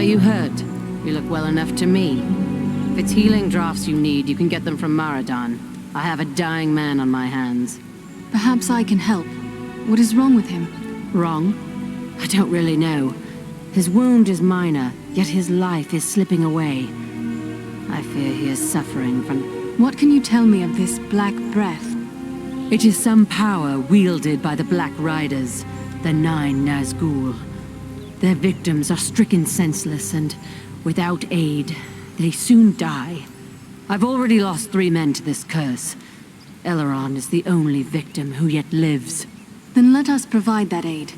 Are you hurt? You look well enough to me. If it's healing drafts you need, you can get them from Maradan. I have a dying man on my hands. Perhaps I can help. What is wrong with him? Wrong? I don't really know. His wound is minor, yet his life is slipping away. I fear he is suffering from... What can you tell me of this Black Breath? It is some power wielded by the Black Riders, the 9 Nazgul. Their victims are stricken senseless, and without aid, they soon die. I've already lost 3 men to this curse. Elrond is the only victim who yet lives. Then let us provide that aid.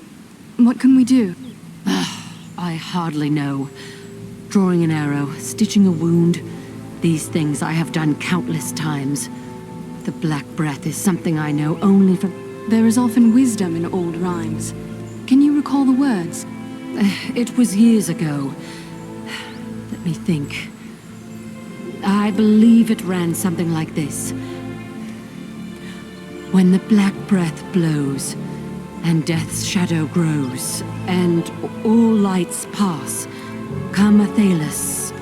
What can we do? I hardly know. Drawing an arrow, stitching a wound. These things I have done countless times. The Black Breath is something I know only from... There is often wisdom in old rhymes. Can you recall the words? It was years ago. Let me think. I believe it ran something like this. When the Black Breath blows, and death's shadow grows, and all lights pass, come Athelas,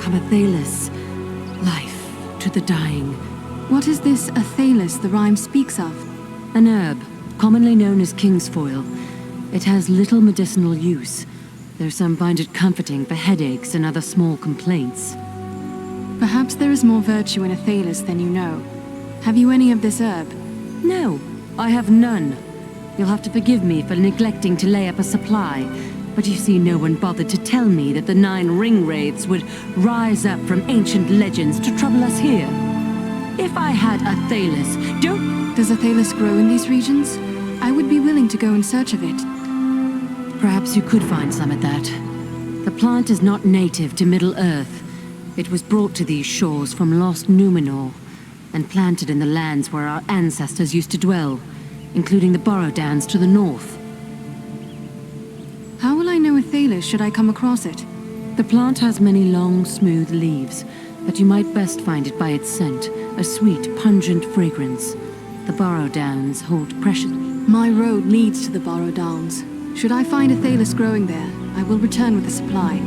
life to the dying. What is this Athelas the rhyme speaks of? An herb, commonly known as kingsfoil. It has little medicinal use, though some find it comforting for headaches and other small complaints. Perhaps there is more virtue in Athelas than you know. Have you any of this herb? No, I have none. You'll have to forgive me for neglecting to lay up a supply, but you see, no one bothered to tell me that the 9 ring wraiths would rise up from ancient legends to trouble us here. If I had Athelas, Does Athelas grow in these regions? I would be willing to go in search of it. Perhaps you could find some at that. The plant is not native to Middle-earth. It was brought to these shores from lost Numenor, and planted in the lands where our ancestors used to dwell, including the Borrowdowns to the north. How will I know Athelas should I come across it? The plant has many long, smooth leaves, but you might best find it by its scent, a sweet, pungent fragrance. The Borrowdowns hold precious... My road leads to the Borrowdowns. Should I find Athelas growing there, I will return with a supply.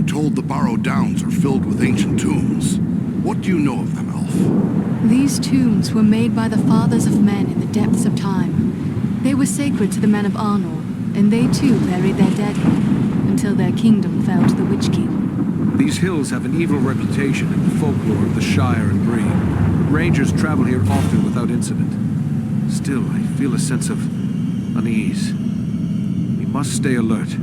told the Borrowed Downs are filled with ancient tombs. What do you know of them, Elf? These tombs were made by the fathers of men in the depths of time. They were sacred to the men of Arnor, and they too buried their dead until their kingdom fell to the Witch King. These hills have an evil reputation in the folklore of the Shire and Bree. Rangers travel here often without incident. Still, I feel a sense of unease. We must stay alert.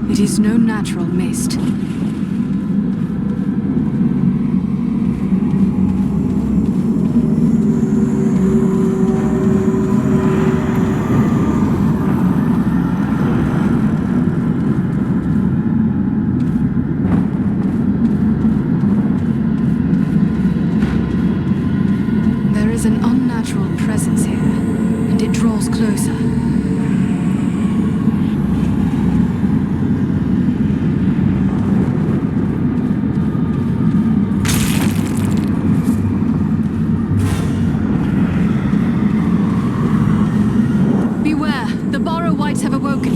It is no natural mist. There is an unnatural presence here, and it draws closer. The Borrow Whites have awoken.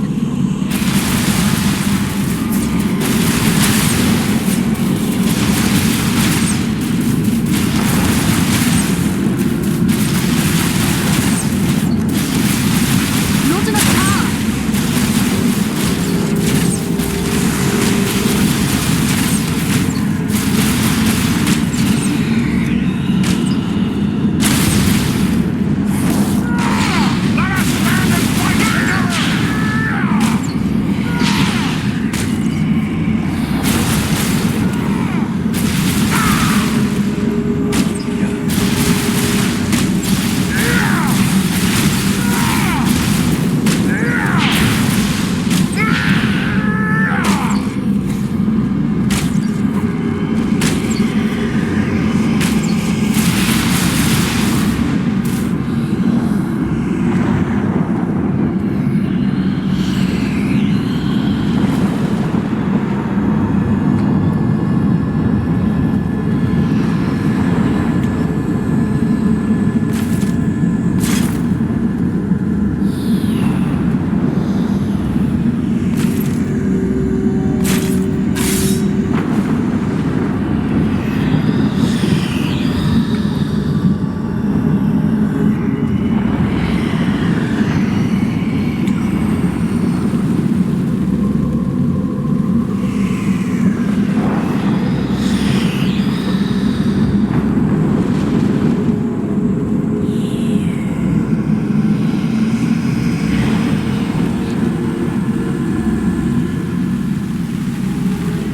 Not enough power!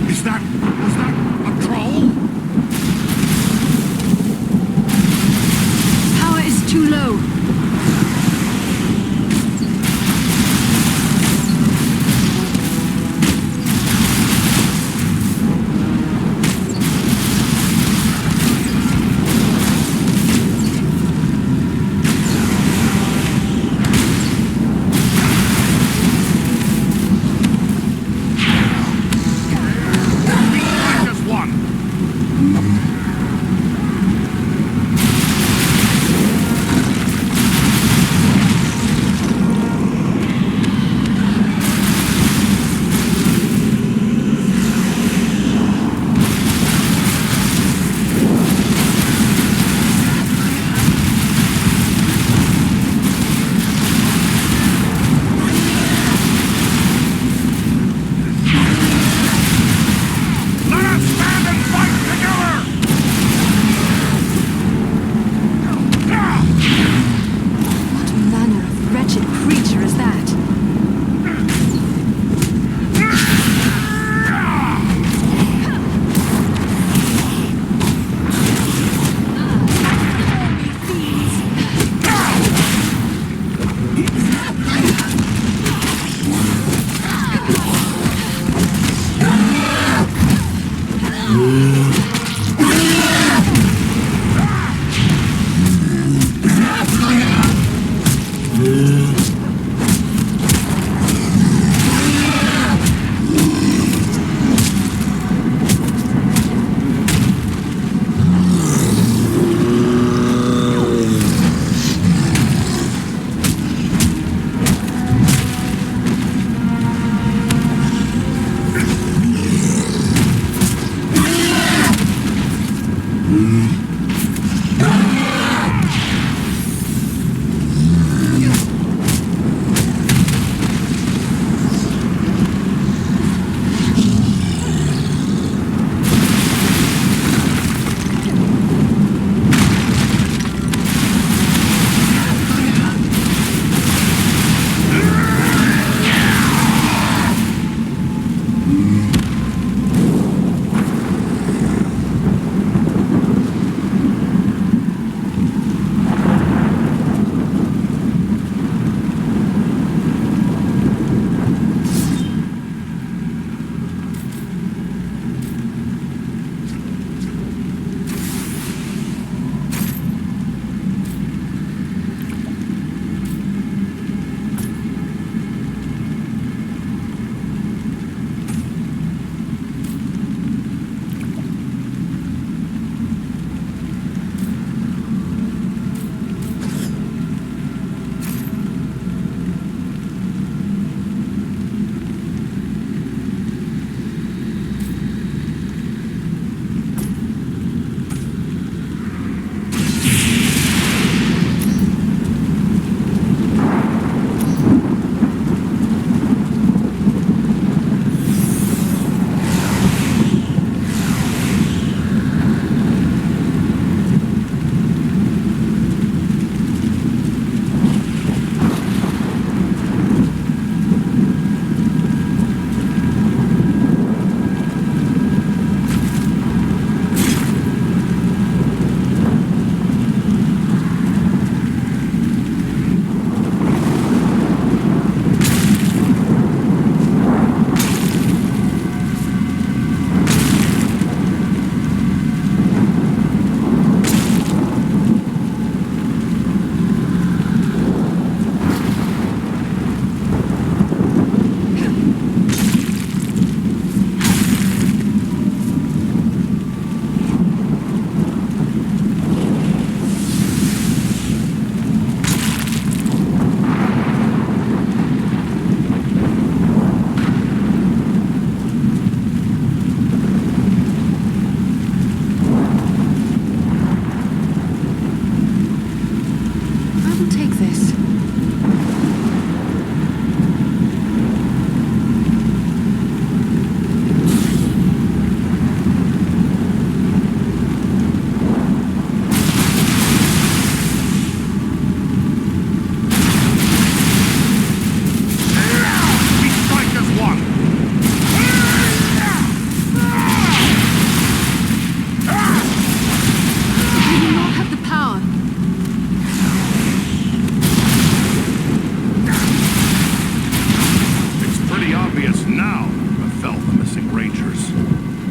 Was that a troll? Power is too low.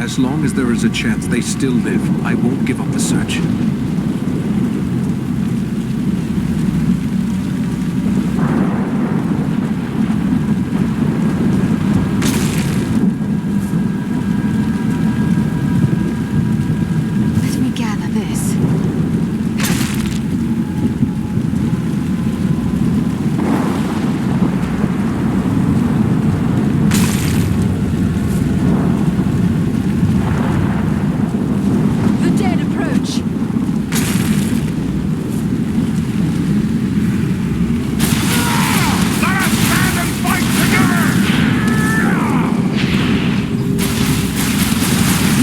As long as there is a chance they still live, I won't give up the search. Let me gather this. The dead approach! Let us stand and fight together!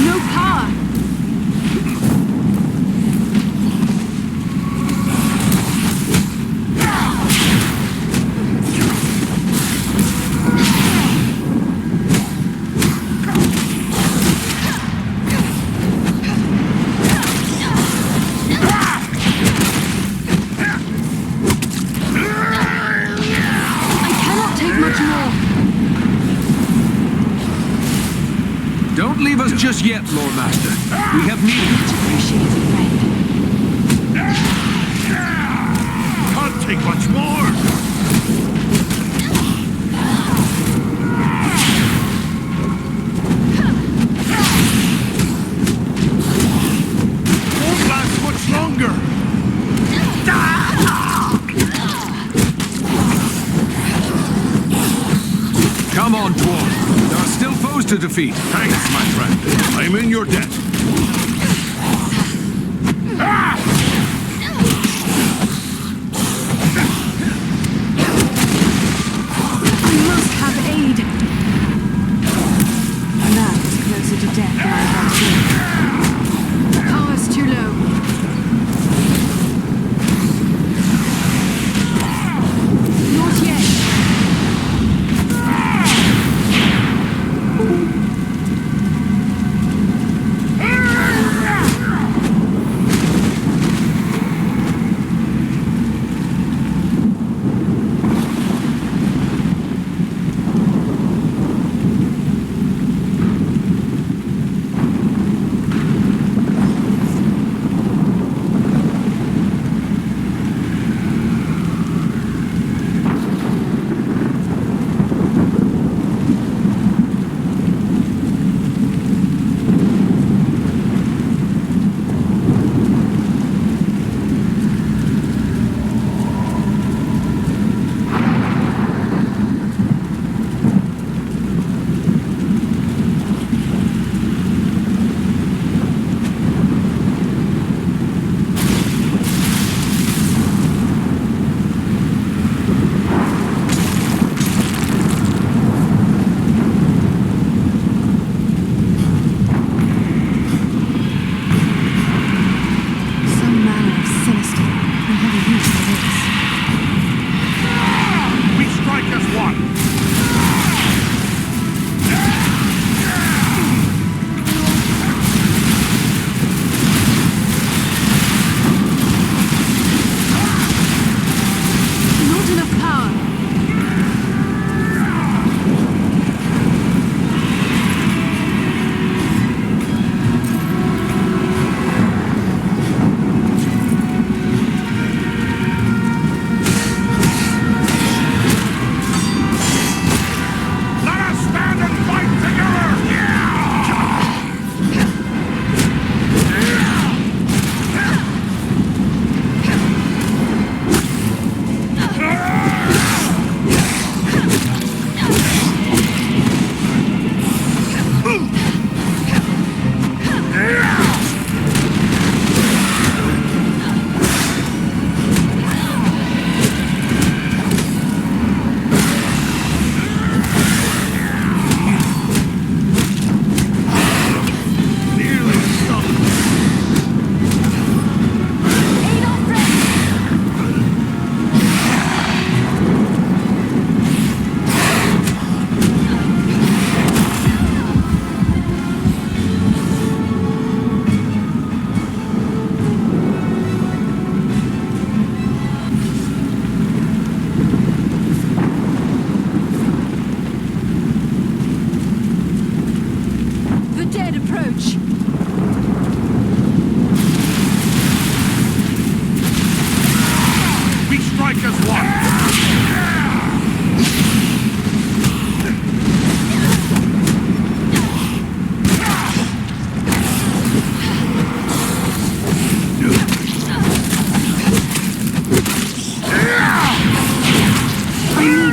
No power! I cannot take much more. Don't leave us just yet, Lord Master. We have need. Appreciate it, friend. Can't take much more! Won't last much longer! Come on, dwarf. There are still foes to defeat. Thanks, my friend. I'm in your debt. I must have aid. That was closer to death than I had been. The power's too low. Not yet.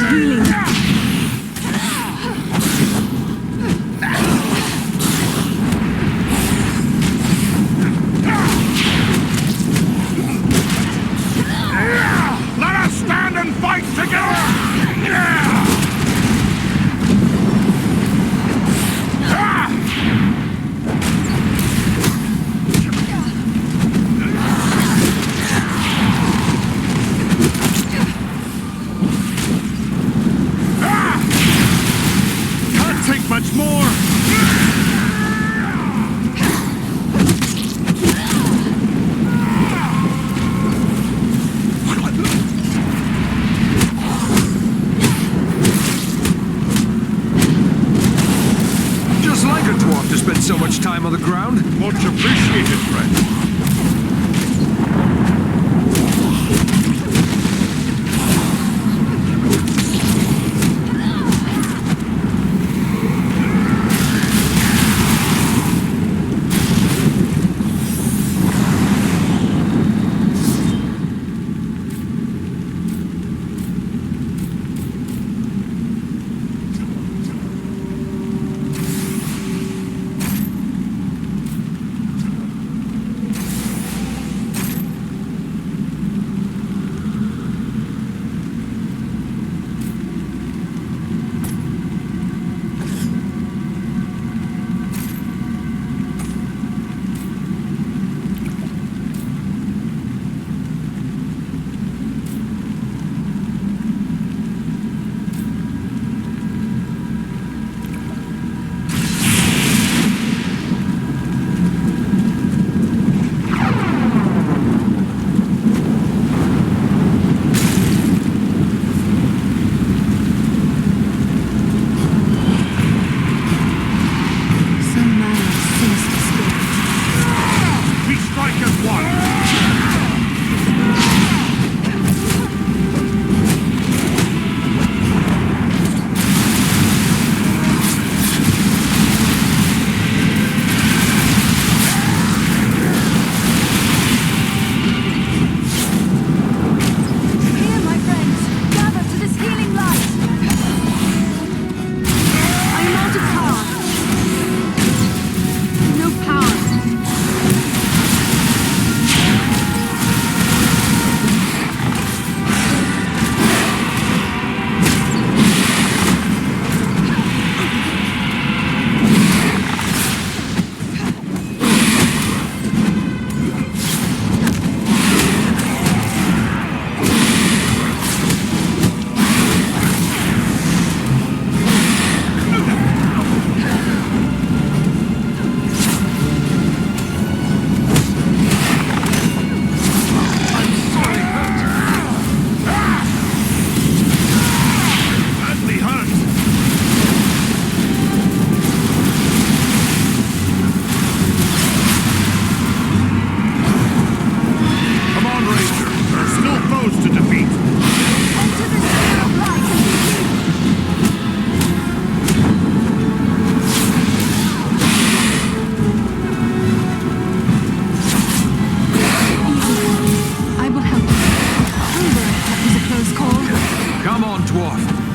healing. Let us stand and fight together! Can't take much more! Just like a dwarf to spend so much time on the ground. Much appreciated, friend.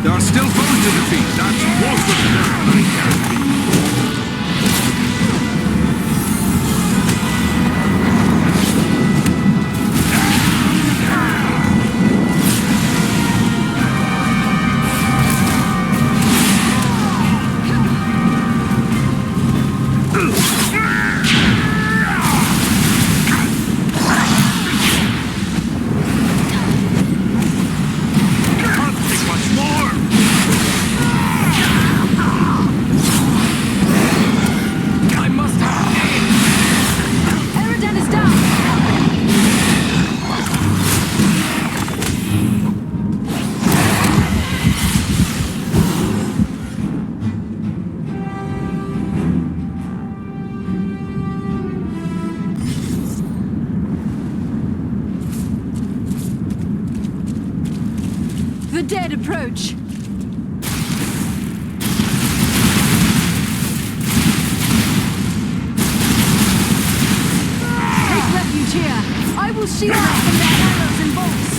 There are still foes to defeat. That's more than I guarantee. The dead approach. Take refuge here. I will shield us from their arrows and bolts.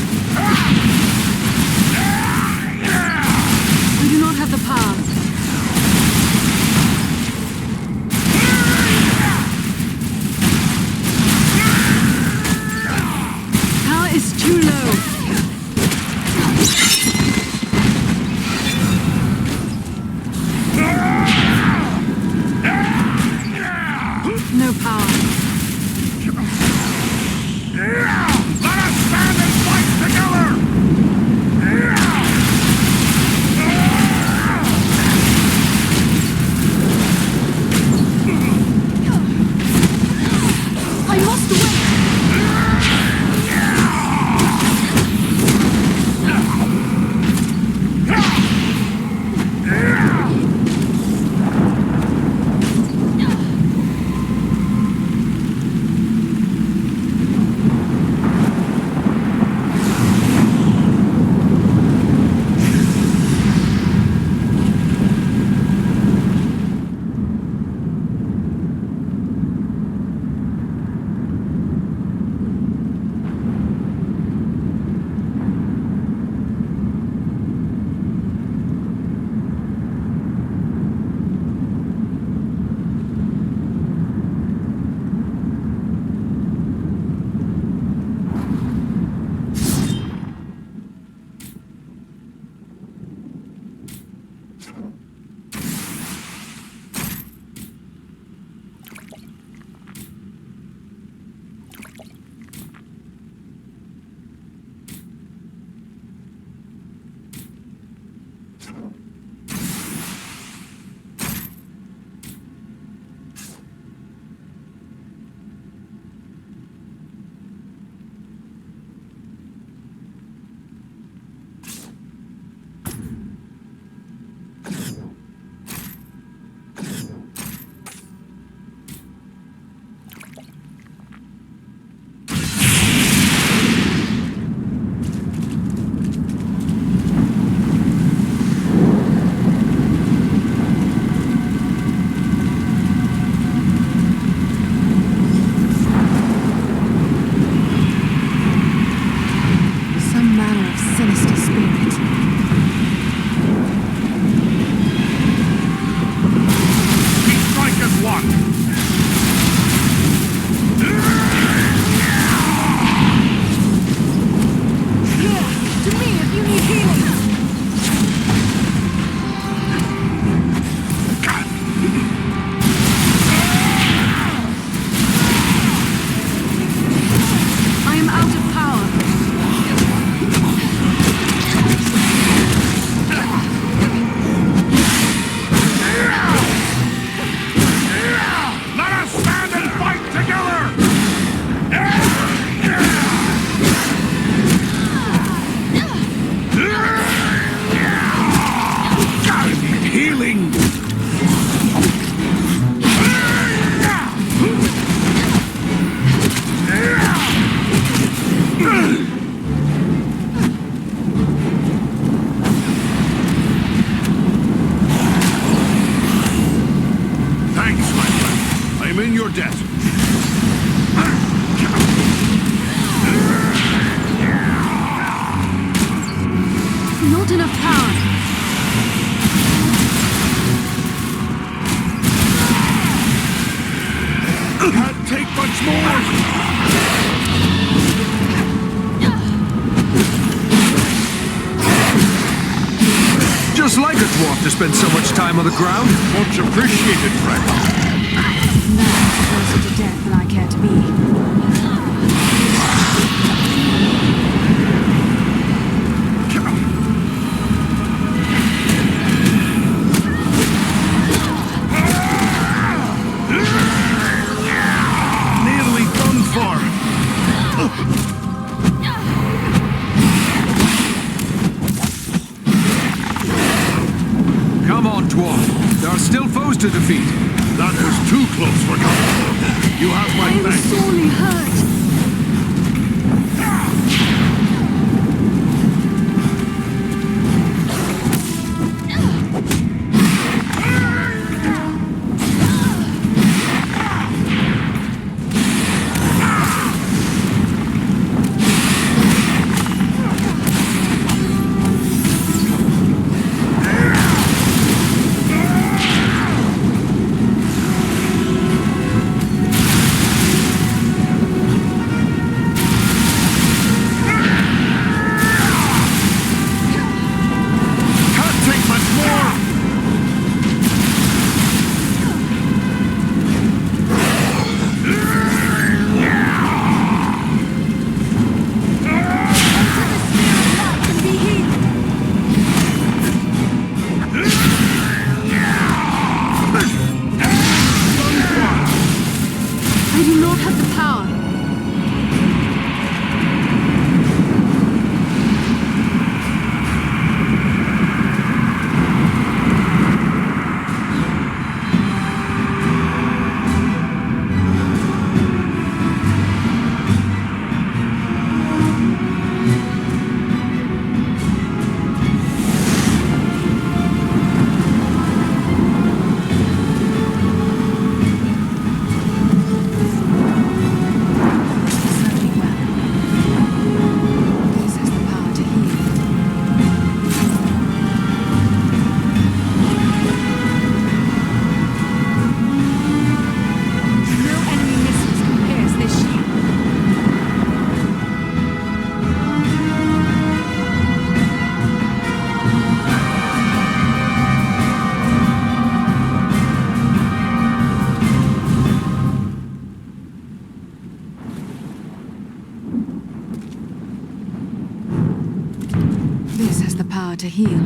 Some manner of sinister spirit. We strike as one! To me if you need healing! I am out of power. Let us stand and fight together! I need healing! Thanks, my friend. I am in your debt. Not enough power. Can't take much more! Just like a dwarf to spend so much time on the ground. Much appreciated, friend. Now closer to death than I care to be. Nearly done for. Come on, dwarf. There are still foes to defeat. That was too close for comfort. You have my I am thanks. sorely hurt. This has the power to heal.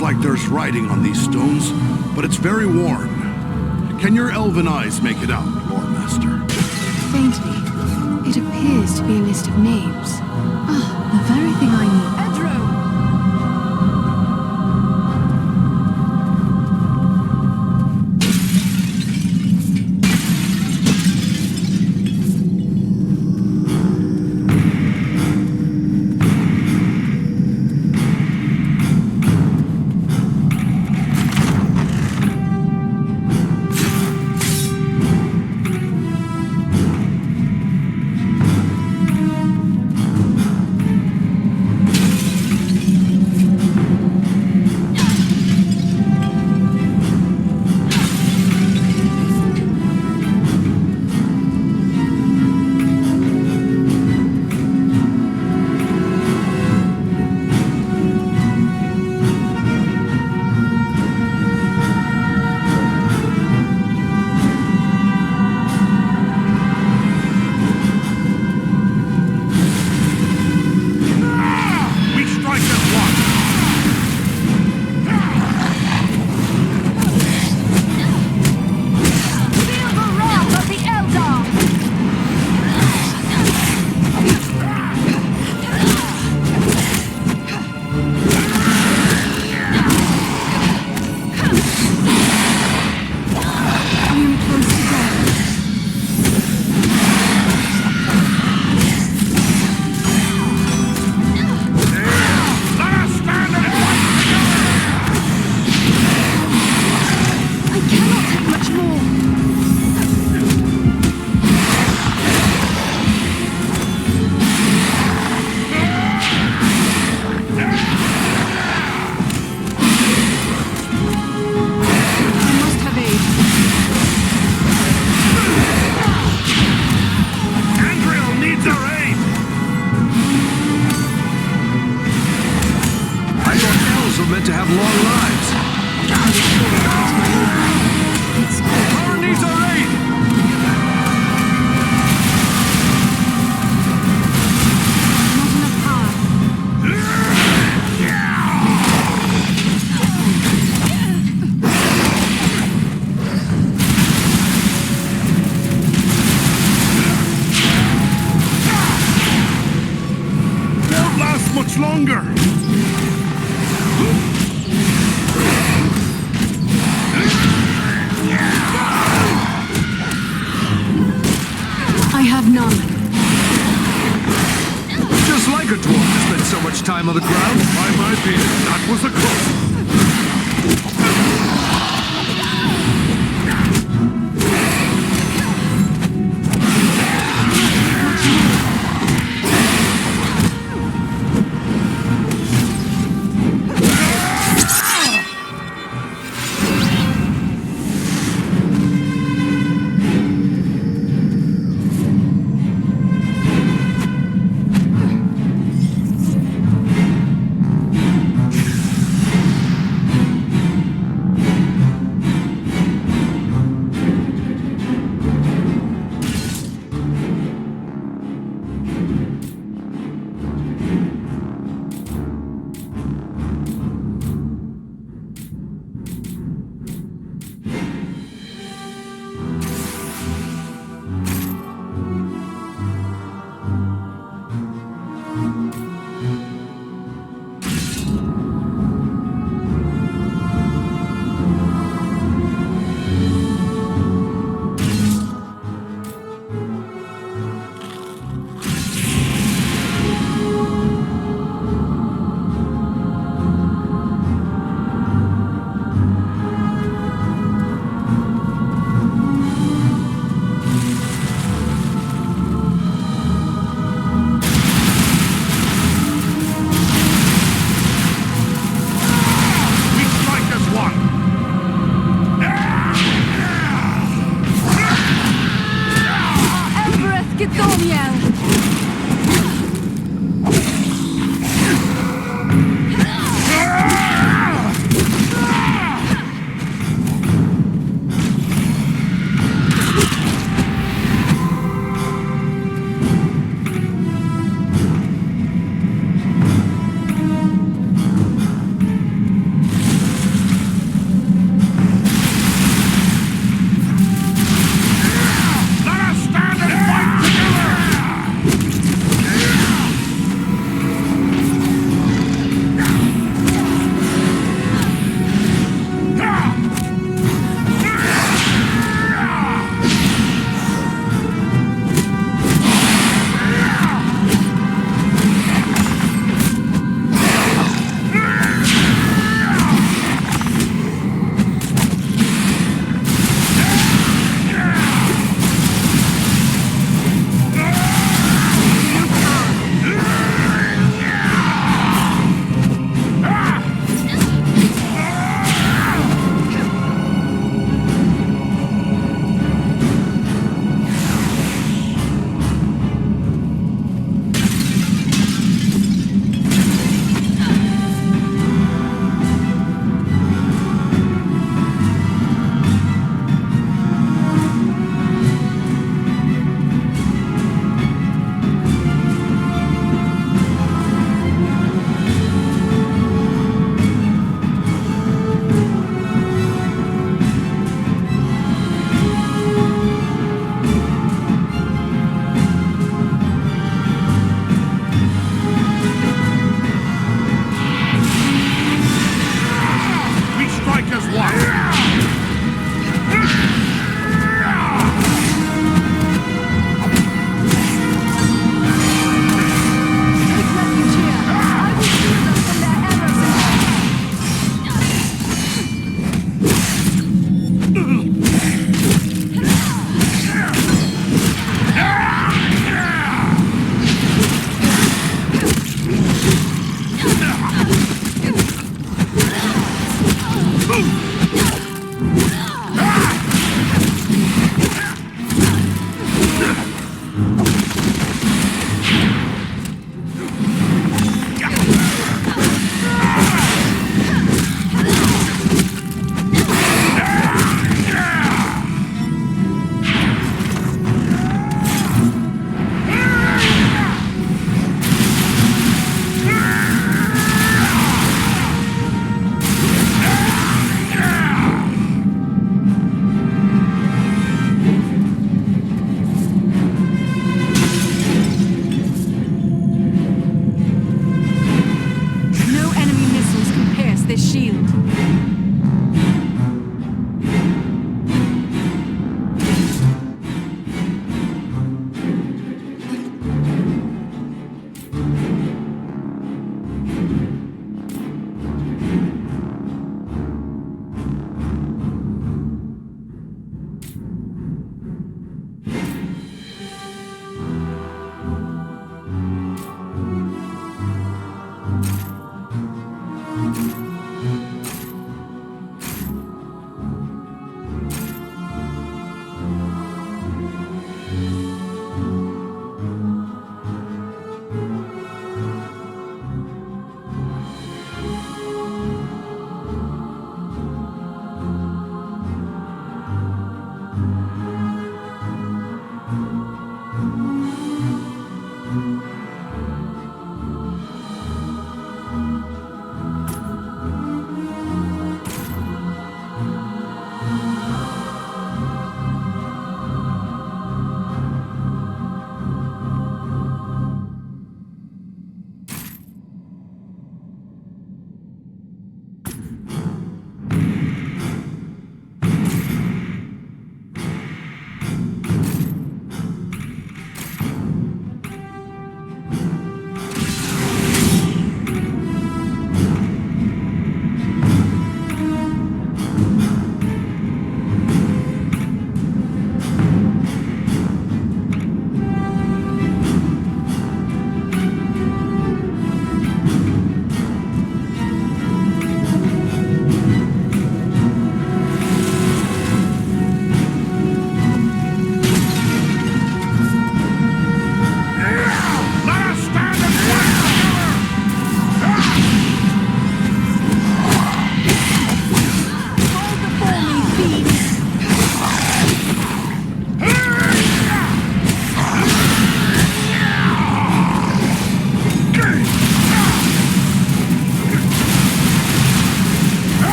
Looks like there's writing on these stones, but it's very worn. Can your elven eyes make it out, Lore Master? Faintly. It appears to be a list of names. Ah, the very thing I need. Meant to have long lives. Power needs our aid! Not enough power. Won't last much longer! I have none. Just like a dwarf to spend so much time on the ground. By my beard, that was a close.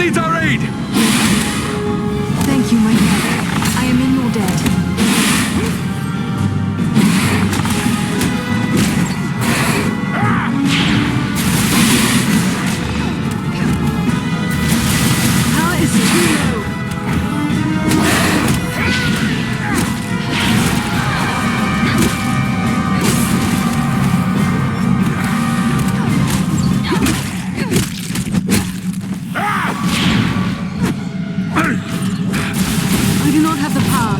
needs our aid! Thank you, my lord. I am in your debt. Power is too low. I do not have the power.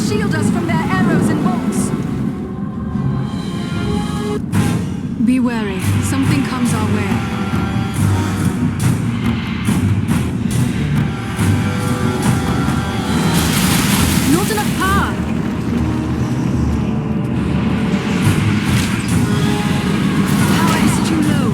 Shield us from their arrows and bolts. Be wary. Something comes our way. Not enough power. Power is too low.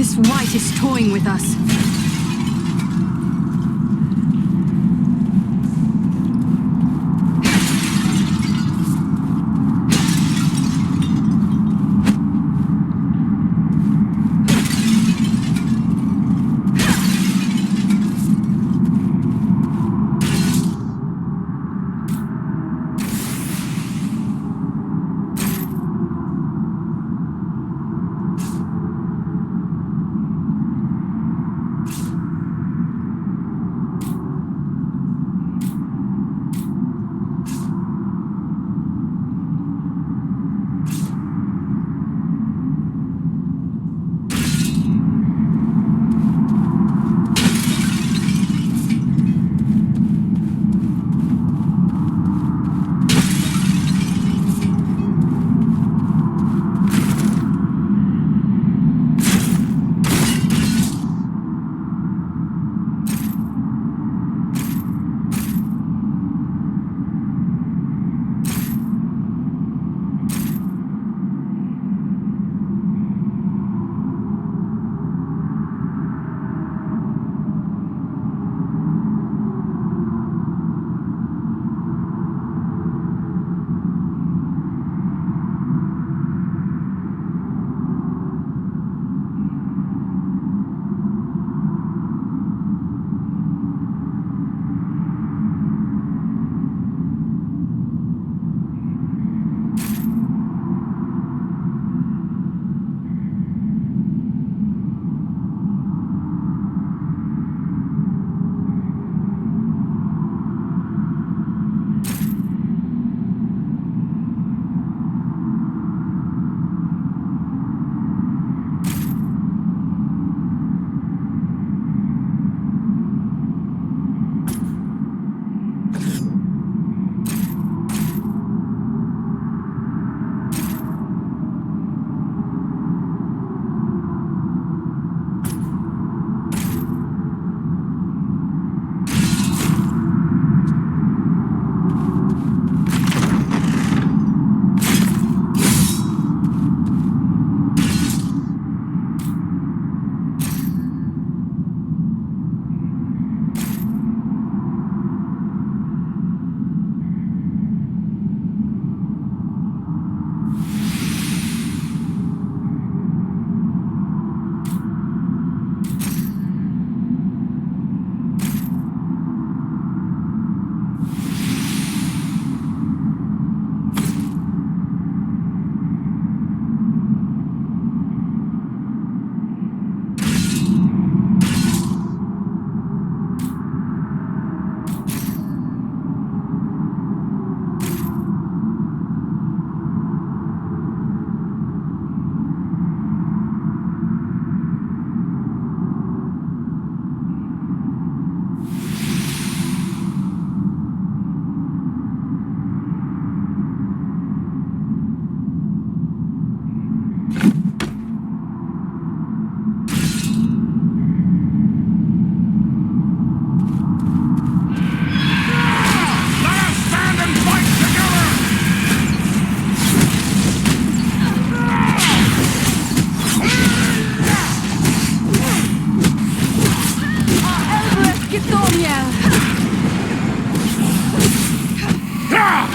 This wight is toying with us.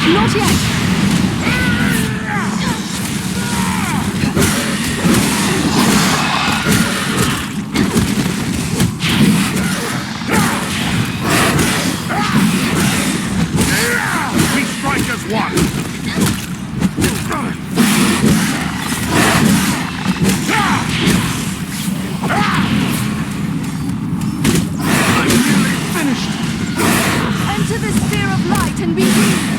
Not yet! We strike as one! I'm nearly finished! Enter the sphere of light and be healed!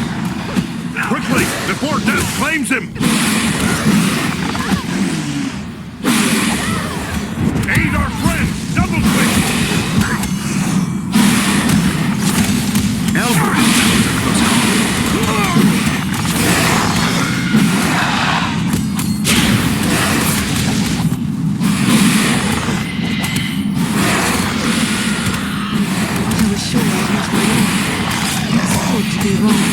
Quickly, before death claims him! Aid our friend! Double quick! Elbereth, that was a close call. I was sure I'd lose my life. It's good to be wrong.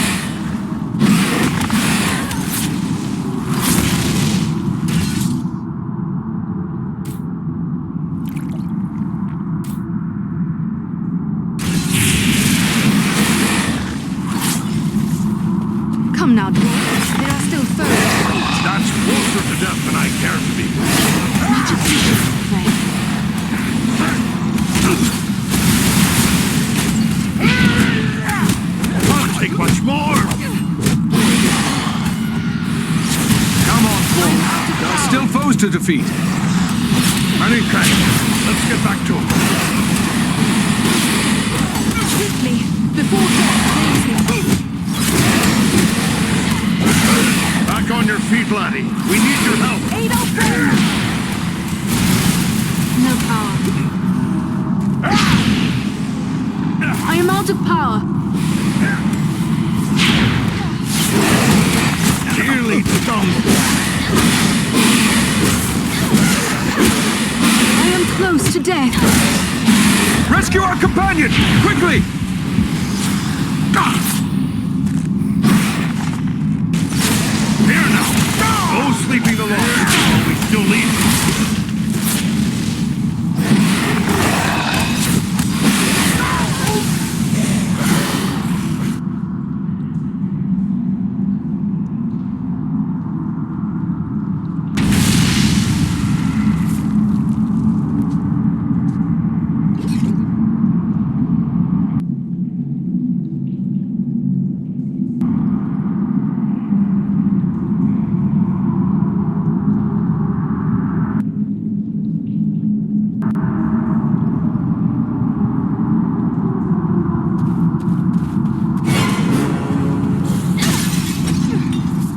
feet. Ready, Craig. Let's get back to him. Quickly, before death claims him. Back on your feet, laddie. We need your help. Aid our friend! No power. I am out of power. Dearly stung. I am close to death. Rescue our companion! Quickly! Here now. Go, sleeping alone. Oh, we still need you.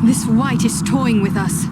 This wight is toying with us.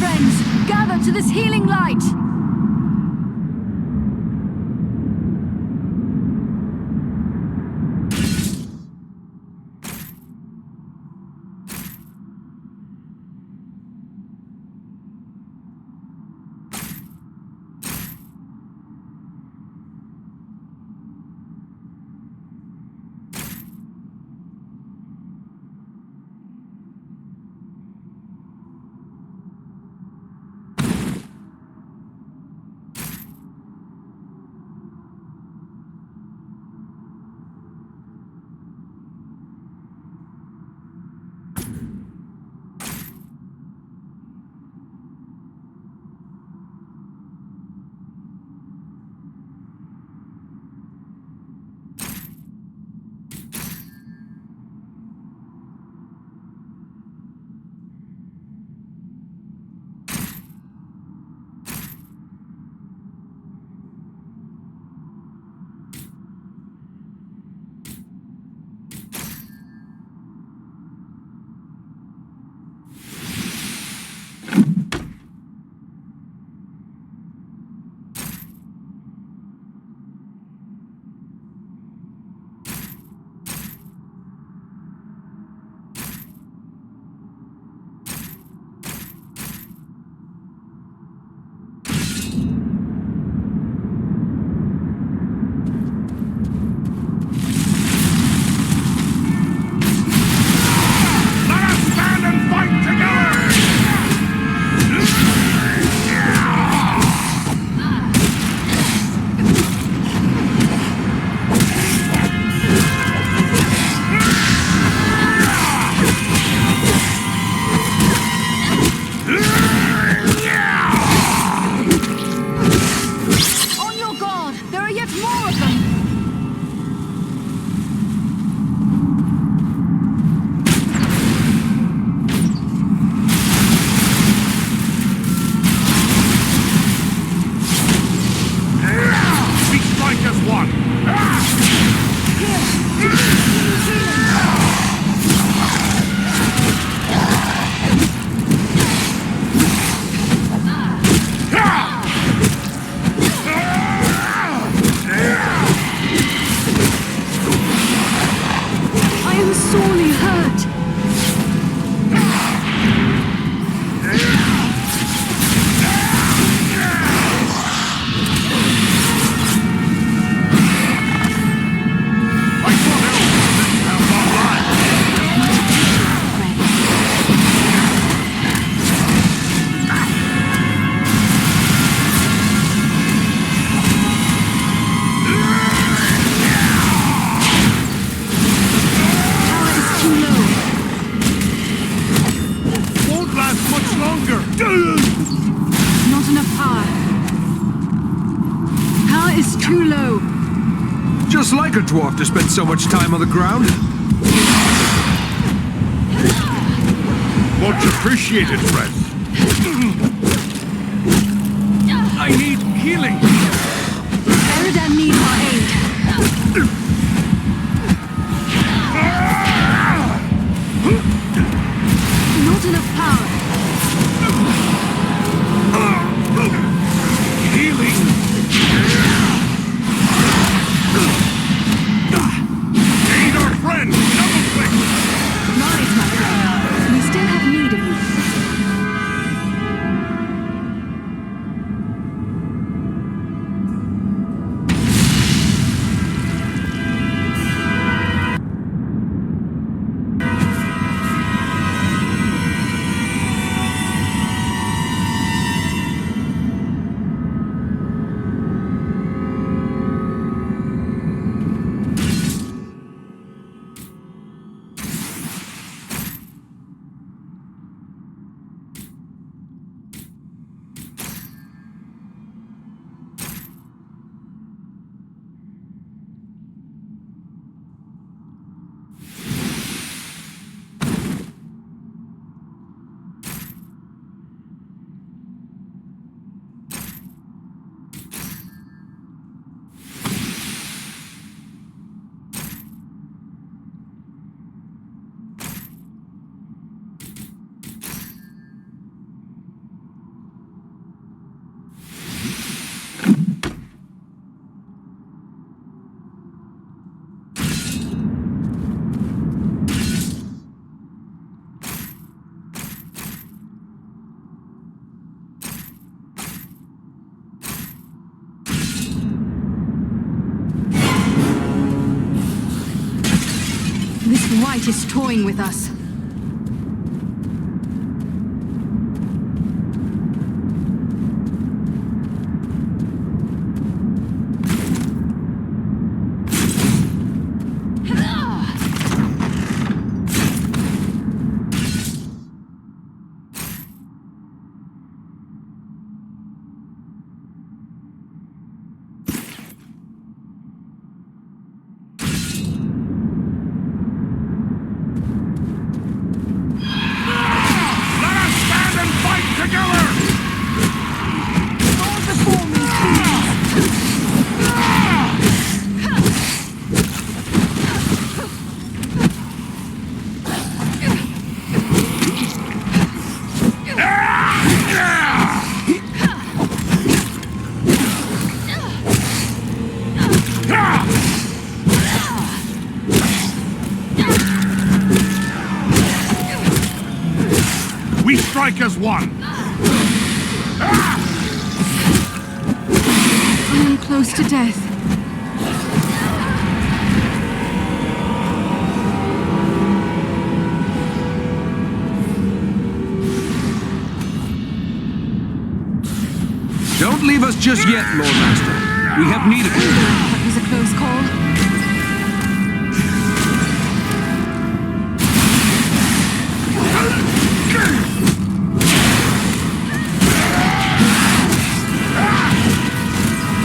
friends! Gather to this healing light! Just like a dwarf to spend so much time on the ground. Much appreciated, friend. I need healing. Eridan need our aid. Not enough power. Healing. Aid our friend! Double click! Rise, my friend. We still have need of you. This wight is toying with us. We strike as one! I am close to death. Don't leave us just yet, Lord Master. We have need of you. That was a close call.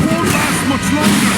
Won't last much longer!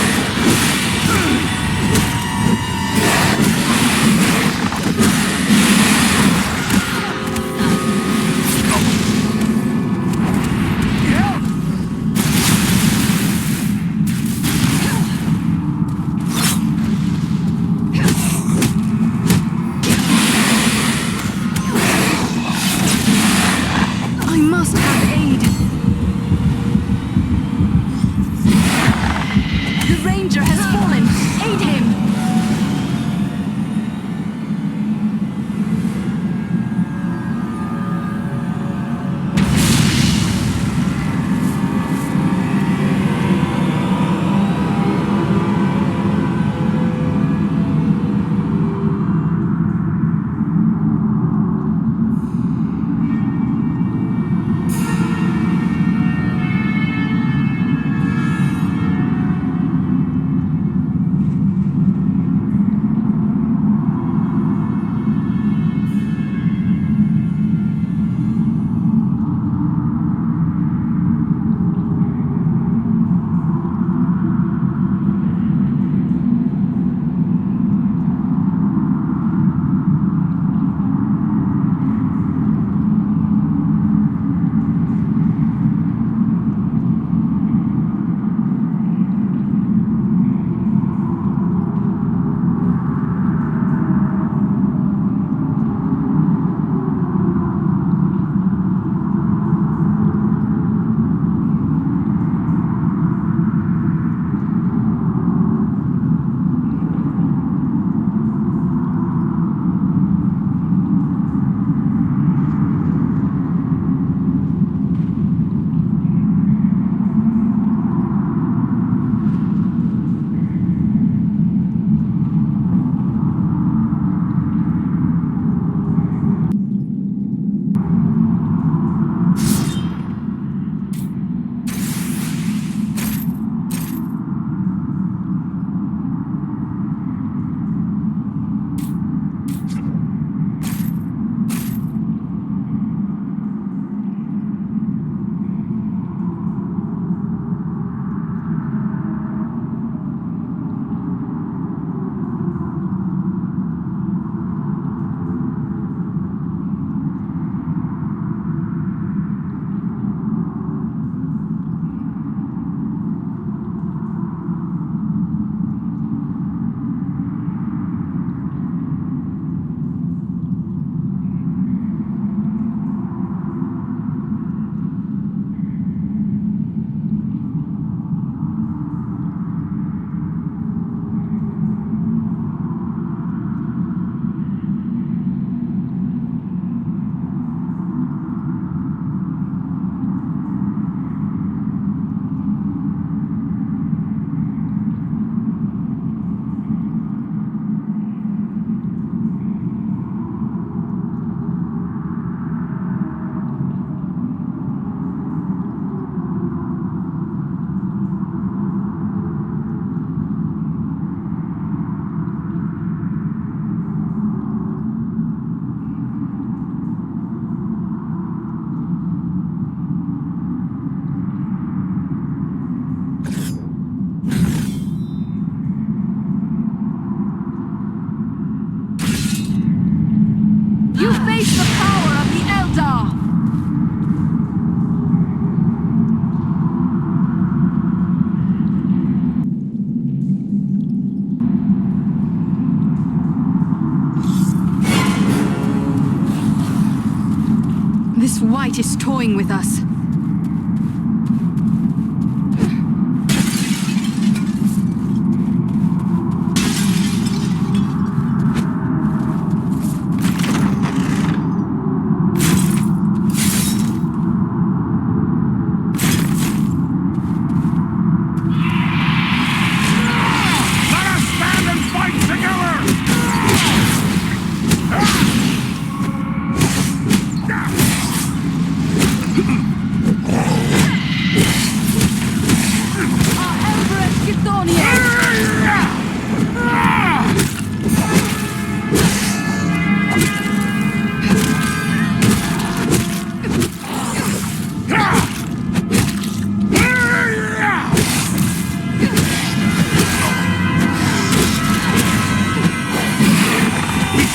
This wight is toying with us.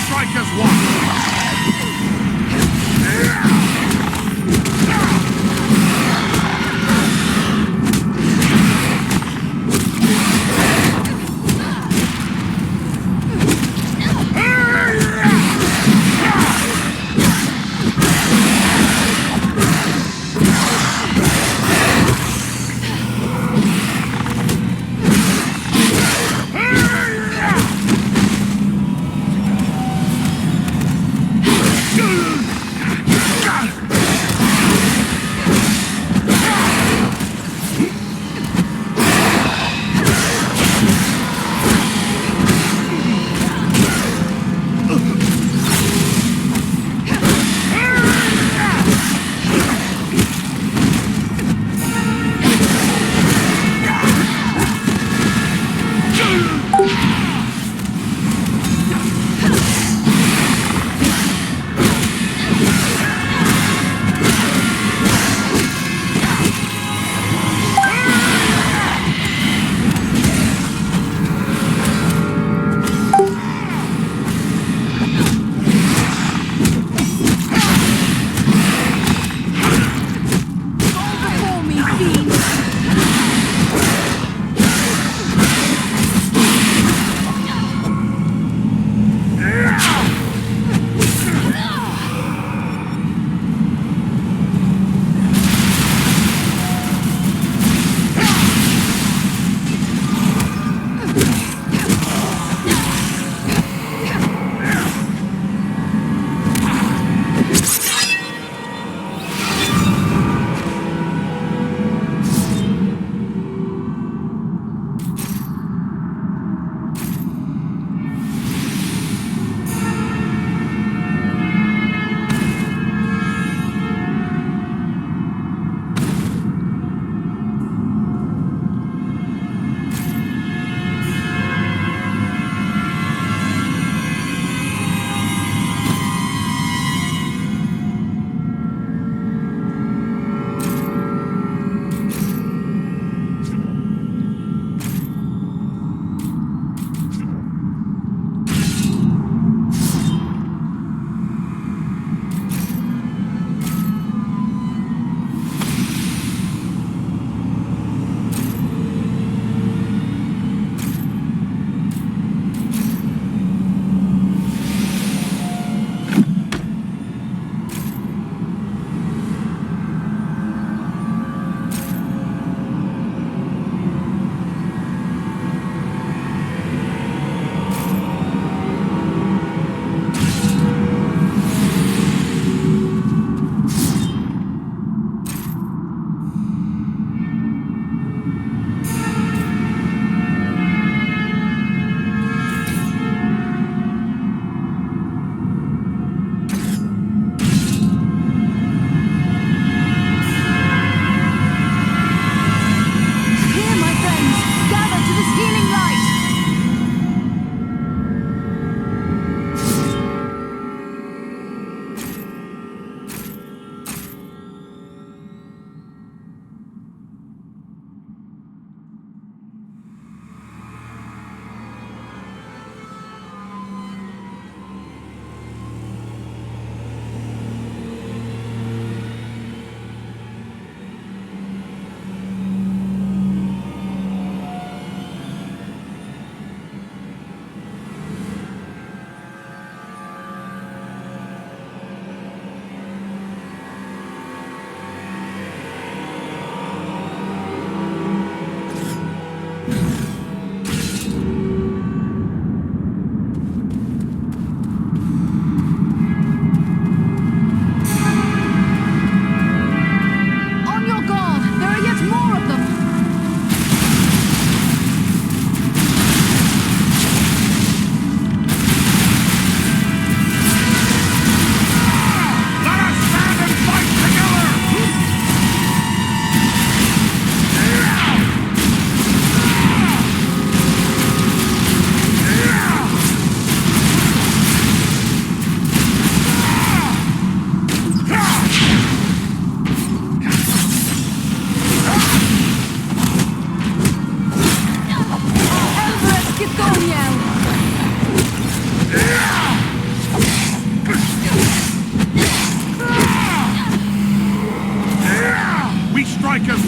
Strike as one!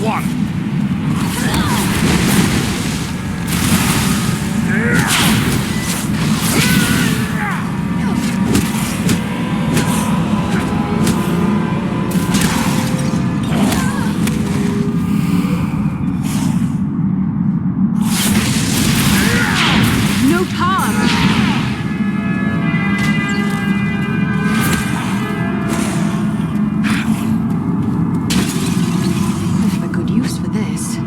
one! No path! I have a good use for this.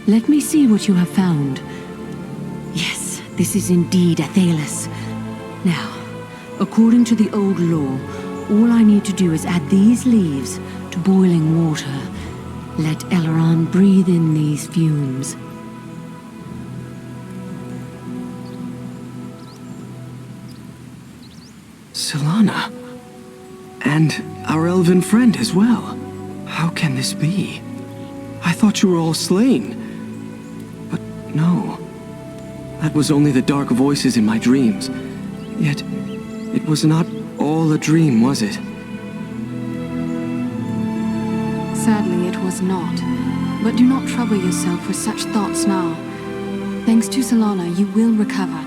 Let me see what you have found. Yes, this is indeed Athelis. Now, according to the old law, all I need to do is add these leaves to boiling water. Let Elrond breathe in these fumes. Solana. And our elven friend as well. How can this be? I thought you were all slain. But no. That was only the dark voices in my dreams. Yet, it was not all a dream, was it? Sadly, it was not. But do not trouble yourself with such thoughts now. Thanks to Solana, you will recover.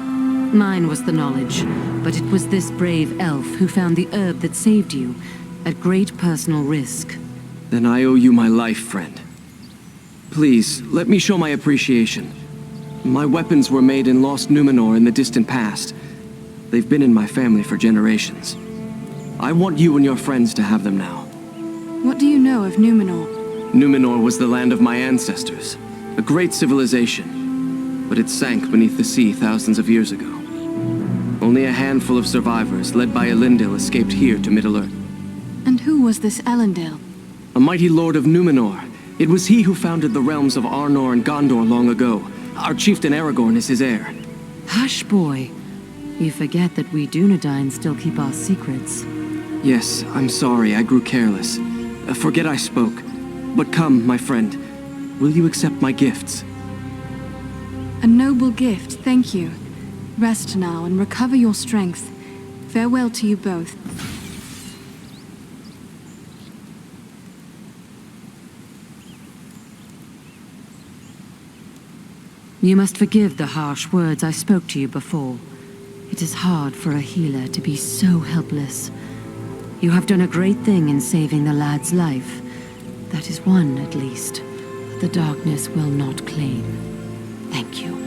Mine was the knowledge, but it was this brave elf who found the herb that saved you, at great personal risk. Then I owe you my life, friend. Please, let me show my appreciation. My weapons were made in Lost Numenor in the distant past. They've been in my family for generations. I want you and your friends to have them now. What do you know of Numenor? Numenor was the land of my ancestors, a great civilization, but it sank beneath the sea thousands of years ago. Only a handful of survivors, led by Elendil, escaped here to Middle-earth. And who was this Elendil? a mighty lord of Numenor. It was he who founded the realms of Arnor and Gondor long ago. Our chieftain Aragorn is his heir. Hush, boy. You forget that we Dunedain still keep our secrets. Yes, I'm sorry, I grew careless. Forget I spoke. But come, my friend. Will you accept my gifts? A noble gift, thank you. Rest now and recover your strength. Farewell to you both. You must forgive the harsh words I spoke to you before. It is hard for a healer to be so helpless. You have done a great thing in saving the lad's life. That is one, at least, that the darkness will not claim. Thank you.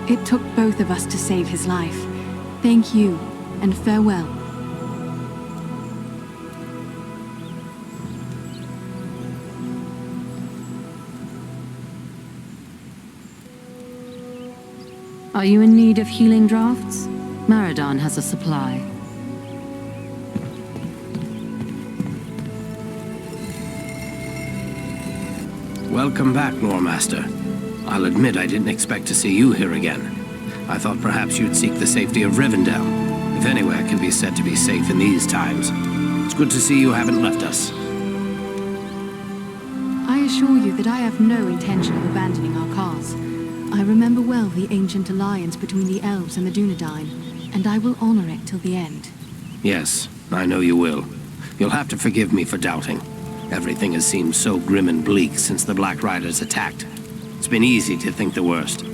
It took both of us to save his life. Thank you, and farewell. Are you in need of healing drafts? Maradon has a supply. Welcome back, Loremaster. I'll admit I didn't expect to see you here again. I thought perhaps you'd seek the safety of Rivendell, if anywhere can be said to be safe in these times. It's good to see you haven't left us. I assure you that I have no intention of abandoning our cause. I remember well the ancient alliance between the elves and the Dunedain, and I will honor it till the end. Yes, I know you will. You'll have to forgive me for doubting. Everything has seemed so grim and bleak since the Black Riders attacked. It's been easy to think the worst.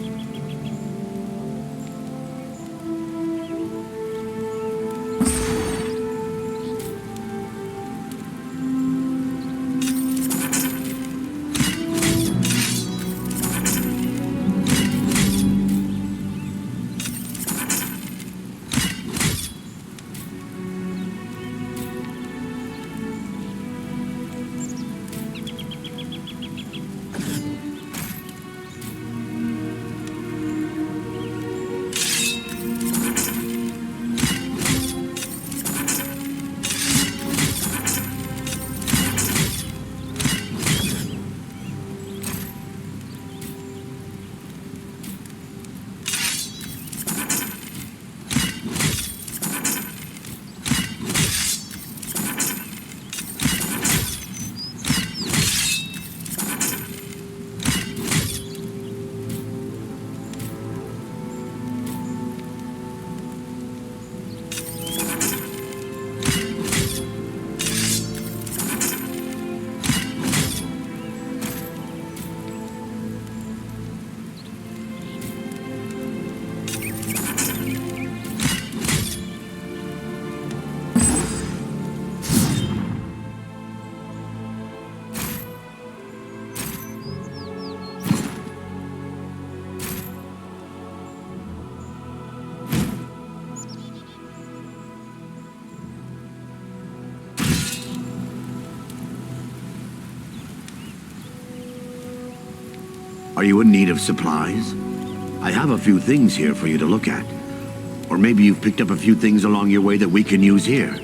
Are you in need of supplies? I have a few things here for you to look at. Or maybe you've picked up a few things along your way that we can use here.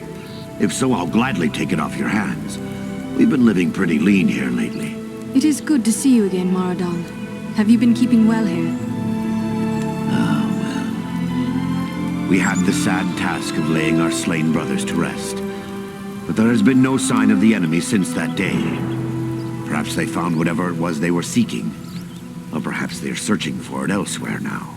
If so, I'll gladly take it off your hands. We've been living pretty lean here lately. It is good to see you again, Maradon. Have you been keeping well here? We had the sad task of laying our slain brothers to rest. But there has been no sign of the enemy since that day. Perhaps they found whatever it was they were seeking. Or perhaps they are searching for it elsewhere now.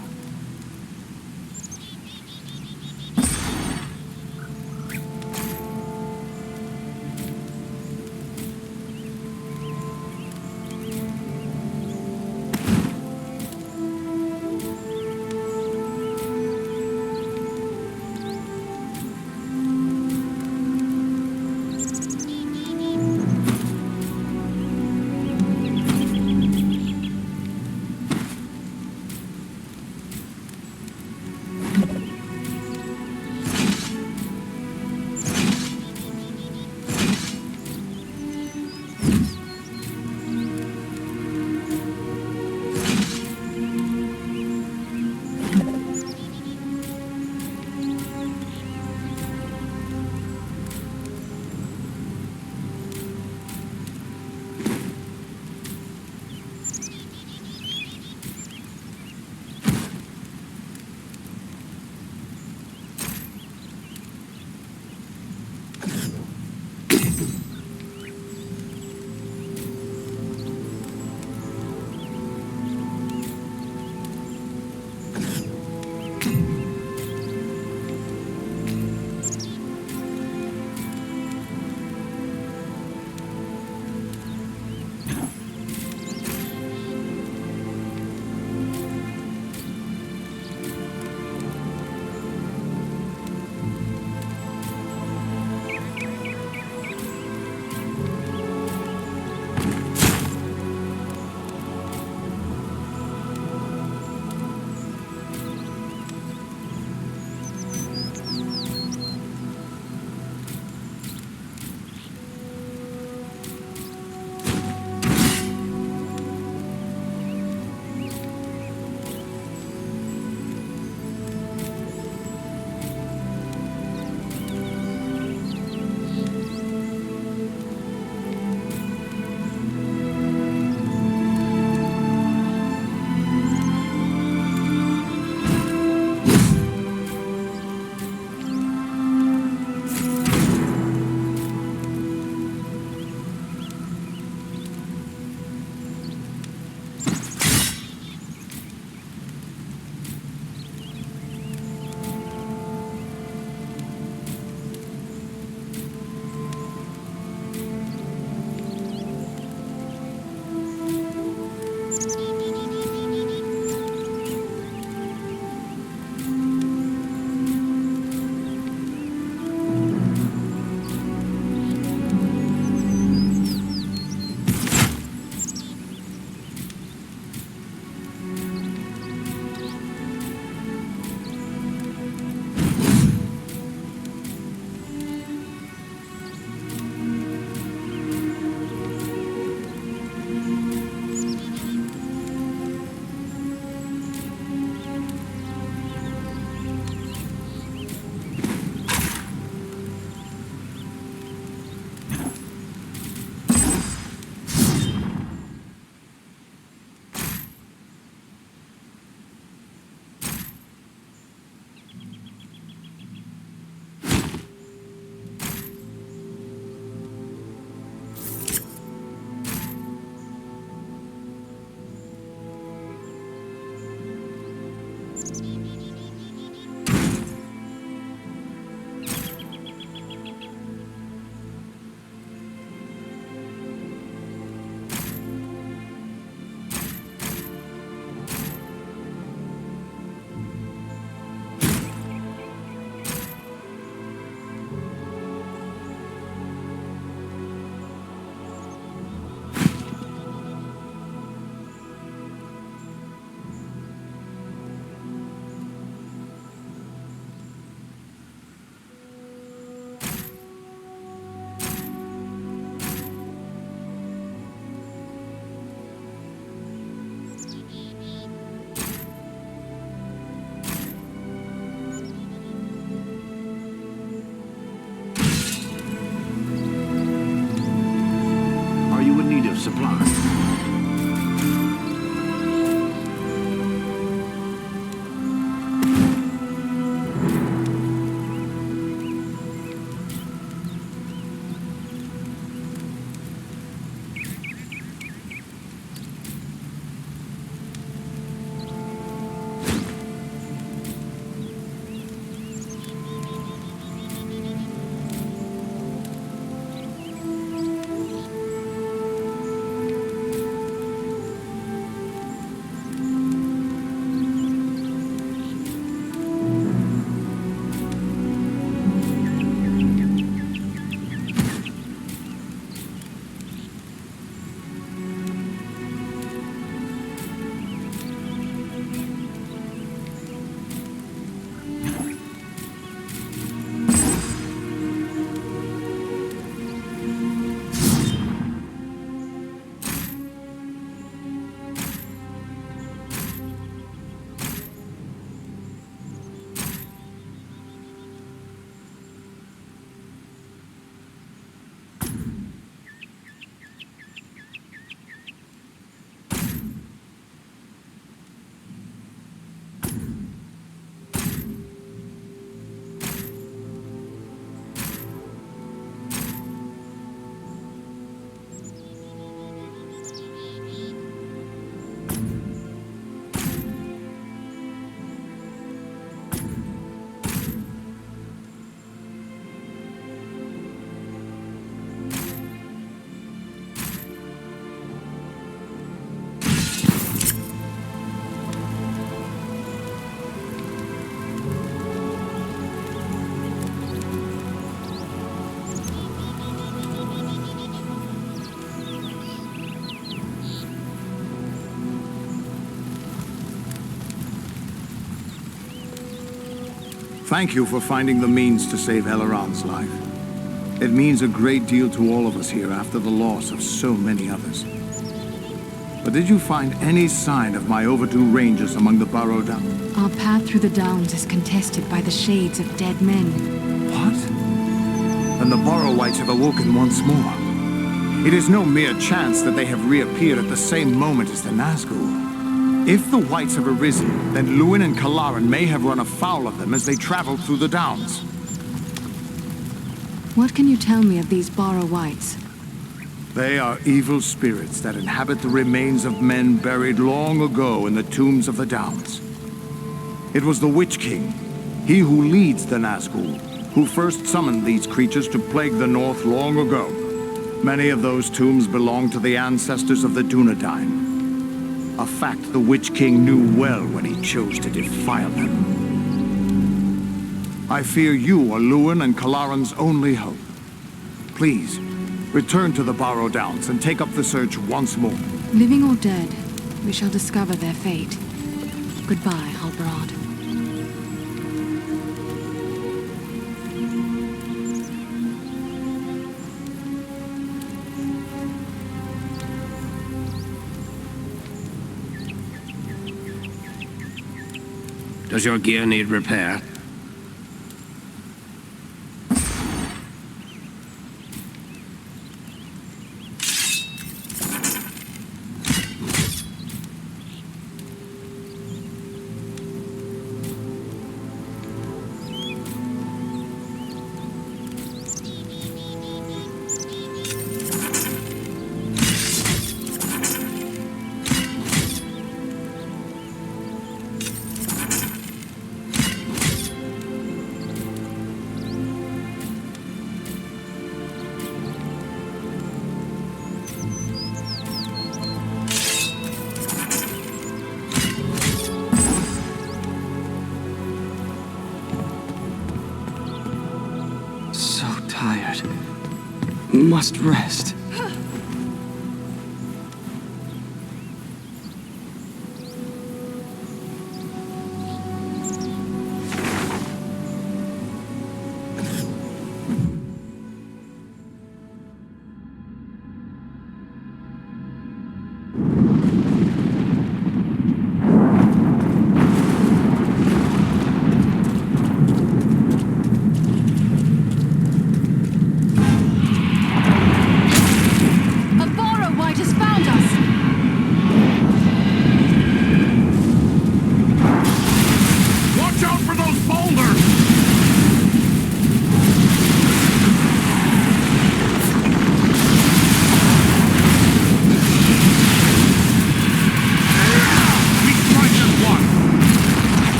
Thank you for finding the means to save Eleron's life. It means a great deal to all of us here after the loss of so many others. But did you find any sign of my overdue rangers among the Burrow Downs? Our path through the Downs is contested by the shades of dead men. What? And the Borrowites have awoken once more. It is no mere chance that they have reappeared at the same moment as the Nazgul. If the Whites have arisen, then Lewin and Kalaran may have run afoul of them as they traveled through the Downs. What can you tell me of these Borrowites? They are evil spirits that inhabit the remains of men buried long ago in the tombs of the Downs. It was the Witch King, he who leads the Nazgul, who first summoned these creatures to plague the North long ago. Many of those tombs belong to the ancestors of the Dunedain. A fact the Witch King knew well when he chose to defile them. I fear you are Lewin and Kalaran's only hope. Please, return to the Burrow Downs and take up the search once more. Living or dead, we shall discover their fate. Goodbye, Halbrand. Does your gear need repair? Tired. Must rest.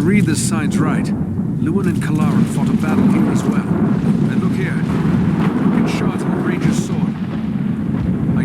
Read the signs right. Lewin and Kalaran fought a battle here as well. And look here. Broken shot of a ranger's sword. I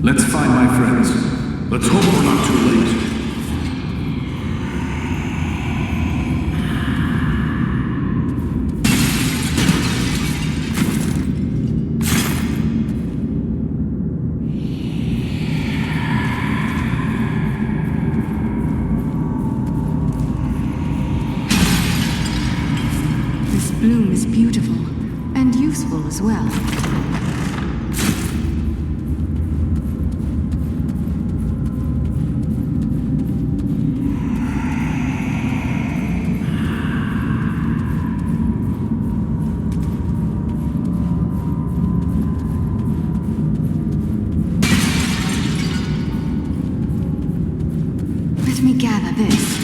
Let's find my friends. Let's hope we're not too late. This bloom is beautiful and useful as well. Let me gather this.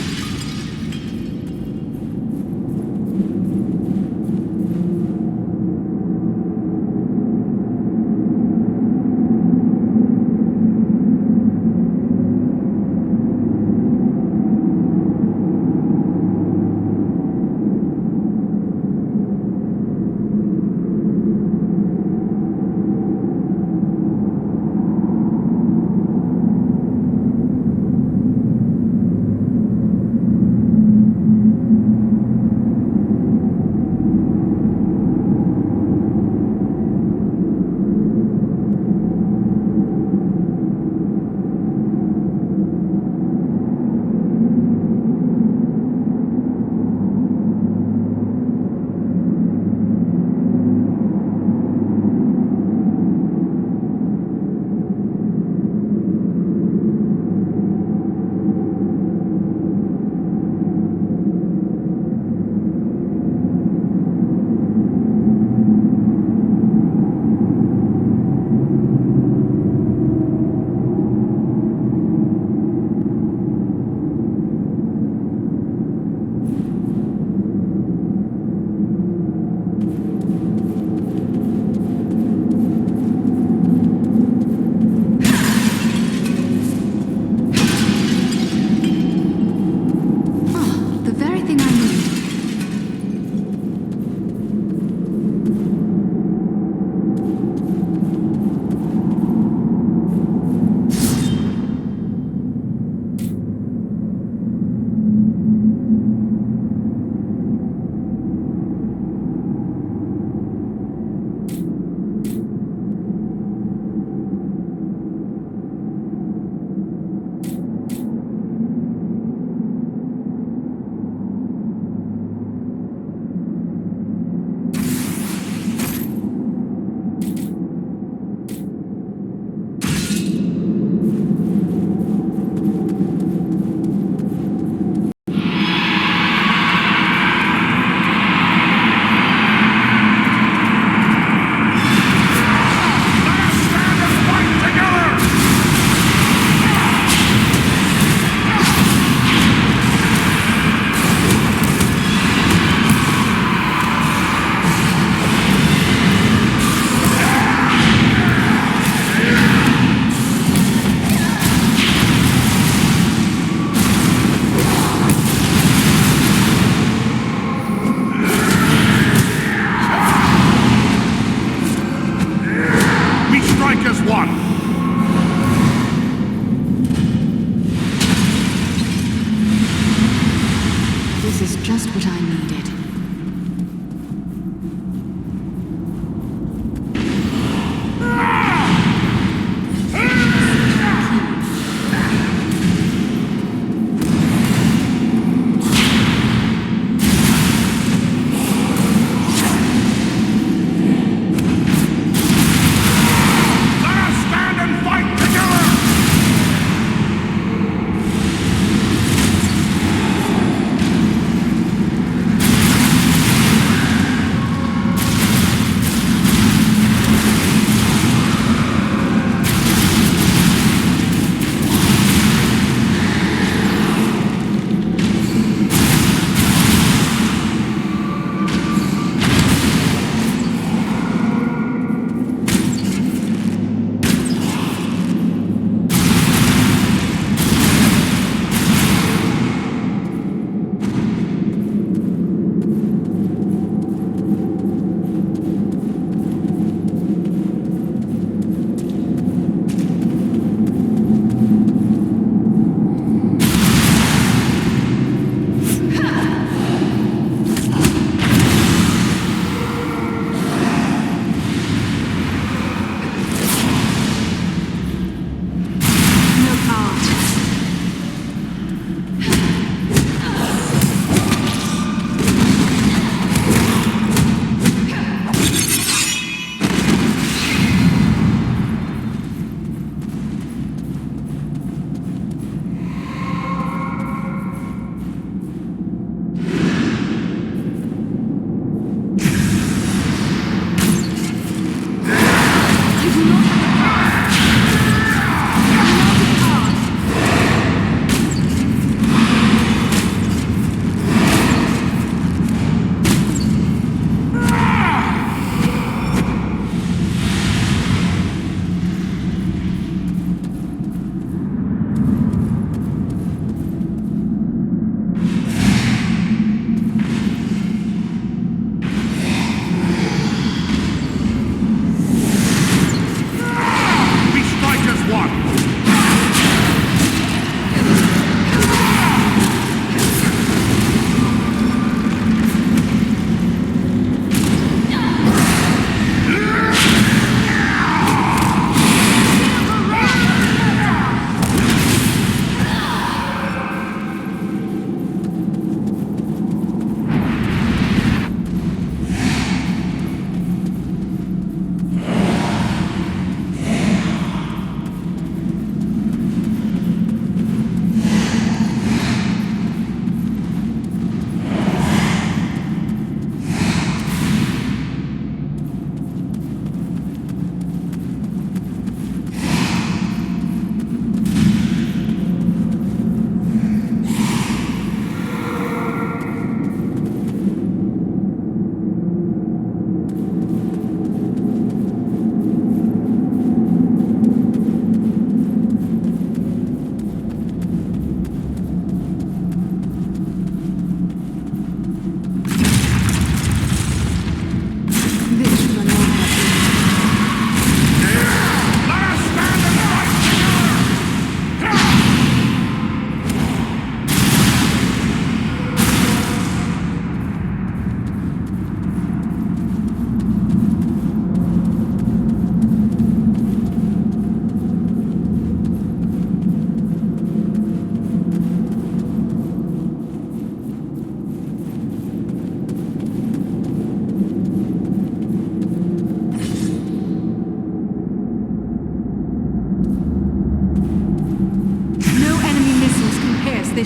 This is just what I needed.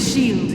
this shield.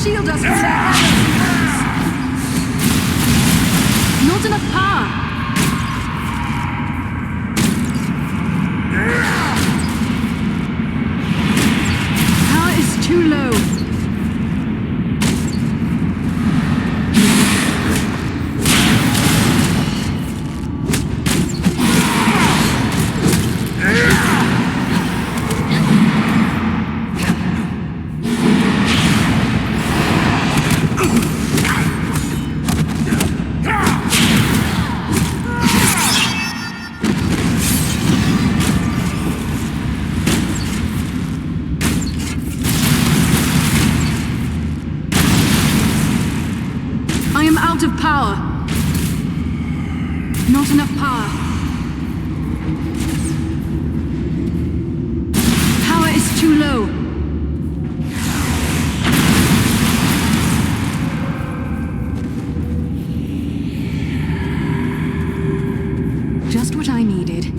Shield us from their arrows. Not enough power. Power is too low. Out of power. Not enough power. Power is too low. Just what I needed.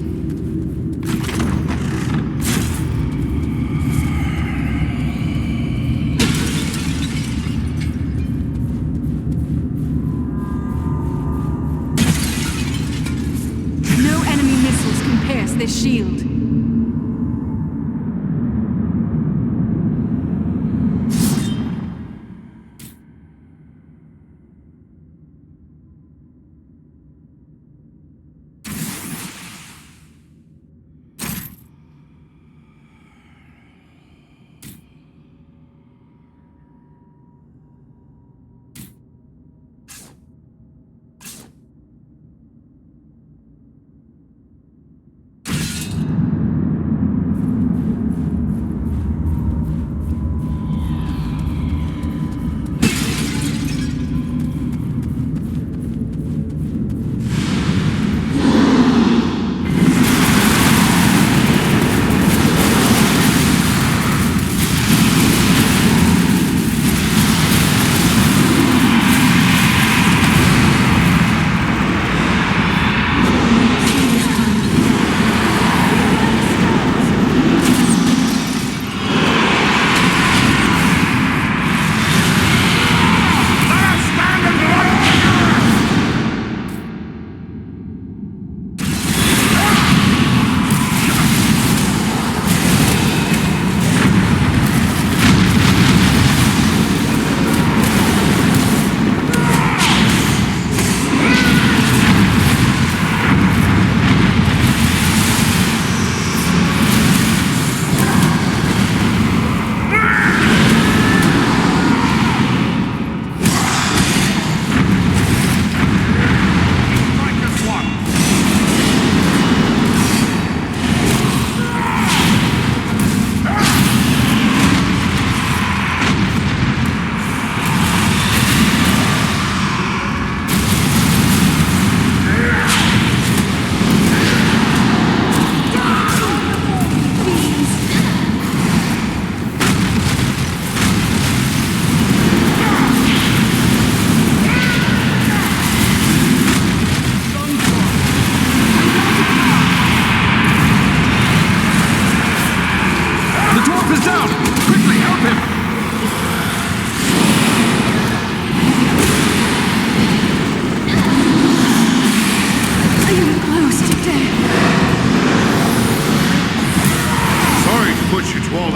This shield.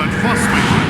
not fuss, my friend.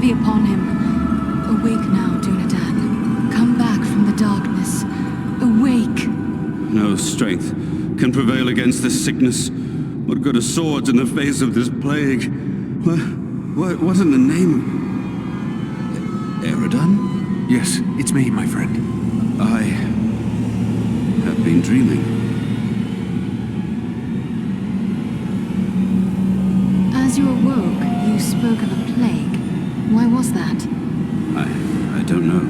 heavy upon him. Awake now, Dunedain. Come back from the darkness. Awake! No strength can prevail against this sickness. What good are swords in the face of this plague? What in the name of... Eridan? Yes, it's me, my friend. I have been dreaming. As you awoke, you spoke of a plague. Why was that? I don't know.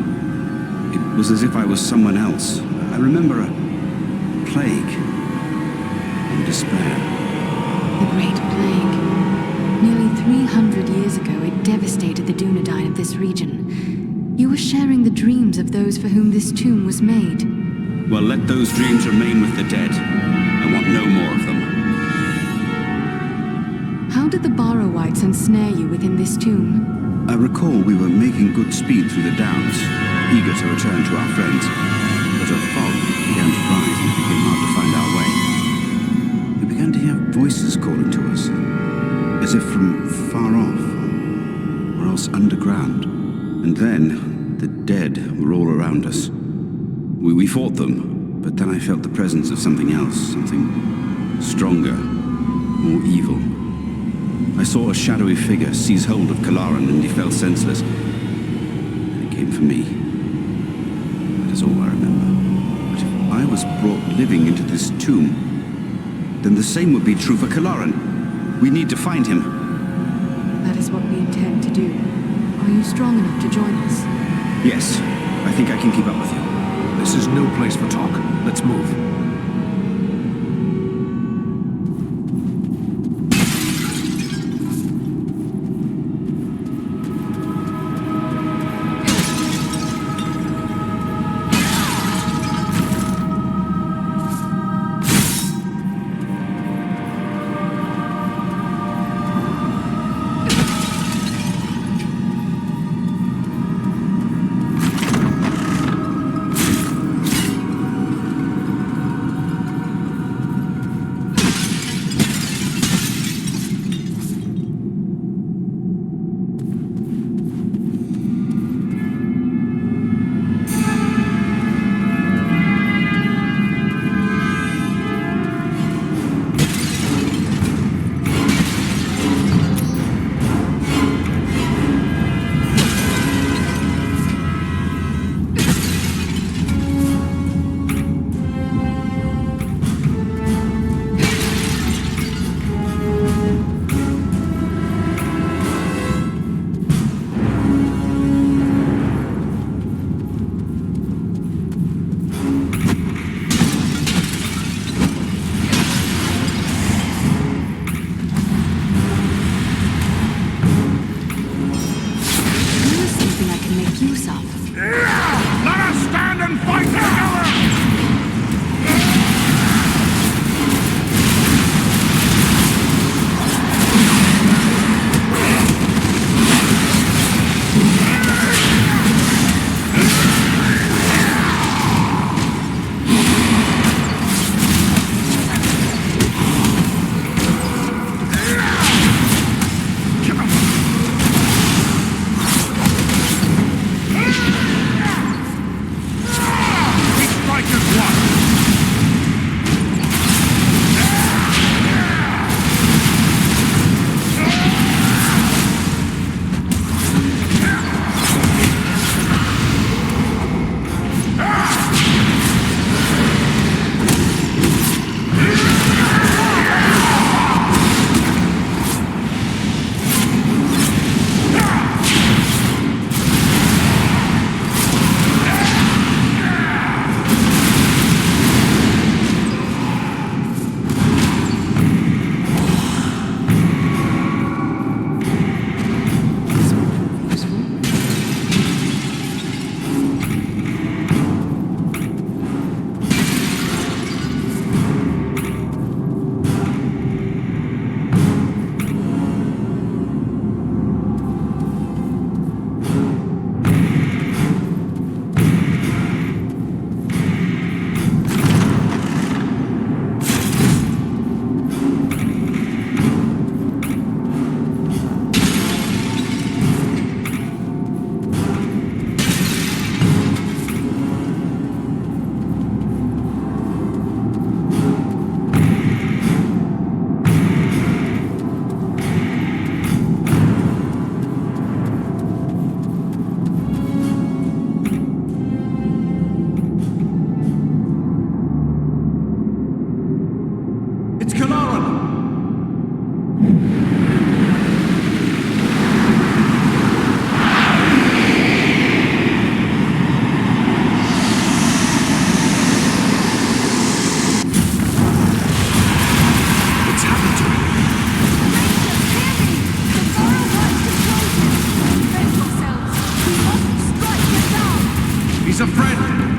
It was as if I was someone else. I remember a plague and despair. The Great Plague. Nearly 300 years ago, it devastated the Dunedain of this region. You were sharing the dreams of those for whom this tomb was made. Well, let those dreams remain with the dead. I want no more of them. How did the Borrowites ensnare you within this tomb? I recall we were making good speed through the downs, eager to return to our friends. But a fog began to rise and it became hard to find our way. We began to hear voices calling to us, as if from far off, or else underground. And then, the dead were all around us. We fought them, but then I felt the presence of something else, something stronger, more evil. I saw a shadowy figure seize hold of Kalaran and he fell senseless. And it came for me. That is all I remember. But if I was brought living into this tomb, then the same would be true for Kalaran. We need to find him. That is what we intend to do. Are you strong enough to join us? Yes, I think I can keep up with you. This is no place for talk. Let's move.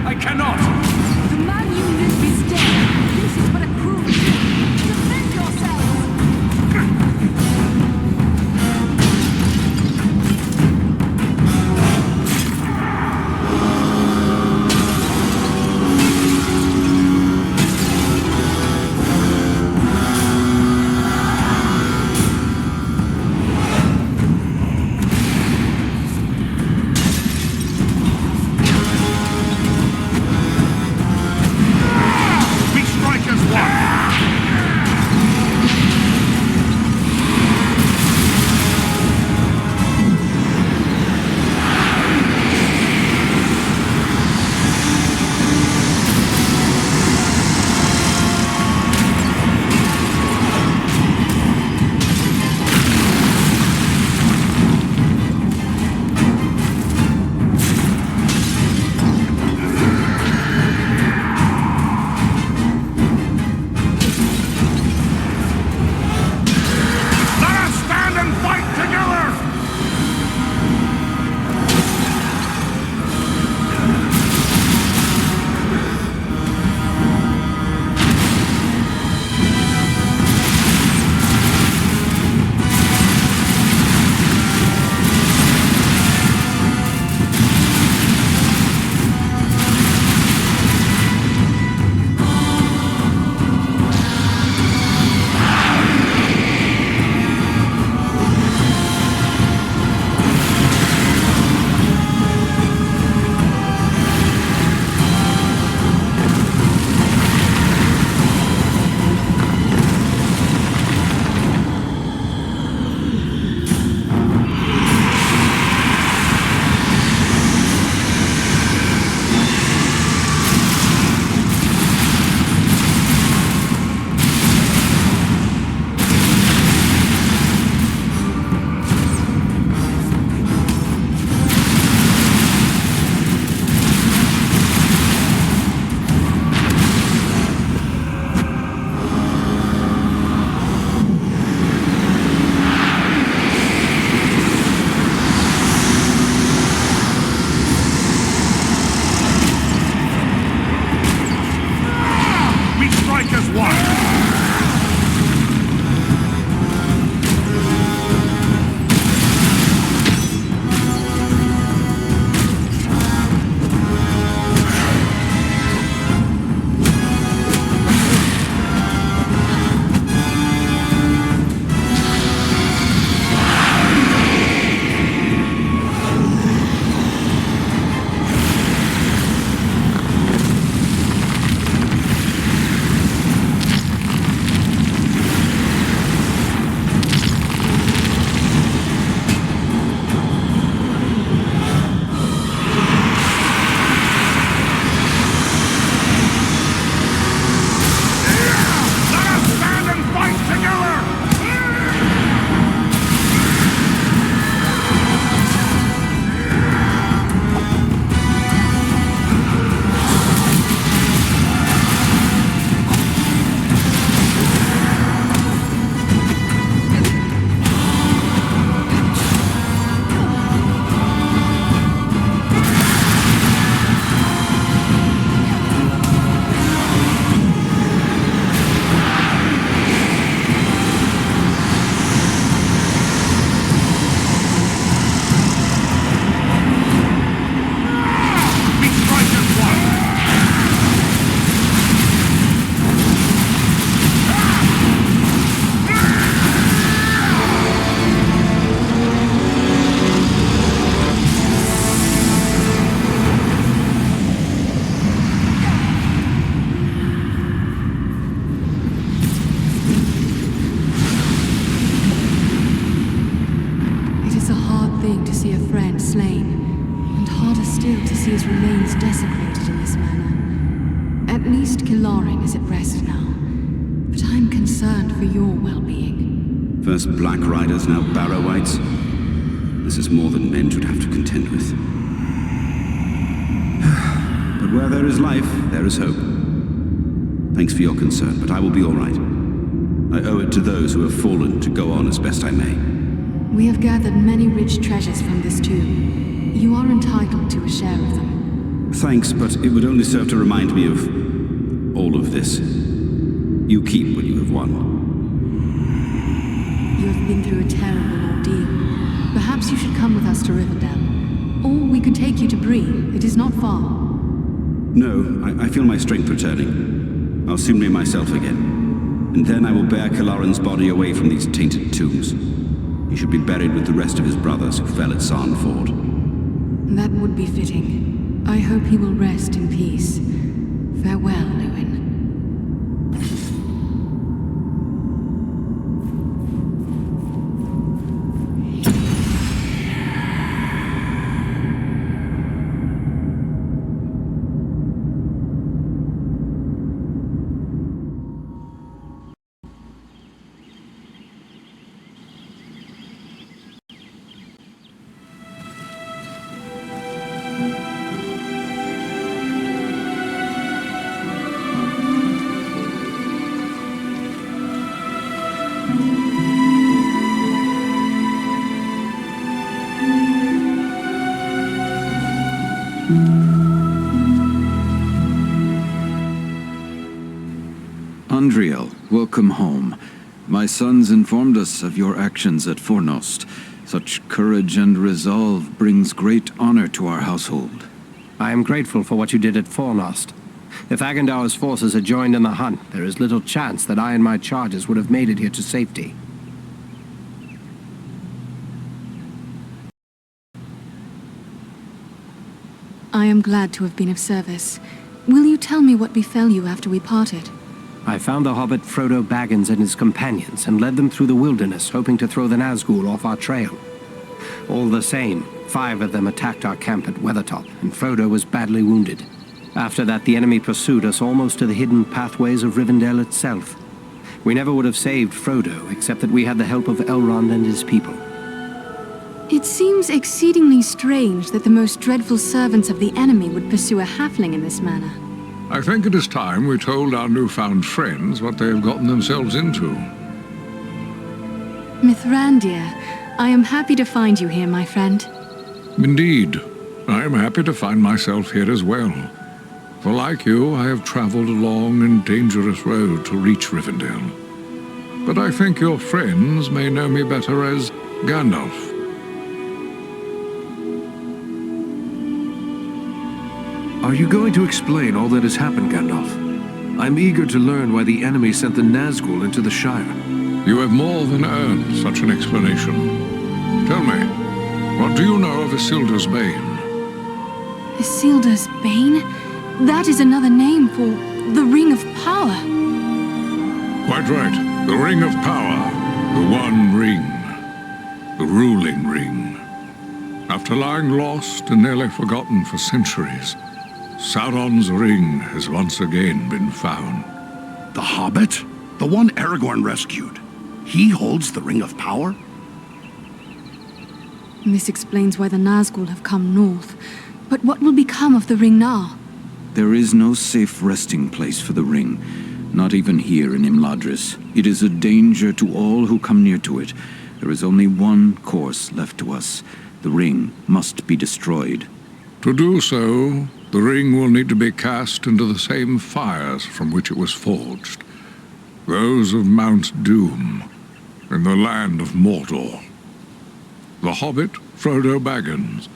I cannot! The man you live is dead. This is but a cruel trick. Defend yourselves! We strike as one! Let us stand and fight together! We strike as one! Let us stand and fight together! We strike as one! It is a hard thing to see a friend slain, and harder still to see his remains desecrated in this manner. At least Kilarin is at rest now, but I'm concerned for your well-being. First Black Riders, now Barrow-wites. This is more than men should have to contend with. But where there is life, there is hope. Thanks for your concern, but I will be all right. I owe it to those who have fallen to go on as best I may. We have gathered many rich treasures from this tomb. You are entitled to a share of them. Thanks, but it would only serve to remind me of all of this. You keep what you have won. You have been through a terrible ordeal. Perhaps you should come with us to Rivendell. Or we could take you to Bree. It is not far. No, I feel my strength returning. I'll soon be myself again. And then I will bear Kilaran's body away from these tainted tombs. He should be buried with the rest of his brothers who fell at Sarn Ford. That would be fitting. I hope he will rest in peace. Farewell, Lewin. Andriel, welcome home. My sons informed us of your actions at Fornost. Such courage and resolve brings great honor to our household. I am grateful for what you did at Fornost. If Agandaur's forces had joined in the hunt, there is little chance that I and my charges would have made it here to safety. I am glad to have been of service. Will you tell me what befell you after we parted? I found the hobbit Frodo Baggins and his companions and led them through the wilderness, hoping to throw the Nazgul off our trail. All the same, 5 of them attacked our camp at Weathertop, and Frodo was badly wounded. After that, the enemy pursued us almost to the hidden pathways of Rivendell itself. We never would have saved Frodo, except that we had the help of Elrond and his people. It seems exceedingly strange that the most dreadful servants of the enemy would pursue a halfling in this manner. I think it is time we told our newfound friends what they have gotten themselves into. Mithrandir, I am happy to find you here, my friend. Indeed, I am happy to find myself here as well. For like you, I have traveled a long and dangerous road to reach Rivendell. But I think your friends may know me better as Gandalf. Are you going to explain all that has happened, Gandalf? I'm eager to learn why the enemy sent the Nazgul into the Shire. You have more than earned such an explanation. Tell me, what do you know of Isildur's Bane? Isildur's Bane? That is another name for the Ring of Power. Quite right. The Ring of Power. The One Ring. The ruling ring. After lying lost and nearly forgotten for centuries, Sauron's ring has once again been found. The Hobbit? The one Aragorn rescued. He holds the Ring of Power? This explains why the Nazgul have come north. But what will become of the ring now? There is no safe resting place for the ring, not even here in Imladris. It is a danger to all who come near to it. There is only one course left to us. The ring must be destroyed. To do so, the ring will need to be cast into the same fires from which it was forged. Those of Mount Doom, in the land of Mordor. The hobbit, Frodo Baggins,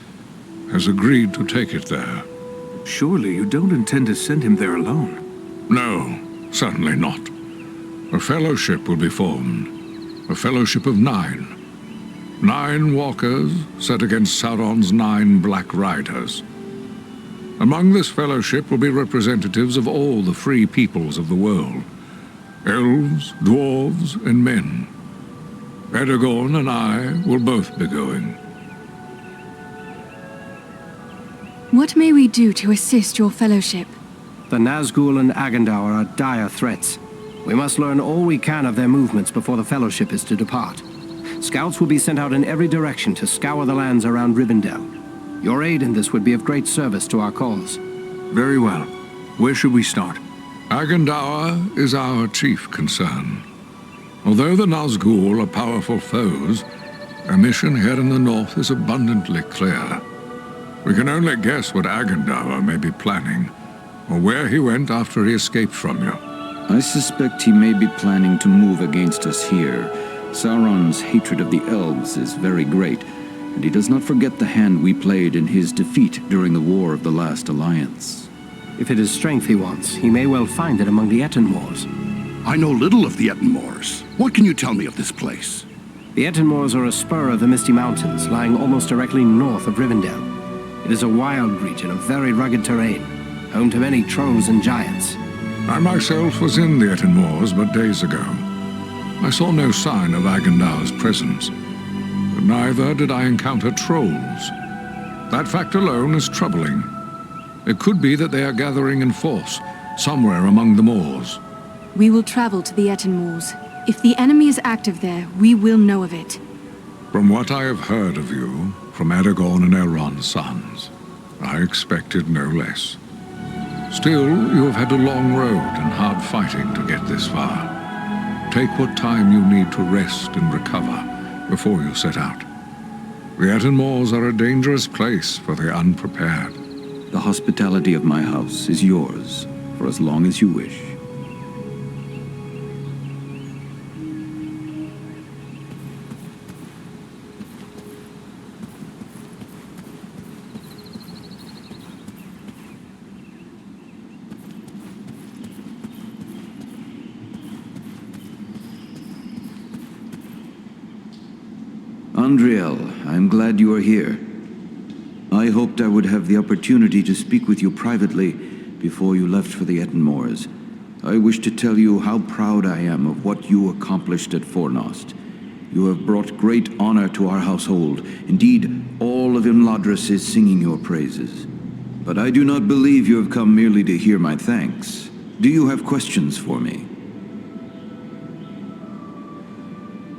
has agreed to take it there. Surely you don't intend to send him there alone? No, certainly not. A fellowship will be formed. A fellowship of 9. 9 walkers set against Sauron's 9 Black Riders. Among this fellowship will be representatives of all the free peoples of the world. Elves, dwarves, and men. Aragorn and I will both be going. What may we do to assist your fellowship? The Nazgul and Agandaur are dire threats. We must learn all we can of their movements before the Fellowship is to depart. Scouts will be sent out in every direction to scour the lands around Rivendell. Your aid in this would be of great service to our cause. Very well. Where should we start? Agandaur is our chief concern. Although the Nazgul are powerful foes, our mission here in the north is abundantly clear. We can only guess what Agendaur may be planning, or where he went after he escaped from you. I suspect he may be planning to move against us here. Sauron's hatred of the elves is very great, and he does not forget the hand we played in his defeat during the War of the Last Alliance. If it is strength he wants, he may well find it among the Etenmoors. I know little of the Etenmoors. What can you tell me of this place? The Etenmoors are a spur of the Misty Mountains, lying almost directly north of Rivendell. It is a wild region of very rugged terrain, home to many trolls and giants. I myself was in the Etenmoors but days ago. I saw no sign of Agendaur's presence, but neither did I encounter trolls. That fact alone is troubling. It could be that they are gathering in force, somewhere among the moors. We will travel to the Etenmoors. If the enemy is active there, we will know of it. From what I have heard of you, from Aragorn and Elrond's sons, I expected no less. Still, you have had a long road and hard fighting to get this far. Take what time you need to rest and recover before you set out. The Etenmoors are a dangerous place for the unprepared. The hospitality of my house is yours, for as long as you wish. Andriel, I'm glad you are here. I hoped I would have the opportunity to speak with you privately before you left for the Etenmoors. I wish to tell you how proud I am of what you accomplished at Fornost. You have brought great honor to our household. Indeed, all of Imladris is singing your praises. But I do not believe you have come merely to hear my thanks. Do you have questions for me?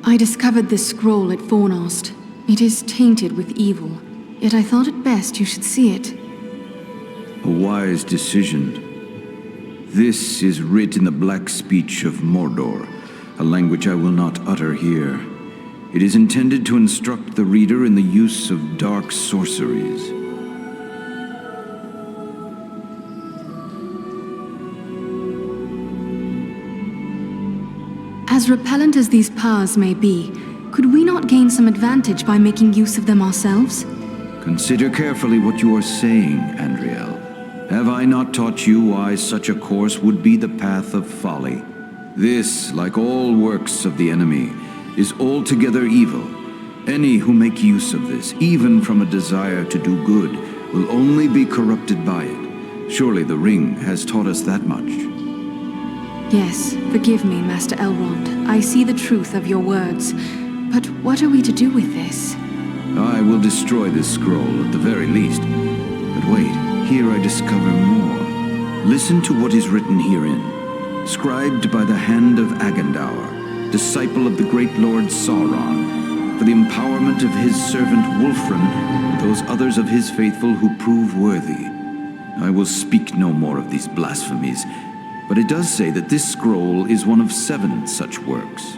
I discovered this scroll at Fornost. It is tainted with evil, yet I thought it best you should see it. A wise decision. This is writ in the black speech of Mordor, a language I will not utter here. It is intended to instruct the reader in the use of dark sorceries. As repellent as these powers may be, could we not gain some advantage by making use of them ourselves? Consider carefully what you are saying, Andriel. Have I not taught you why such a course would be the path of folly? This, like all works of the enemy, is altogether evil. Any who make use of this, even from a desire to do good, will only be corrupted by it. Surely the ring has taught us that much. Yes, forgive me, Master Elrond. I see the truth of your words. But what are we to do with this? I will destroy this scroll at the very least. But wait, here I discover more. Listen to what is written herein. Scribed by the hand of Agendaur, disciple of the great Lord Sauron, for the empowerment of his servant Wulfrun and those others of his faithful who prove worthy. I will speak no more of these blasphemies, but it does say that this scroll is one of 7 such works.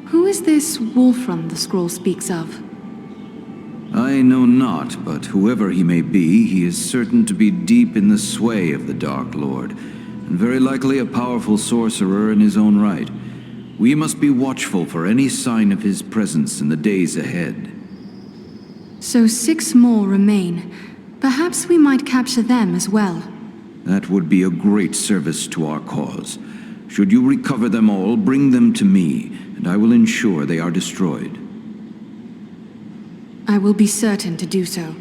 Who is this Wulfrun the scroll speaks of? I know not, but whoever he may be, he is certain to be deep in the sway of the Dark Lord, and very likely a powerful sorcerer in his own right. We must be watchful for any sign of his presence in the days ahead. So 6 more remain. Perhaps we might capture them as well. That would be a great service to our cause. Should you recover them all, bring them to me, and I will ensure they are destroyed. I will be certain to do so.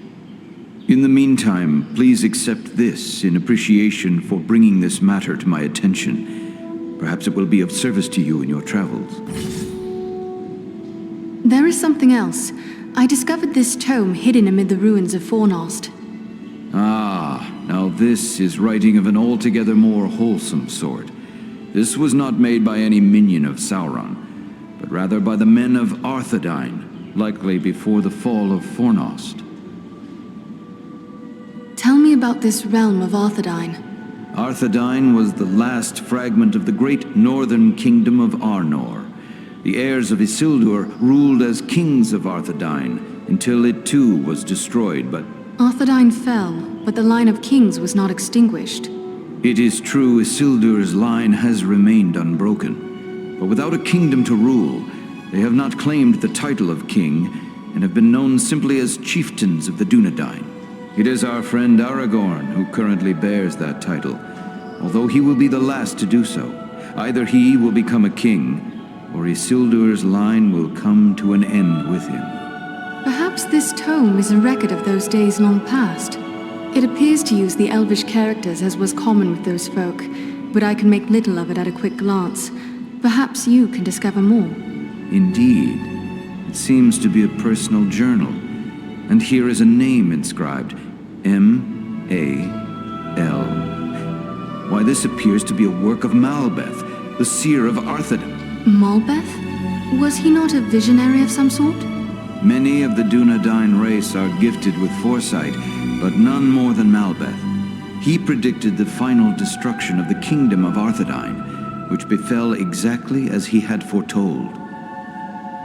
In the meantime, please accept this in appreciation for bringing this matter to my attention. Perhaps it will be of service to you in your travels. There is something else. I discovered this tome hidden amid the ruins of Fornost. Ah, now this is writing of an altogether more wholesome sort. This was not made by any minion of Sauron, but rather by the men of Arthedain, likely before the fall of Fornost. Tell me about this realm of Arthedain. Arthedain was the last fragment of the great northern kingdom of Arnor. The heirs of Isildur ruled as kings of Arthedain until it too was destroyed, but Arthedain fell, but the line of kings was not extinguished. it is true Isildur's line has remained unbroken. But without a kingdom to rule, they have not claimed the title of king and have been known simply as chieftains of the Dunedain. It is our friend Aragorn who currently bears that title, although he will be the last to do so. Either he will become a king, or Isildur's line will come to an end with him. Perhaps this tome is a record of those days long past. It appears to use the elvish characters as was common with those folk, but I can make little of it at a quick glance. Perhaps you can discover more. Indeed. It seems to be a personal journal, and here is a name inscribed, M.A.L. Why, this appears to be a work of Malbeth, the seer of Arthedain. Malbeth? Was he not a visionary of some sort? Many of the Dunedain race are gifted with foresight, but none more than Malbeth. He predicted the final destruction of the kingdom of Arthedain, which befell exactly as he had foretold.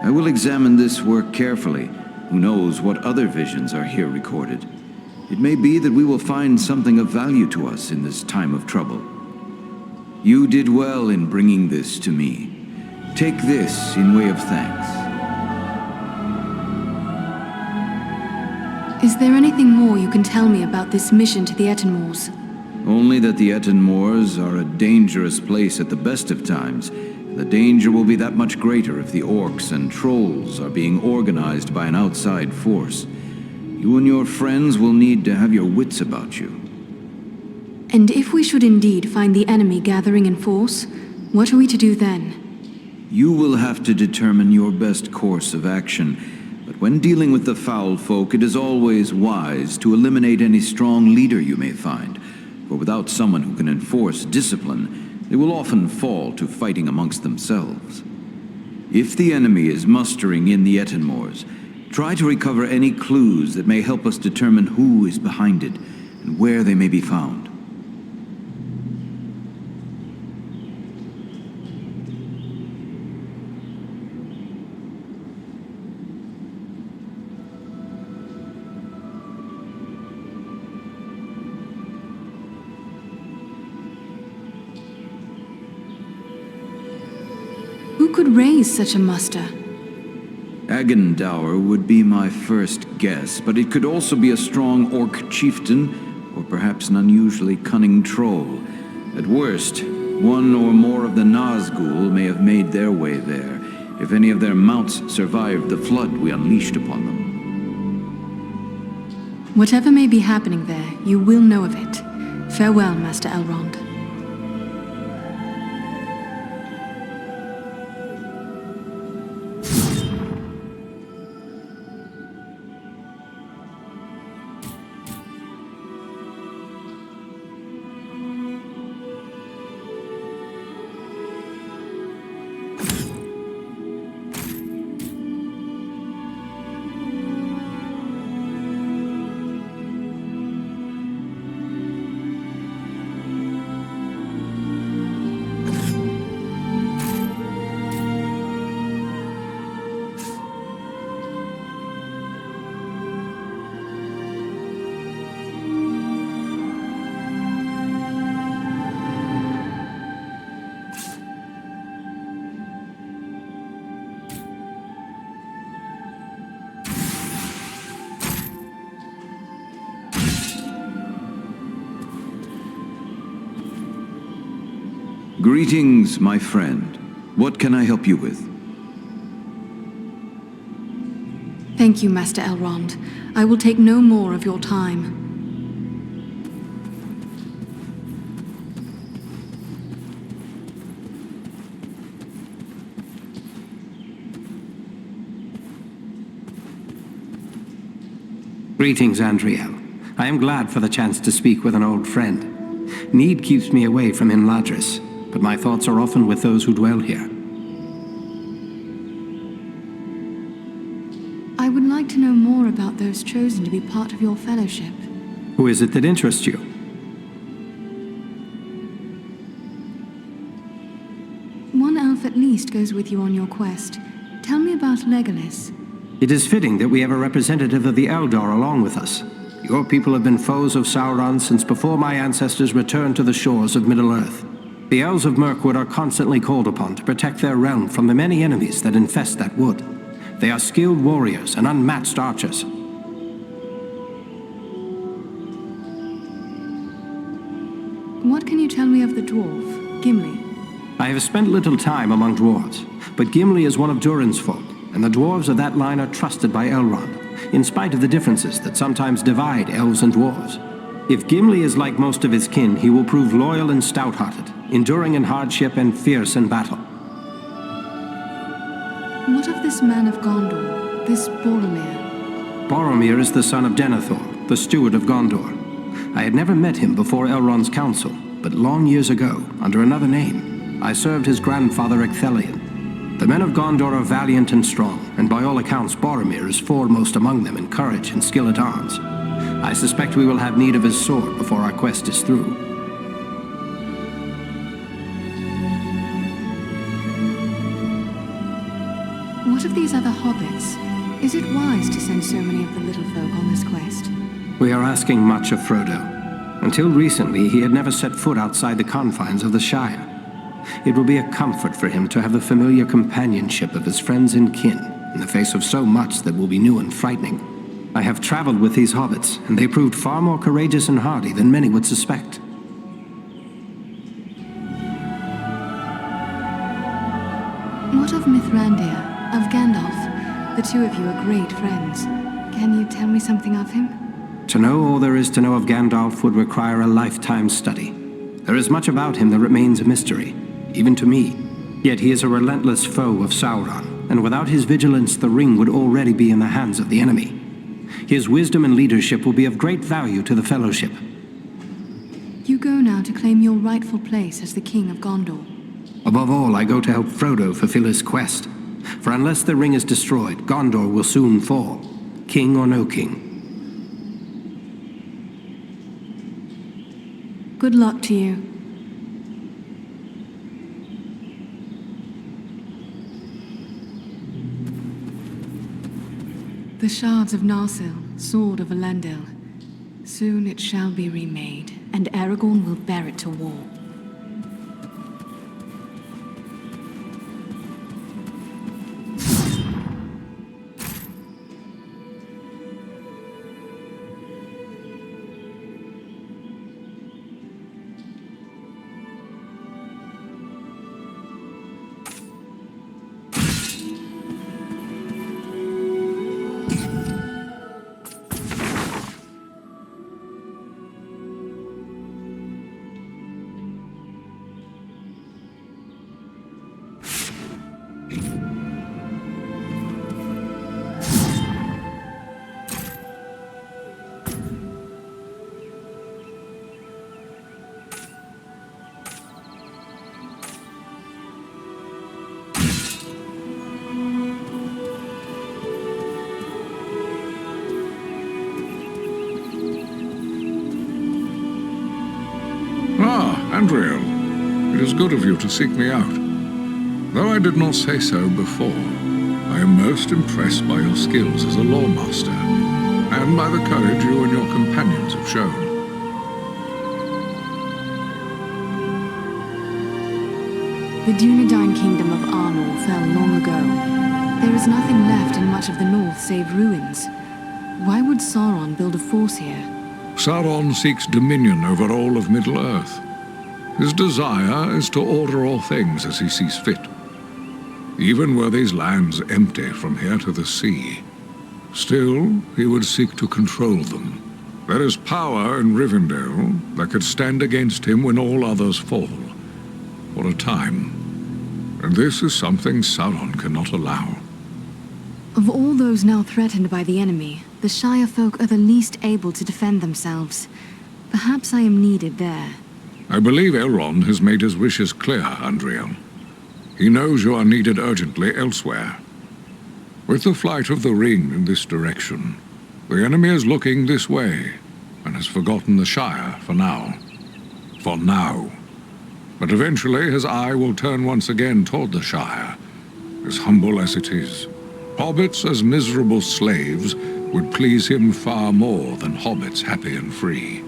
I will examine this work carefully. Who knows what other visions are here recorded? It may be that we will find something of value to us in this time of trouble. You did well in bringing this to me. Take this in way of thanks. Is there anything more you can tell me about this mission to the Etenmoors? Only that the Etenmoors are a dangerous place at the best of times. The danger will be that much greater if the orcs and trolls are being organized by an outside force. You and your friends will need to have your wits about you. And if we should indeed find the enemy gathering in force, what are we to do then? You will have to determine your best course of action. But when dealing with the foul folk, it is always wise to eliminate any strong leader you may find. For without someone who can enforce discipline, they will often fall to fighting amongst themselves. If the enemy is mustering in the Etenmoors, try to recover any clues that may help us determine who is behind it and where they may be found. Who could raise such a muster? Agendour would be my first guess, but it could also be a strong orc chieftain, or perhaps an unusually cunning troll. At worst, one or more of the Nazgul may have made their way there, if any of their mounts survived the flood we unleashed upon them. Whatever may be happening there, you will know of it. Farewell, Master Elrond. Greetings, my friend. What can I help you with? Thank you, Master Elrond. I will take no more of your time. Greetings, Andriel. I am glad for the chance to speak with an old friend. Need keeps me away from Imladris, but my thoughts are often with those who dwell here. I would like to know more about those chosen to be part of your fellowship. Who is it that interests you? One elf at least priest goes with you on your quest. Tell me about Legolas. It is fitting that we have a representative of the Eldar along with us. Your people have been foes of Sauron since before my ancestors returned to the shores of Middle-earth. The Elves of Mirkwood are constantly called upon to protect their realm from the many enemies that infest that wood. They are skilled warriors and unmatched archers. What can you tell me of the dwarf, Gimli? I have spent little time among dwarves, but Gimli is one of Durin's folk, and the dwarves of that line are trusted by Elrond, in spite of the differences that sometimes divide elves and dwarves. If Gimli is like most of his kin, he will prove loyal and stout-hearted, enduring in hardship and fierce in battle. What of this man of Gondor, this Boromir? Boromir is the son of Denethor, the steward of Gondor. I had never met him before Elrond's council, but long years ago, under another name, I served his grandfather Ecthelion. The men of Gondor are valiant and strong, and by all accounts Boromir is foremost among them in courage and skill at arms. I suspect we will have need of his sword before our quest is through. What of these other hobbits? Is it wise to send so many of the little folk on this quest? We are asking much of Frodo. Until recently, he had never set foot outside the confines of the Shire. It will be a comfort for him to have the familiar companionship of his friends and kin, in the face of so much that will be new and frightening. I have traveled with these hobbits, and they proved far more courageous and hardy than many would suspect. What of Mithrandir, of Gandalf? The two of you are great friends. Can you tell me something of him? To know all there is to know of Gandalf would require a lifetime study. There is much about him that remains a mystery, even to me. Yet he is a relentless foe of Sauron, and without his vigilance the ring would already be in the hands of the enemy. His wisdom and leadership will be of great value to the Fellowship. You go now to claim your rightful place as the King of Gondor. Above all, I go to help Frodo fulfill his quest. For unless the ring is destroyed, Gondor will soon fall, king or no king. Good luck to you. The shards of Narsil, sword of Elendil. Soon it shall be remade, and Aragorn will bear it to war. Andriel, it is good of you to seek me out. Though I did not say so before, I am most impressed by your skills as a lawmaster, and by the courage you and your companions have shown. The Dunedain kingdom of Arnor fell long ago. There is nothing left in much of the north save ruins. Why would Sauron build a force here? Sauron seeks dominion over all of Middle-earth. His desire is to order all things as he sees fit. Even were these lands empty from here to the sea, still he would seek to control them. There is power in Rivendell that could stand against him when all others fall, for a time. And this is something Sauron cannot allow. Of all those now threatened by the enemy, the Shire folk are the least able to defend themselves. Perhaps I am needed there. I believe Elrond has made his wishes clear, Andriel. He knows you are needed urgently elsewhere. With the flight of the ring in this direction, the enemy is looking this way, and has forgotten the Shire for now. For now. But eventually his eye will turn once again toward the Shire, as humble as it is. Hobbits as miserable slaves would please him far more than hobbits happy and free.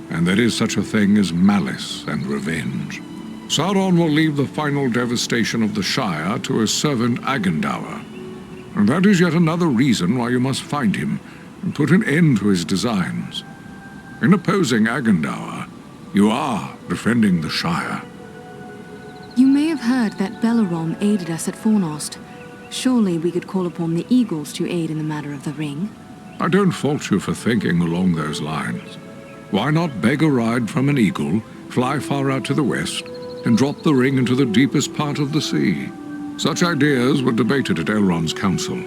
And there is such a thing as malice and revenge. Sauron will leave the final devastation of the Shire to his servant Agendaur. And that is yet another reason why you must find him and put an end to his designs. In opposing Agendaur, you are defending the Shire. You may have heard that Belleron aided us at Fornost. Surely we could call upon the Eagles to aid in the matter of the ring. I don't fault you for thinking along those lines. Why not beg a ride from an eagle, fly far out to the west, and drop the ring into the deepest part of the sea? Such ideas were debated at Elrond's council.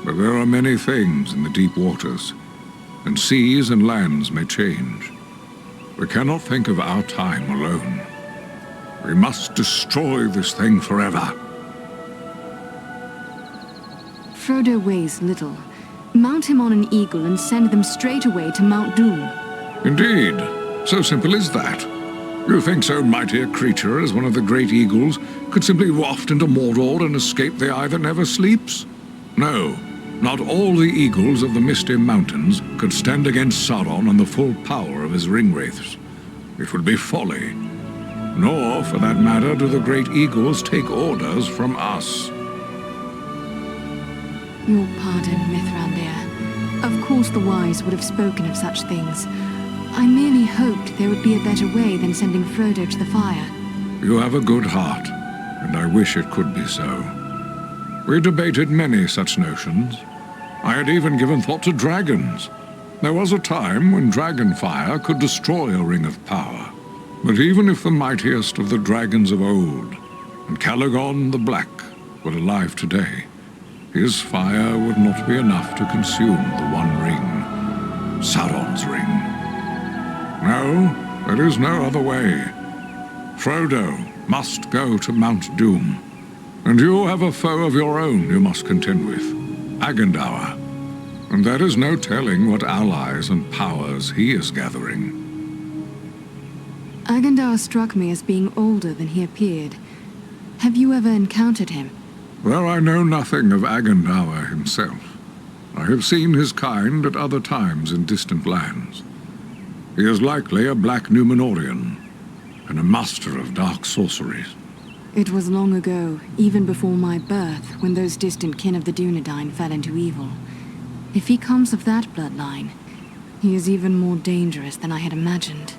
But there are many things in the deep waters, and seas and lands may change. We cannot think of our time alone. We must destroy this thing forever. Frodo weighs little. Mount him on an eagle and send them straight away to Mount Doom. Indeed. So simple as that. You think so mighty a creature as one of the great eagles could simply waft into Mordor and escape the eye that never sleeps? No. Not all the eagles of the Misty Mountains could stand against Sauron and the full power of his ringwraiths. It would be folly. Nor, for that matter, do the great eagles take orders from us. Your pardon, Mithrandir. Of course the wise would have spoken of such things. I merely hoped there would be a better way than sending Frodo to the fire. You have a good heart, and I wish it could be so. We debated many such notions. I had even given thought to dragons. There was a time when dragonfire could destroy a ring of power. But even if the mightiest of the dragons of old, and Calagon the Black, were alive today, his fire would not be enough to consume the One Ring, Sauron's ring. No, there is no other way. Frodo must go to Mount Doom, and you have a foe of your own you must contend with, Agendaur, and there is no telling what allies and powers he is gathering. Agendaur struck me as being older than he appeared. Have you ever encountered him? Though I know nothing of Agendaur himself, I have seen his kind at other times in distant lands. He is likely a black Númenorian, and a master of dark sorceries. It was long ago, even before my birth, when those distant kin of the Dunedain fell into evil. If he comes of that bloodline, he is even more dangerous than I had imagined.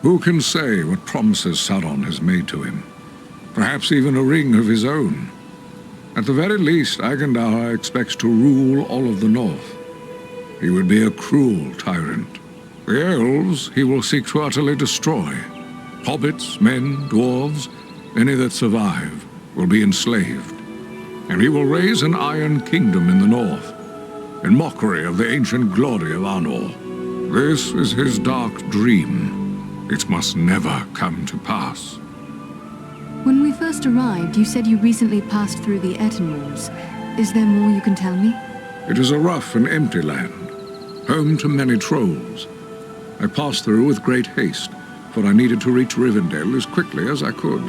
Who can say what promises Sauron has made to him? Perhaps even a ring of his own. At the very least, Agendaur expects to rule all of the North. He would be a cruel tyrant. The elves he will seek to utterly destroy. Hobbits, men, dwarves, any that survive, will be enslaved. And he will raise an iron kingdom in the north, in mockery of the ancient glory of Arnor. This is his dark dream. It must never come to pass. When we first arrived, you said you recently passed through the Etenmoors. Is there more you can tell me? It is a rough and empty land, home to many trolls. I passed through with great haste, for I needed to reach Rivendell as quickly as I could.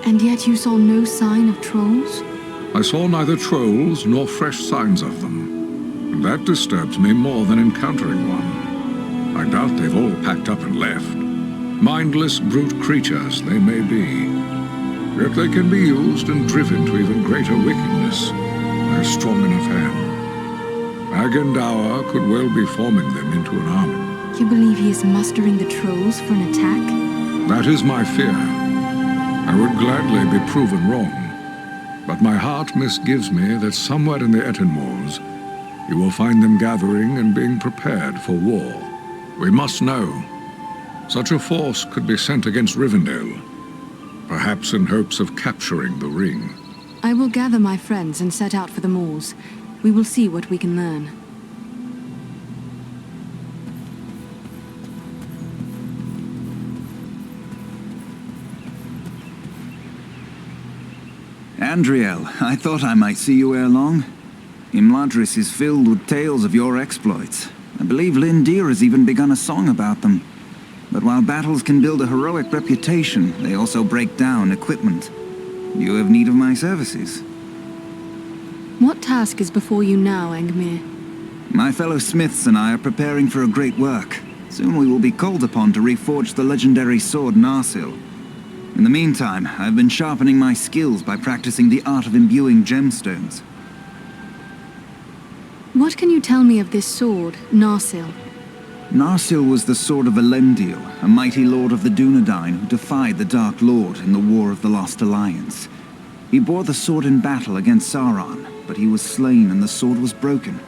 And yet you saw no sign of trolls? I saw neither trolls nor fresh signs of them, and that disturbs me more than encountering one. I doubt they've all packed up and left. Mindless brute creatures they may be, yet they can be used and driven to even greater wickedness by a strong enough hand. Agendaur could well be forming them into an army. You believe he is mustering the trolls for an attack? That is my fear. I would gladly be proven wrong, but my heart misgives me that somewhere in the Etenmoors you will find them gathering and being prepared for war. We must know. Such a force could be sent against Rivendell, perhaps in hopes of capturing the ring. I will gather my friends and set out for the moors. We will see what we can learn. Andriel, I thought I might see you ere long. Imladris is filled with tales of your exploits. I believe Lindir has even begun a song about them. But while battles can build a heroic reputation, they also break down equipment. You have need of my services. What task is before you now, Angmir? My fellow smiths and I are preparing for a great work. Soon we will be called upon to reforge the legendary sword Narsil. In the meantime, I've been sharpening my skills by practicing the art of imbuing gemstones. What can you tell me of this sword, Narsil? Narsil was the sword of Elendil, a mighty lord of the Dunedain who defied the Dark Lord in the War of the Lost Alliance. He bore the sword in battle against Sauron, but he was slain and the sword was broken.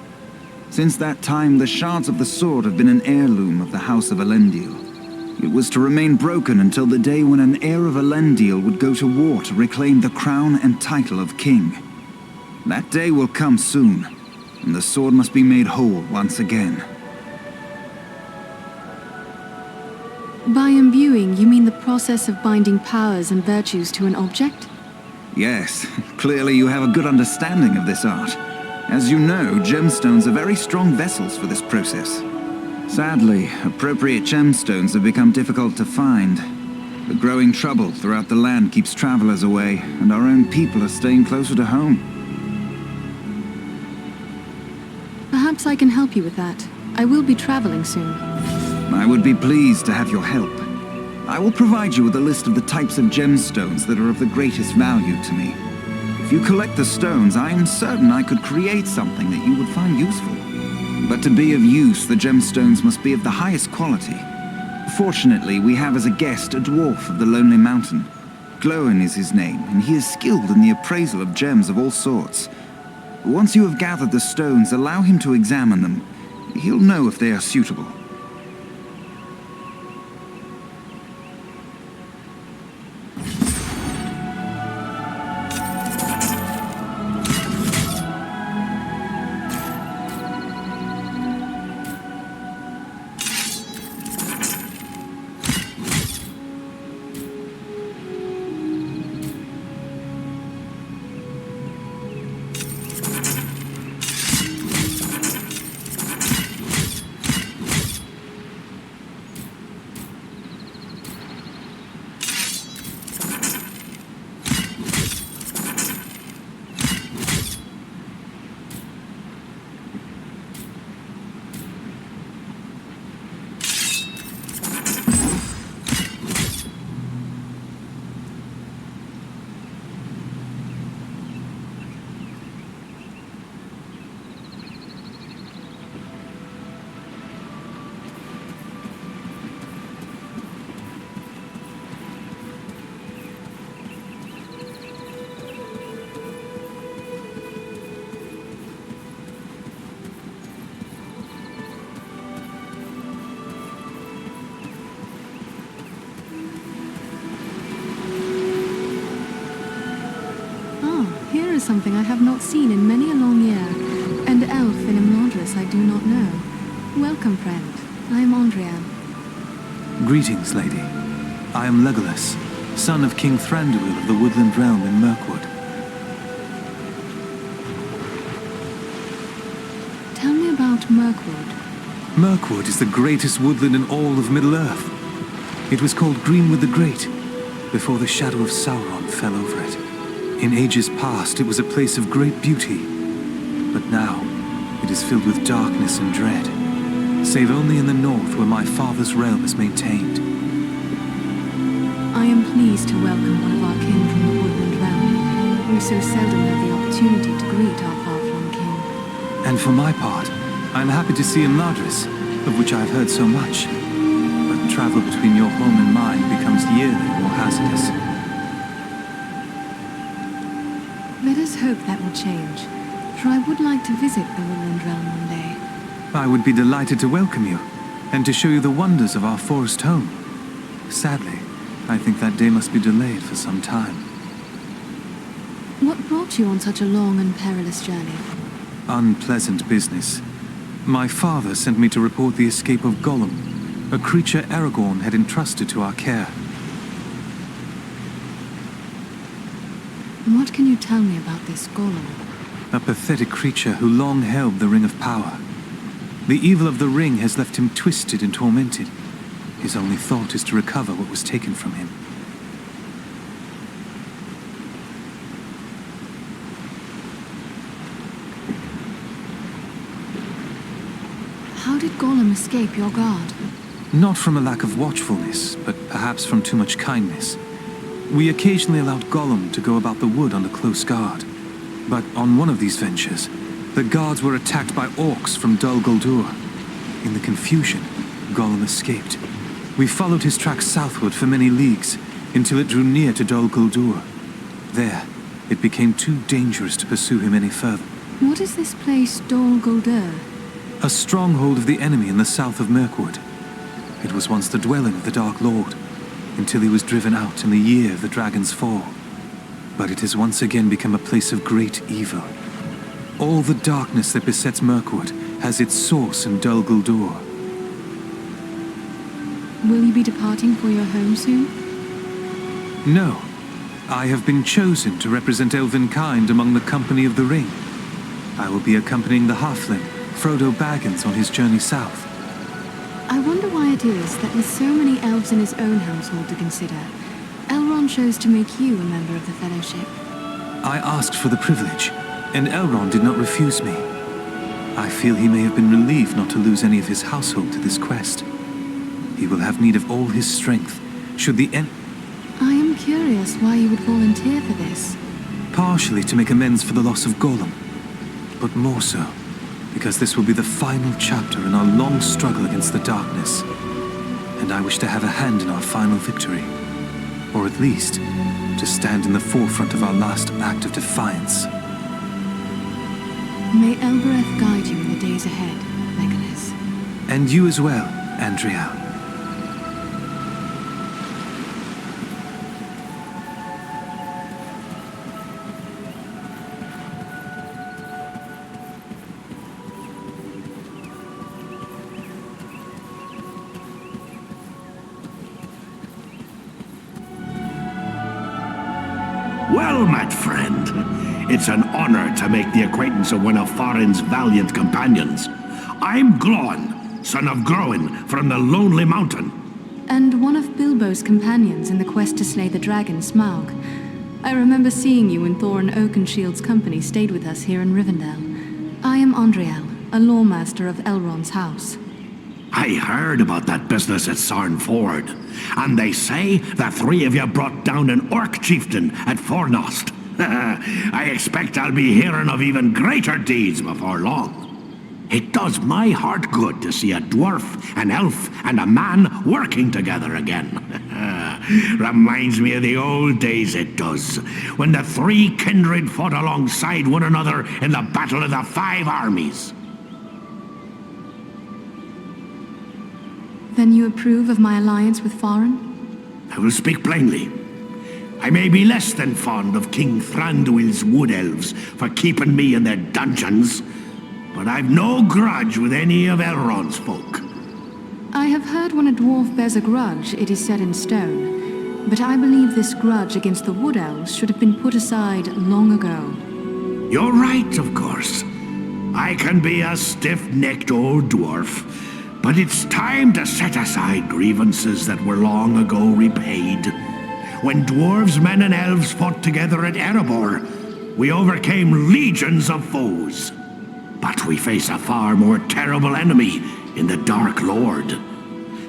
Since that time, the shards of the sword have been an heirloom of the House of Elendil. It was to remain broken until the day when an heir of Elendil would go to war to reclaim the crown and title of king. That day will come soon, and the sword must be made whole once again. By imbuing, you mean the process of binding powers and virtues to an object? Yes, clearly you have a good understanding of this art. As you know, gemstones are very strong vessels for this process. Sadly, appropriate gemstones have become difficult to find. The growing trouble throughout the land keeps travelers away, and our own people are staying closer to home. Perhaps I can help you with that. I will be traveling soon. I would be pleased to have your help. I will provide you with a list of the types of gemstones that are of the greatest value to me. If you collect the stones, I am certain I could create something that you would find useful. But to be of use, the gemstones must be of the highest quality. Fortunately, we have as a guest a dwarf of the Lonely Mountain. Glóin is his name, and he is skilled in the appraisal of gems of all sorts. Once you have gathered the stones, allow him to examine them. He'll know if they are suitable. Something I have not seen in many a long year. An elf in Imladris I do not know. Welcome, friend. I am Andrian. Greetings, lady. I am Legolas, son of King Thranduil of the Woodland Realm in Mirkwood. Tell me about Mirkwood. Mirkwood is the greatest woodland in all of Middle-earth. It was called Greenwood the Great, before the shadow of Sauron fell over it. In ages past, it was a place of great beauty, but now it is filled with darkness and dread, save only in the north where my father's realm is maintained. I am pleased to welcome one of our kin from the Woodland Realm. We so seldom have the opportunity to greet our far-flung kin. And for my part, I am happy to see Imladris, of which I have heard so much. But travel between your home and mine becomes yearly more hazardous. Let us hope that will change, for I would like to visit the Woodland Realm one day. I would be delighted to welcome you, and to show you the wonders of our forest home. Sadly, I think that day must be delayed for some time. What brought you on such a long and perilous journey? Unpleasant business. My father sent me to report the escape of Gollum, a creature Aragorn had entrusted to our care. What can you tell me about this Gollum? A pathetic creature who long held the Ring of Power. The evil of the ring has left him twisted and tormented. His only thought is to recover what was taken from him. How did Gollum escape your guard? Not from a lack of watchfulness, but perhaps from too much kindness. We occasionally allowed Gollum to go about the wood under close guard. But on one of these ventures, the guards were attacked by orcs from Dol Guldur. In the confusion, Gollum escaped. We followed his tracks southward for many leagues, until it drew near to Dol Guldur. There, it became too dangerous to pursue him any further. What is this place, Dol Guldur? A stronghold of the enemy in the south of Mirkwood. It was once the dwelling of the Dark Lord, until he was driven out in the year of the dragon's fall. But it has once again become a place of great evil. All the darkness that besets Mirkwood has its source in Dol Guldur. Will you be departing for your home soon? No. I have been chosen to represent elvenkind among the Company of the Ring. I will be accompanying the halfling, Frodo Baggins, on his journey south. I wonder why it is that with so many elves in his own household to consider, Elrond chose to make you a member of the Fellowship. I asked for the privilege, and Elrond did not refuse me. I feel he may have been relieved not to lose any of his household to this quest. He will have need of all his strength, should the I am curious why you would volunteer for this. Partially to make amends for the loss of Gollum, but more so because this will be the final chapter in our long struggle against the darkness, and I wish to have a hand in our final victory, or at least to stand in the forefront of our last act of defiance. May Elbereth guide you in the days ahead, Legolas. And you as well, Andriel. Well, my friend, it's an honor to make the acquaintance of one of Thorin's valiant companions. I'm Glóin, son of Groin, from the Lonely Mountain. And one of Bilbo's companions in the quest to slay the dragon Smaug. I remember seeing you when Thorin Oakenshield's company stayed with us here in Rivendell. I am Andriel, a lawmaster of Elrond's house. I heard about that business at Sarn Ford, and they say the three of you brought down an orc chieftain at Fornost. I expect I'll be hearing of even greater deeds before long. It does my heart good to see a dwarf, an elf, and a man working together again. Reminds me of the old days, it does, when the three kindred fought alongside one another in the Battle of the Five Armies. Then you approve of my alliance with Thorin? I will speak plainly. I may be less than fond of King Thranduil's wood elves for keeping me in their dungeons, but I've no grudge with any of Elrond's folk. I have heard when a dwarf bears a grudge, it is set in stone. But I believe this grudge against the wood elves should have been put aside long ago. You're right, of course. I can be a stiff-necked old dwarf, but it's time to set aside grievances that were long ago repaid. When dwarves, men, and elves fought together at Erebor, we overcame legions of foes. But we face a far more terrible enemy in the Dark Lord.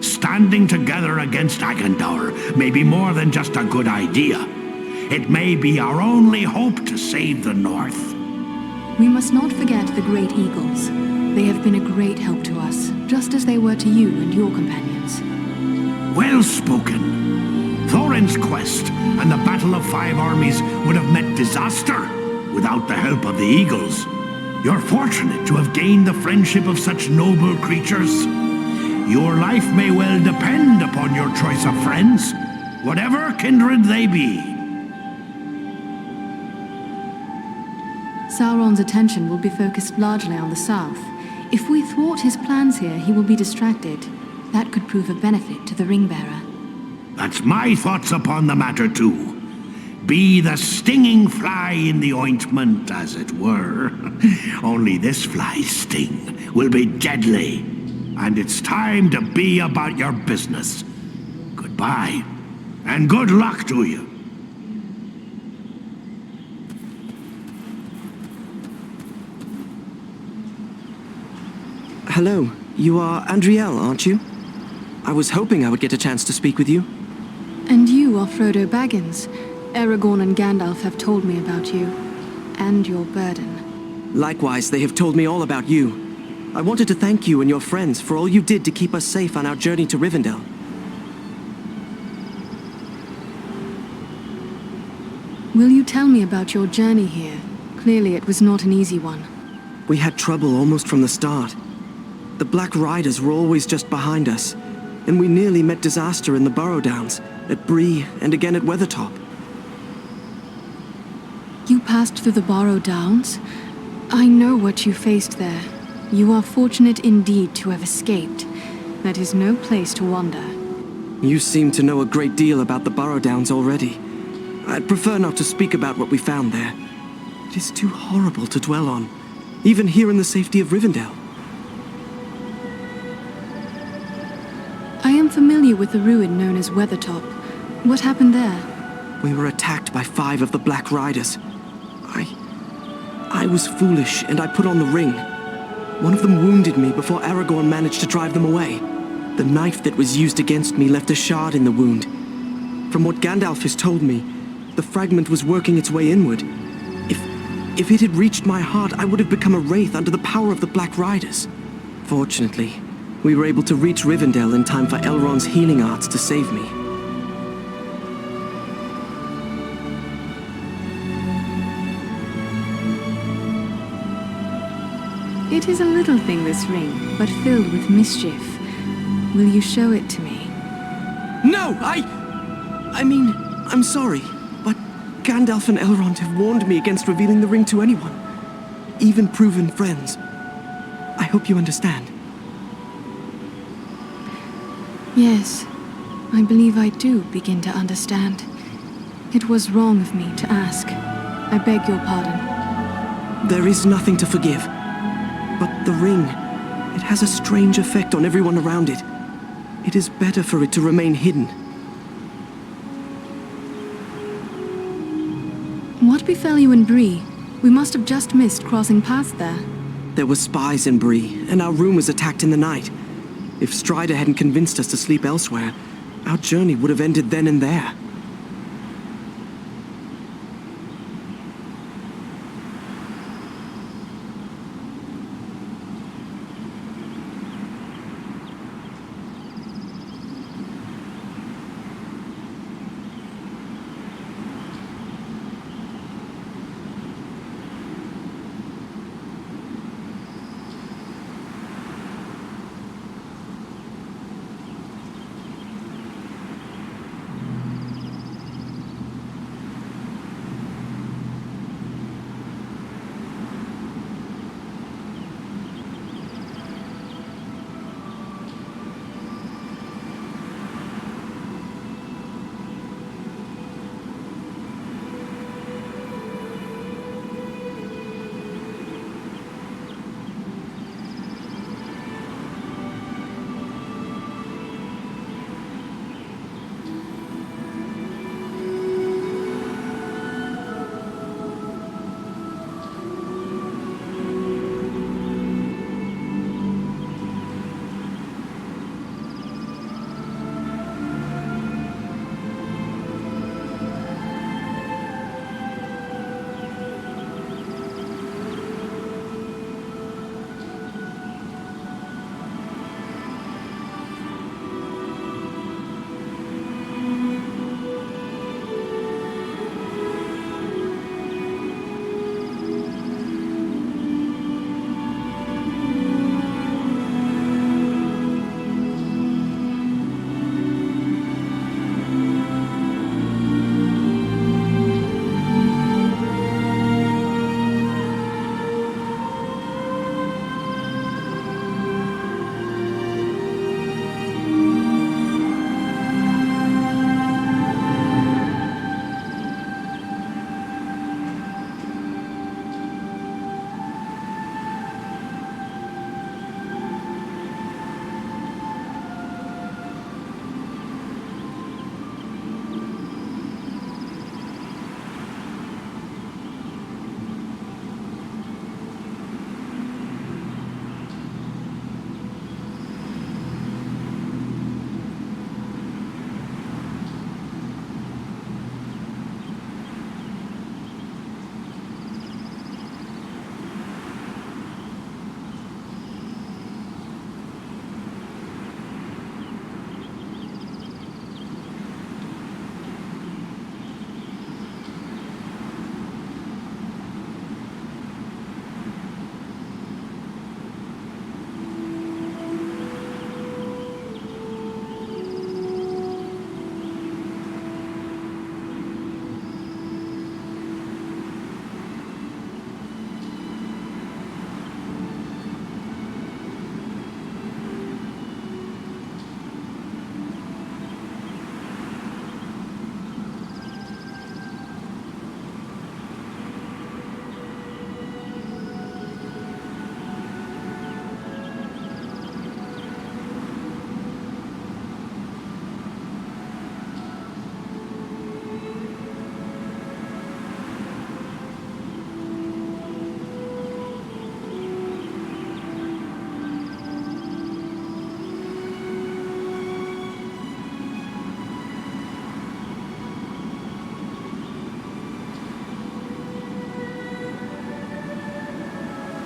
Standing together against Agandaur may be more than just a good idea. It may be our only hope to save the North. We must not forget the Great Eagles. They have been a great help to us, just as they were to you and your companions. Well spoken. Thorin's quest and the Battle of Five Armies would have met disaster without the help of the Eagles. You're fortunate to have gained the friendship of such noble creatures. Your life may well depend upon your choice of friends, whatever kindred they be. Sauron's attention will be focused largely on the south. If we thwart his plans here, he will be distracted. That could prove a benefit to the Ringbearer. That's my thoughts upon the matter, too. Be the stinging fly in the ointment, as it were. Only this fly's sting will be deadly. and it's time to be about your business. Goodbye, and good luck to you. Hello, you are Andriel, aren't you? I was hoping I would get a chance to speak with you. And you are Frodo Baggins. Aragorn and Gandalf have told me about you. And your burden. Likewise, they have told me all about you. I wanted to thank you and your friends for all you did to keep us safe on our journey to Rivendell. Will you tell me about your journey here? Clearly it was not an easy one. We had trouble almost from the start. The Black Riders were always just behind us, and we nearly met disaster in the Burrow Downs, at Bree, and again at Weathertop. You passed through the Burrow Downs? I know what you faced there. You are fortunate indeed to have escaped. That is no place to wander. You seem to know a great deal about the Burrow Downs already. I'd prefer not to speak about what we found there. It is too horrible to dwell on, even here in the safety of Rivendell. I am familiar with the ruin known as Weathertop. What happened there? We were attacked by 5 of the Black Riders. I was foolish, and I put on the ring. One of them wounded me before Aragorn managed to drive them away. The knife that was used against me left a shard in the wound. From what Gandalf has told me, the fragment was working its way inward. If it had reached my heart, I would have become a wraith under the power of the Black Riders. Fortunately, we were able to reach Rivendell in time for Elrond's healing arts to save me. It is a little thing, this ring, but filled with mischief. Will you show it to me? No, I mean, I'm sorry, but Gandalf and Elrond have warned me against revealing the ring to anyone, even proven friends. I hope you understand. Yes, I believe I do begin to understand. It was wrong of me to ask. I beg your pardon. There is nothing to forgive. But the ring, it has a strange effect on everyone around it. It is better for it to remain hidden. What befell you in Bree? We must have just missed crossing paths there. There were spies in Bree, and our room was attacked in the night. If Strider hadn't convinced us to sleep elsewhere, our journey would have ended then and there.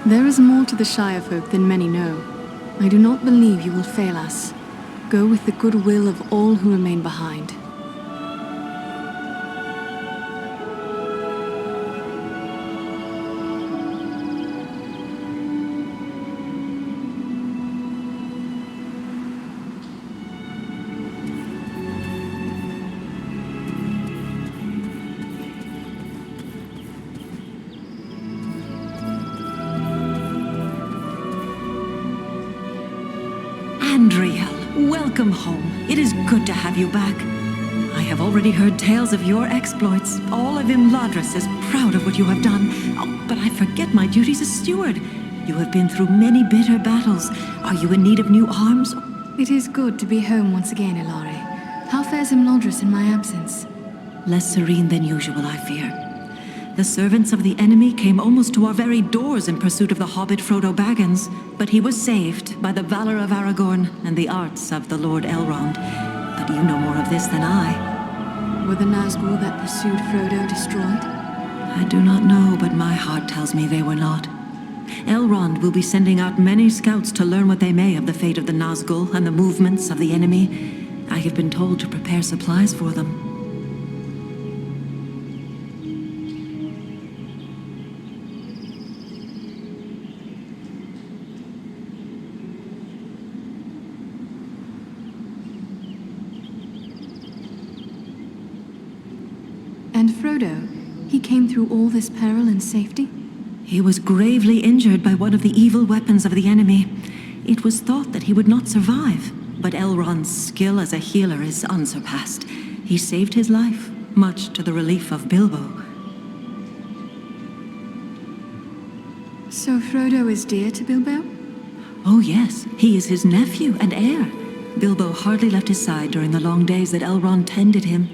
There is more to the Shire folk than many know. I do not believe you will fail us. Go with the goodwill of all who remain behind. Andriel, welcome home. It is good to have you back. I have already heard tales of your exploits. All of Imladris is proud of what you have done. Oh, but I forget my duties as steward. You have been through many bitter battles. Are you in need of new arms? It is good to be home once again, Ilari. How fares Imladris in my absence? Less serene than usual, I fear. The servants of the enemy came almost to our very doors in pursuit of the hobbit Frodo Baggins, but he was saved by the valor of Aragorn and the arts of the Lord Elrond. But you know more of this than I. Were the Nazgul that pursued Frodo destroyed? I do not know, but my heart tells me they were not. Elrond will be sending out many scouts to learn what they may of the fate of the Nazgul and the movements of the enemy. I have been told to prepare supplies for them. And Frodo, he came through all this peril in safety? He was gravely injured by one of the evil weapons of the enemy. It was thought that he would not survive, but Elrond's skill as a healer is unsurpassed. He saved his life, much to the relief of Bilbo. So Frodo is dear to Bilbo? Oh yes, he is his nephew and heir. Bilbo hardly left his side during the long days that Elrond tended him.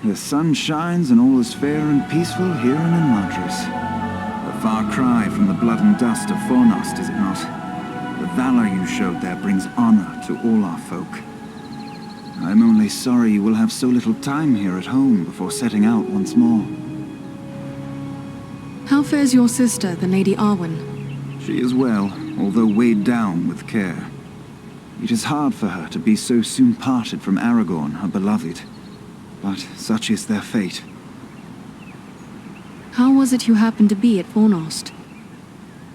The sun shines and all is fair and peaceful here in Madras. A far cry from the blood and dust of Fornost, is it not? The valor you showed there brings honor to all our folk. I'm only sorry you will have so little time here at home before setting out once more. How fares your sister, the Lady Arwen? She is well, although weighed down with care. It is hard for her to be so soon parted from Aragorn, her beloved. But such is their fate. How was it you happened to be at Fornost?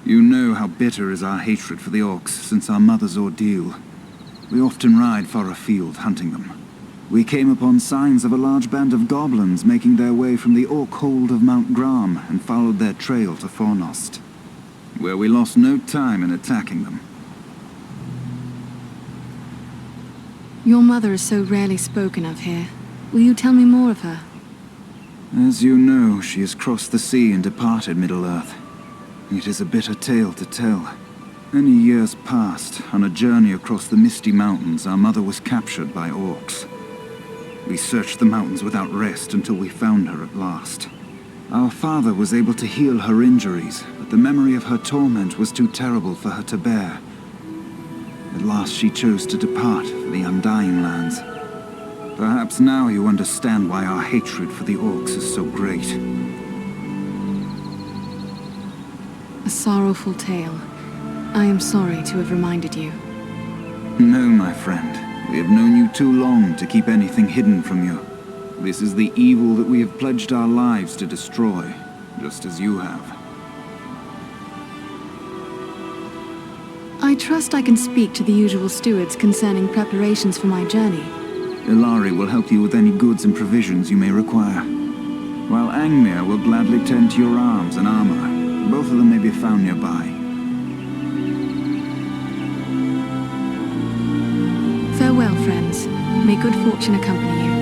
You know how bitter is our hatred for the orcs since our mother's ordeal. We often ride far afield hunting them. We came upon signs of a large band of goblins making their way from the orc hold of Mount Gram and followed their trail to Fornost, where we lost no time in attacking them. Your mother is so rarely spoken of here. Will you tell me more of her? As you know, she has crossed the sea and departed Middle-earth. It is a bitter tale to tell. Many years passed. On a journey across the misty mountains, our mother was captured by orcs. We searched the mountains without rest until we found her at last. Our father was able to heal her injuries, but the memory of her torment was too terrible for her to bear. At last she chose to depart for the Undying Lands. Perhaps now you understand why our hatred for the orcs is so great. A sorrowful tale. I am sorry to have reminded you. No, my friend. We have known you too long to keep anything hidden from you. This is the evil that we have pledged our lives to destroy, just as you have. I trust I can speak to the usual stewards concerning preparations for my journey. Ilari will help you with any goods and provisions you may require, while Angmir will gladly tend to your arms and armor. Both of them may be found nearby. Farewell, friends. May good fortune accompany you.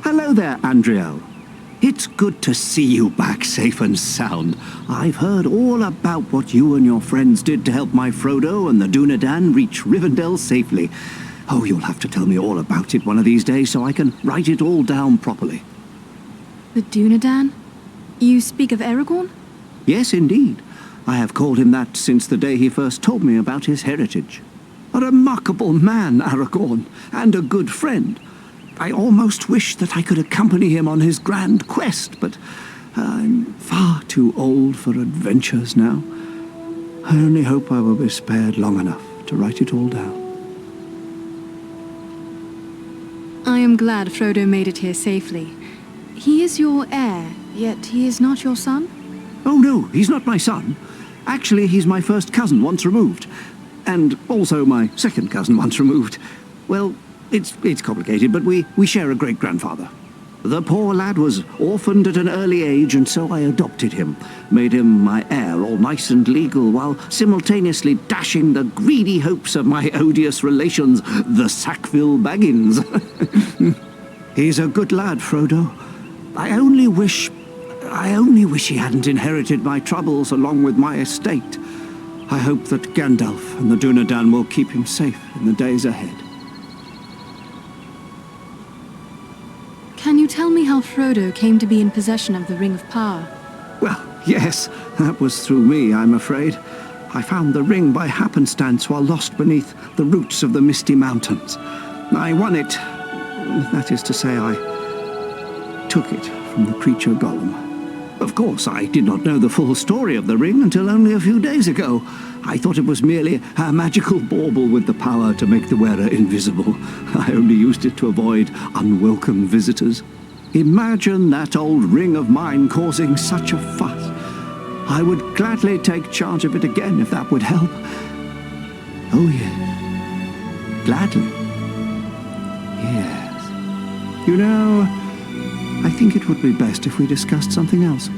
Hello there, Andriel. It's good to see you back safe and sound. I've heard all about what you and your friends did to help my Frodo and the Dunedain reach Rivendell safely. Oh, you'll have to tell me all about it one of these days so I can write it all down properly. The Dunedain? You speak of Aragorn? Yes, indeed. I have called him that since the day he first told me about his heritage. A remarkable man, Aragorn, and a good friend. I almost wish that I could accompany him on his grand quest, but I'm far too old for adventures now. I only hope I will be spared long enough to write it all down. I am glad Frodo made it here safely. He is your heir, yet he is not your son? Oh no, he's not my son. Actually, he's my first cousin once removed. And also my second cousin once removed. Well, it's complicated, but we share a great-grandfather. The poor lad was orphaned at an early age, and so I adopted him. Made him my heir, all nice and legal, while simultaneously dashing the greedy hopes of my odious relations, the Sackville Baggins. He's a good lad, Frodo. I only wish he hadn't inherited my troubles along with my estate. I hope that Gandalf and the Dunedain will keep him safe in the days ahead. Can you tell me how Frodo came to be in possession of the Ring of Power? Well, yes, that was through me, I'm afraid. I found the ring by happenstance while lost beneath the roots of the Misty Mountains. I won it. That is to say, I took it from the creature Gollum. Of course, I did not know the full story of the ring until only a few days ago. I thought it was merely a magical bauble with the power to make the wearer invisible. I only used it to avoid unwelcome visitors. Imagine that old ring of mine causing such a fuss. I would gladly take charge of it again if that would help. Oh, yes. Gladly. Yes. You know, I think it would be best if we discussed something else.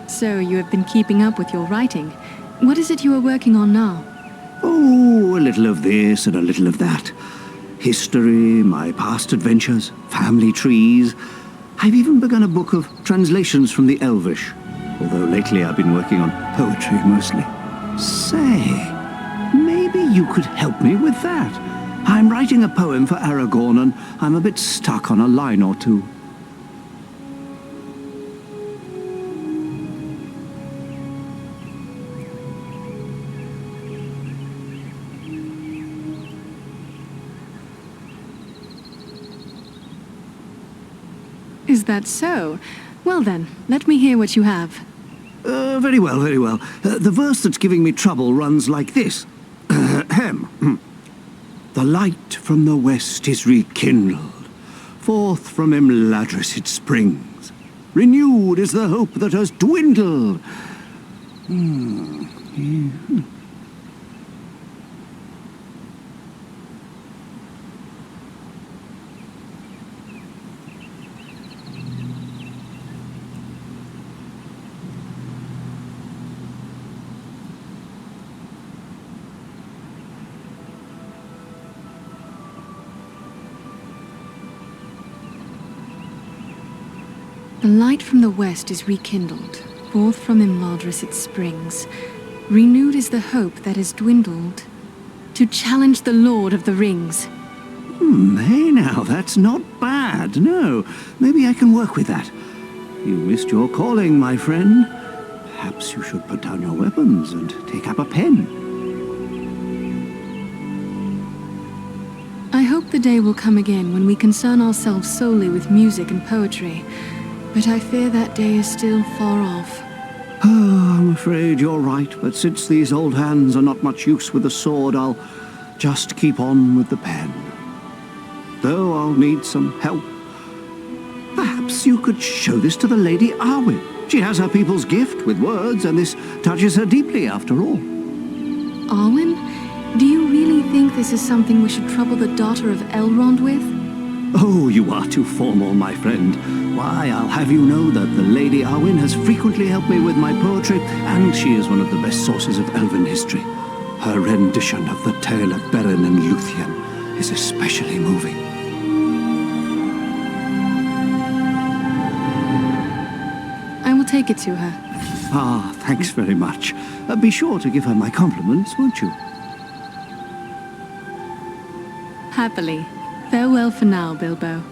So, you have been keeping up with your writing. What is it you are working on now? Oh, a little of this and a little of that. History, my past adventures, family trees. I've even begun a book of translations from the Elvish, although lately I've been working on poetry mostly. Say, maybe you could help me with that. I'm writing a poem for Aragorn and I'm a bit stuck on a line or two. Is that so? Well then, let me hear what you have. Very well, very well. The verse that's giving me trouble runs like this. Ahem. The light from the west is rekindled. Forth from Imladris it springs. Renewed is the hope that has dwindled. The light from the west is rekindled. Forth from Imladris it springs. Renewed is the hope that has dwindled. To challenge the Lord of the Rings. Hey now, that's not bad. No, maybe I can work with that. You missed your calling, my friend. Perhaps you should put down your weapons and take up a pen. I hope the day will come again when we concern ourselves solely with music and poetry. But I fear that day is still far off. Oh, I'm afraid you're right, but since these old hands are not much use with the sword, I'll just keep on with the pen. Though I'll need some help. Perhaps you could show this to the Lady Arwen. She has her people's gift with words, and this touches her deeply after all. Arwen? Do you really think this is something we should trouble the daughter of Elrond with? Oh, you are too formal, my friend. Why, I'll have you know that the Lady Arwen has frequently helped me with my poetry, and she is one of the best sources of elven history. Her rendition of the tale of Beren and Luthien is especially moving. I will take it to her. Ah, thanks very much. Be sure to give her my compliments, won't you? Happily. Farewell for now, Bilbo.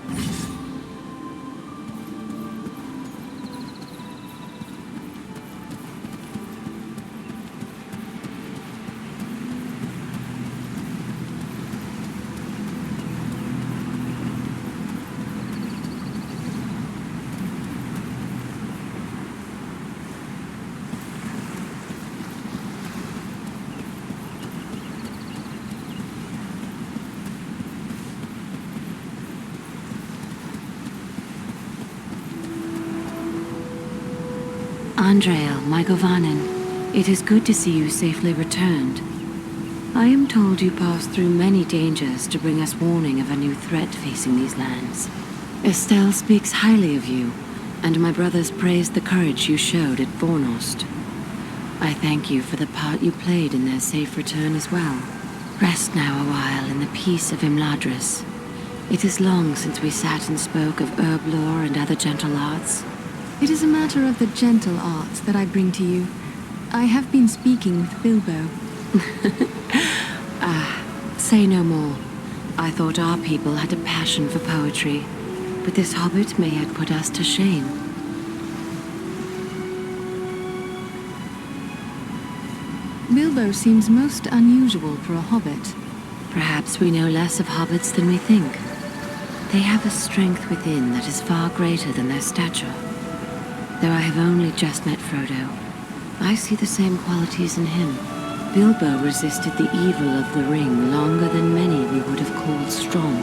Andreal, my Govanen, it is good to see you safely returned. I am told you passed through many dangers to bring us warning of a new threat facing these lands. Estelle speaks highly of you, and my brothers praised the courage you showed at Vornost. I thank you for the part you played in their safe return as well. Rest now a while in the peace of Imladris. It is long since we sat and spoke of herb lore and other gentle arts. It is a matter of the gentle arts that I bring to you. I have been speaking with Bilbo. Say no more. I thought our people had a passion for poetry, but this hobbit may yet put us to shame. Bilbo seems most unusual for a hobbit. Perhaps we know less of hobbits than we think. They have a strength within that is far greater than their stature. Though I have only just met Frodo, I see the same qualities in him. Bilbo resisted the evil of the ring longer than many we would have called strong.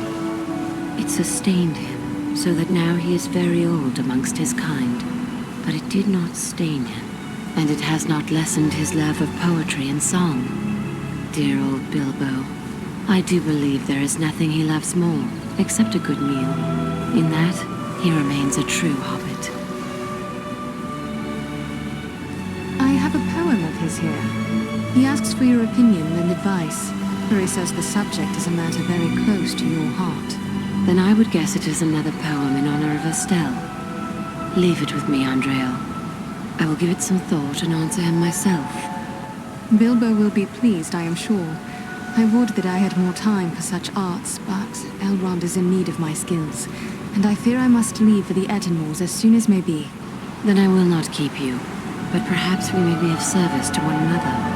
It sustained him, so that now he is very old amongst his kind, but it did not stain him, and it has not lessened his love of poetry and song. Dear old Bilbo. I do believe there is nothing he loves more, except a good meal. In that, he remains a true hobbit. I have a poem of his here. He asks for your opinion and advice, for he says the subject is a matter very close to your heart. Then I would guess it is another poem in honor of Estelle. Leave it with me, Andreal. I will give it some thought and answer him myself. Bilbo will be pleased, I am sure. I would that I had more time for such arts, but Elrond is in need of my skills, and I fear I must leave for the Ettenmoors as soon as may be. Then I will not keep you, but perhaps we may be of service to one another.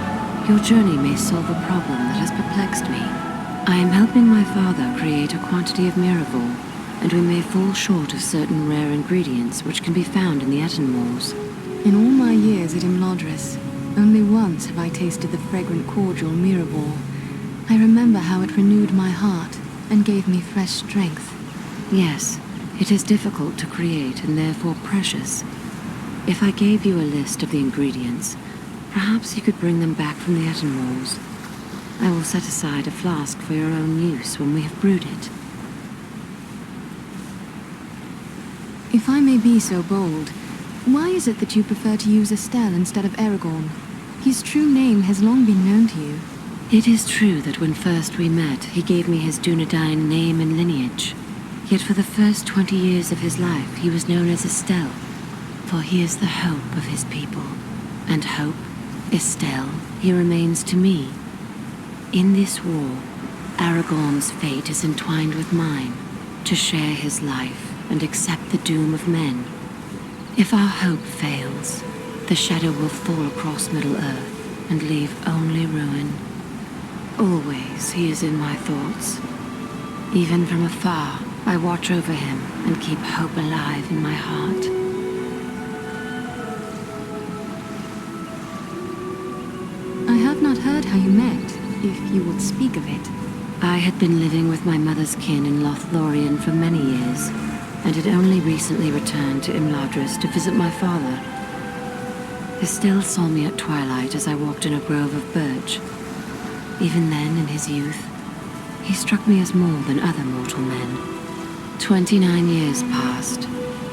Your journey may solve a problem that has perplexed me. I am helping my father create a quantity of Miraval, and we may fall short of certain rare ingredients which can be found in the Ettenmoors. In all my years at Imladris, only once have I tasted the fragrant cordial Miraval. I remember how it renewed my heart and gave me fresh strength. Yes, it is difficult to create and therefore precious. If I gave you a list of the ingredients, perhaps you could bring them back from the Ettenmoors. I will set aside a flask for your own use when we have brewed it. If I may be so bold, why is it that you prefer to use Estelle instead of Aragorn? His true name has long been known to you. It is true that when first we met, he gave me his Dunedain name and lineage. Yet for the first 20 years of his life, he was known as Estelle, for he is the hope of his people. And hope, Estelle, he remains to me. In this war, Aragorn's fate is entwined with mine, to share his life and accept the doom of men. If our hope fails, the shadow will fall across Middle-earth and leave only ruin. Always he is in my thoughts. Even from afar, I watch over him and keep hope alive in my heart. I have not heard how you met, if you would speak of it. I had been living with my mother's kin in Lothlorien for many years, and had only recently returned to Imladris to visit my father. Estelle saw me at twilight as I walked in a grove of birch. Even then, in his youth, he struck me as more than other mortal men. 29 years passed,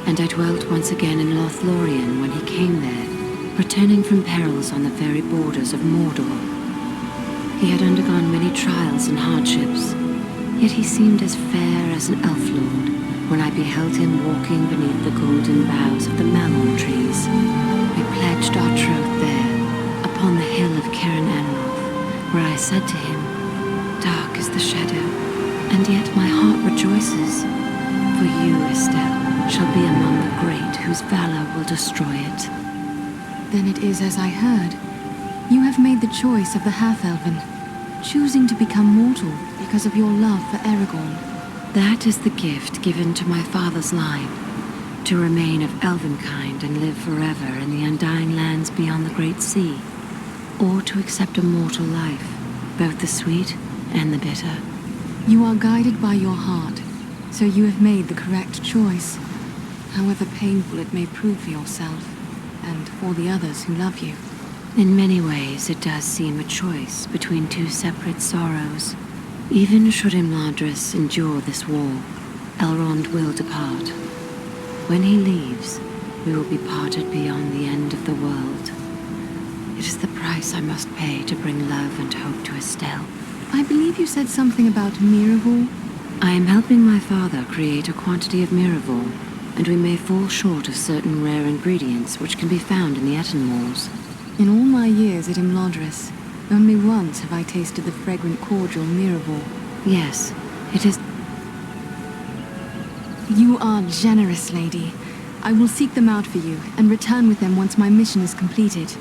and I dwelt once again in Lothlorien when he came there, returning from perils on the very borders of Mordor. He had undergone many trials and hardships, yet he seemed as fair as an elf lord when I beheld him walking beneath the golden boughs of the mallow trees. We pledged our troth there, upon the hill of Ciaran Anroth, where I said to him, "Dark is the shadow, and yet my heart rejoices, for you, Estelle, shall be among the great whose valor will destroy it." Then it is as I heard. You have made the choice of the half-elven, choosing to become mortal because of your love for Aragorn. That is the gift given to my father's line, to remain of elven kind and live forever in the undying lands beyond the great sea, or to accept a mortal life, both the sweet and the bitter. You are guided by your heart, so you have made the correct choice, however painful it may prove for yourself, and for the others who love you. In many ways, it does seem a choice between two separate sorrows. Even should Imladris endure this war, Elrond will depart. When he leaves, we will be parted beyond the end of the world. It is the price I must pay to bring love and hope to Estelle. I believe you said something about Miraval. I am helping my father create a quantity of Miraval, and we may fall short of certain rare ingredients which can be found in the Etten walls. In all my years at Imladris, only once have I tasted the fragrant cordial Miraval. Yes, it is... You are generous, lady. I will seek them out for you, and return with them once my mission is completed.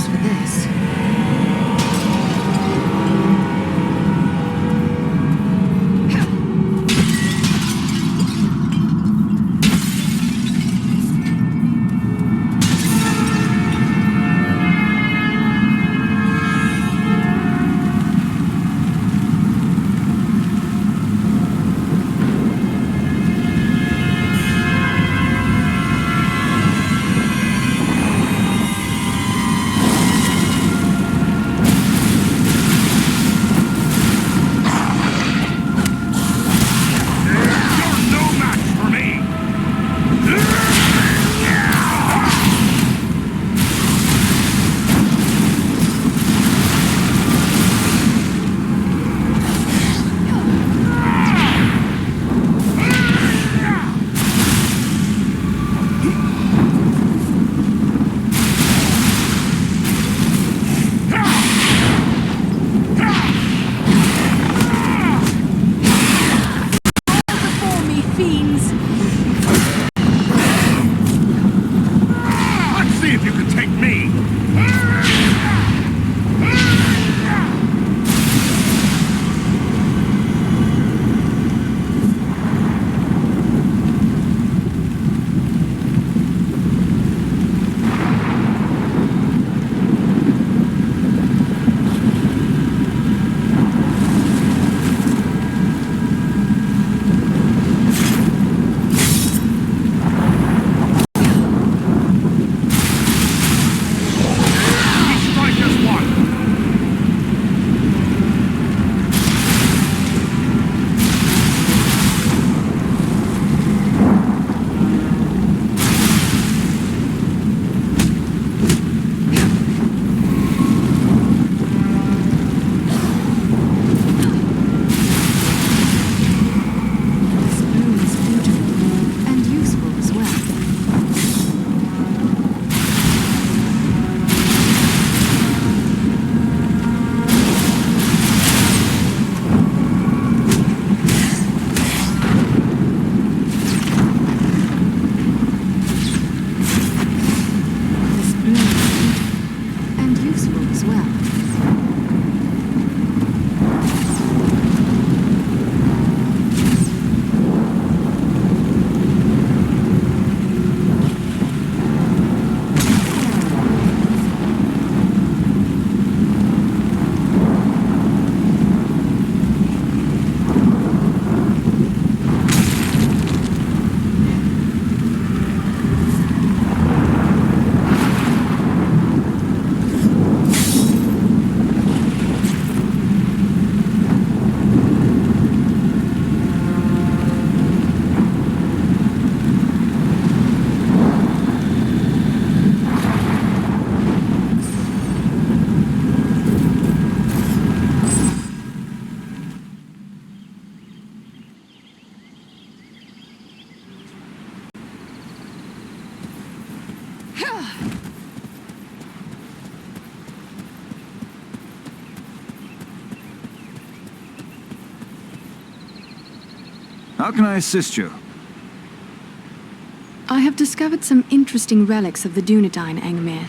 use for this. How can I assist you? I have discovered some interesting relics of the Dunedain, Angmir.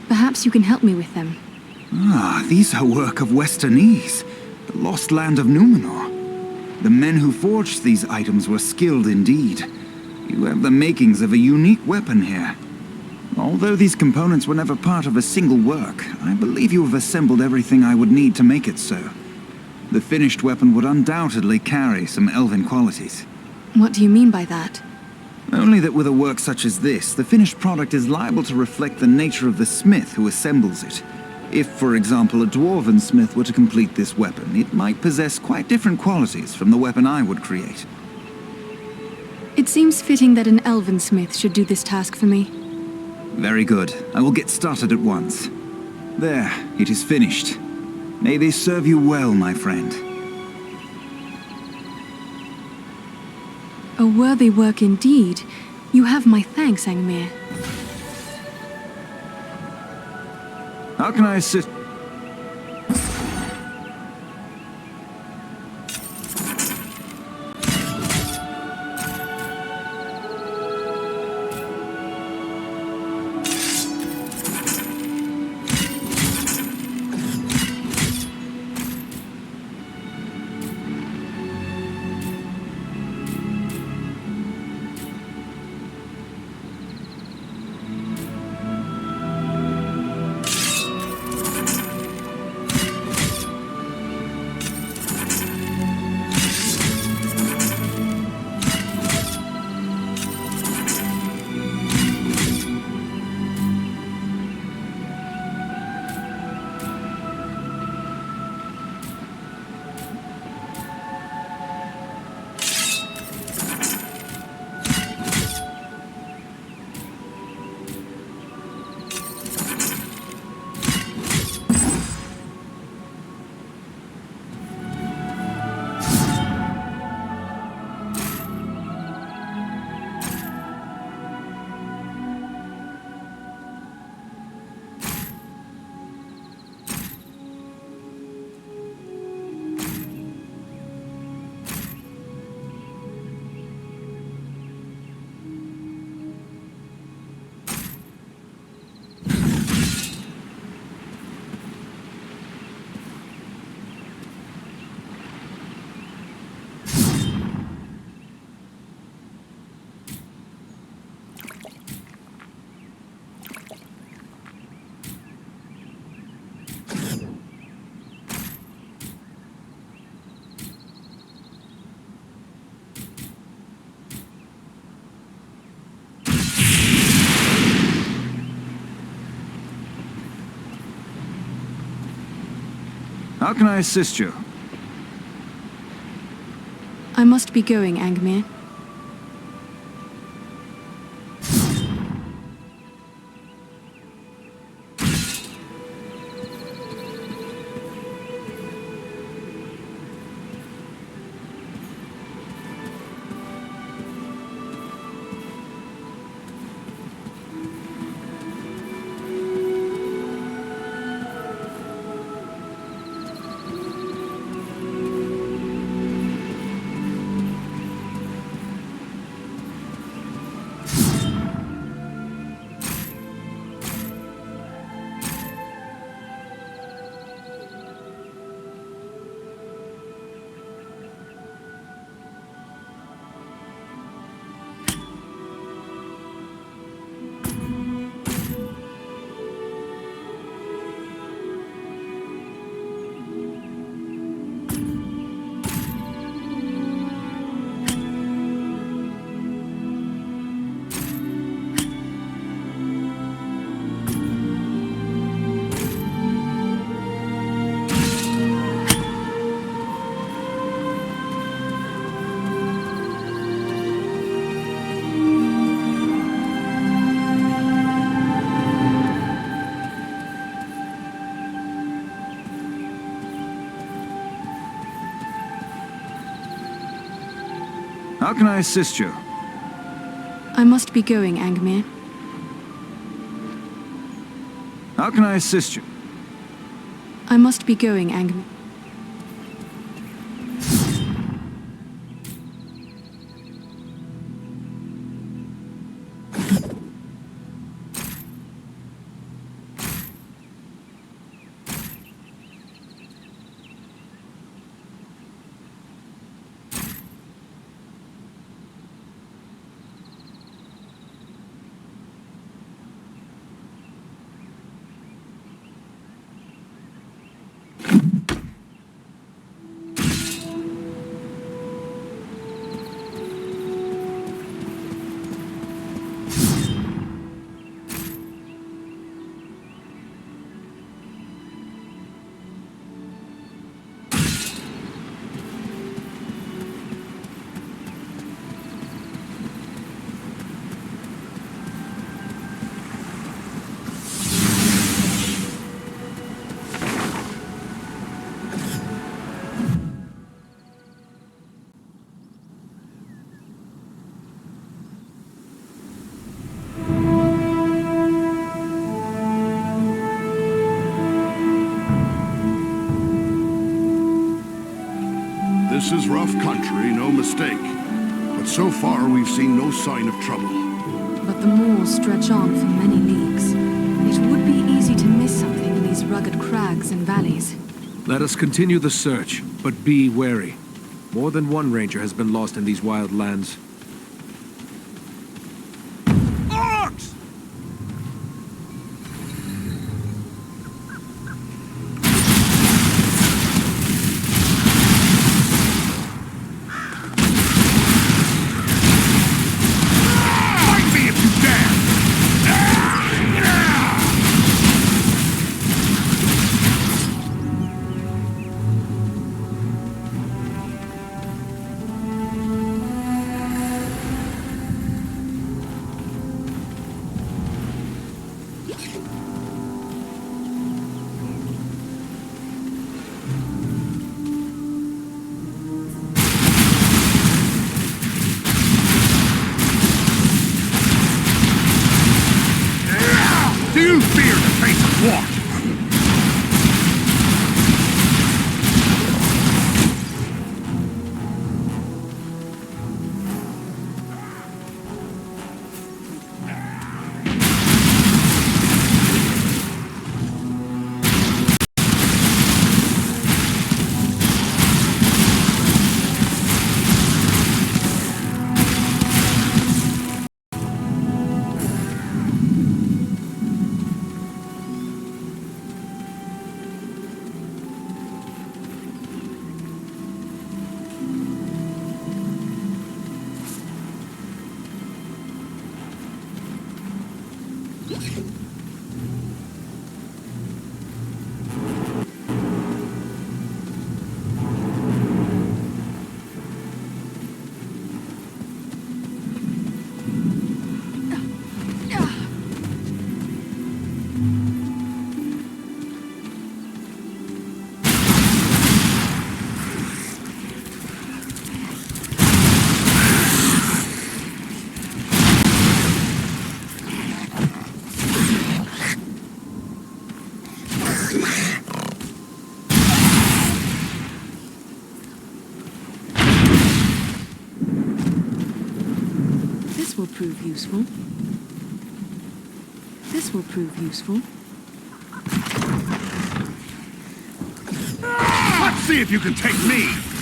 Perhaps you can help me with them. Ah, these are work of Westernese, the lost land of Numenor. The men who forged these items were skilled indeed. You have the makings of a unique weapon here. Although these components were never part of a single work, I believe you have assembled everything I would need to make it so. The finished weapon would undoubtedly carry some elven qualities. What do you mean by that? Only that with a work such as this, the finished product is liable to reflect the nature of the smith who assembles it. If, for example, a dwarven smith were to complete this weapon, it might possess quite different qualities from the weapon I would create. It seems fitting that an elven smith should do this task for me. Very good. I will get started at once. There, it is finished. May this serve you well, my friend. A worthy work indeed. You have my thanks, Angmir. How can I assist? How can I assist you? I must be going, Angmir. How can I assist you? I must be going, Angmir. How can I assist you? I must be going, Angmir. This is rough country, no mistake. But so far, we've seen no sign of trouble. But the moors stretch on for many leagues. It would be easy to miss something in these rugged crags and valleys. Let us continue the search, but be wary. More than one ranger has been lost in these wild lands. This will prove useful. This will prove useful. Let's see if you can take me!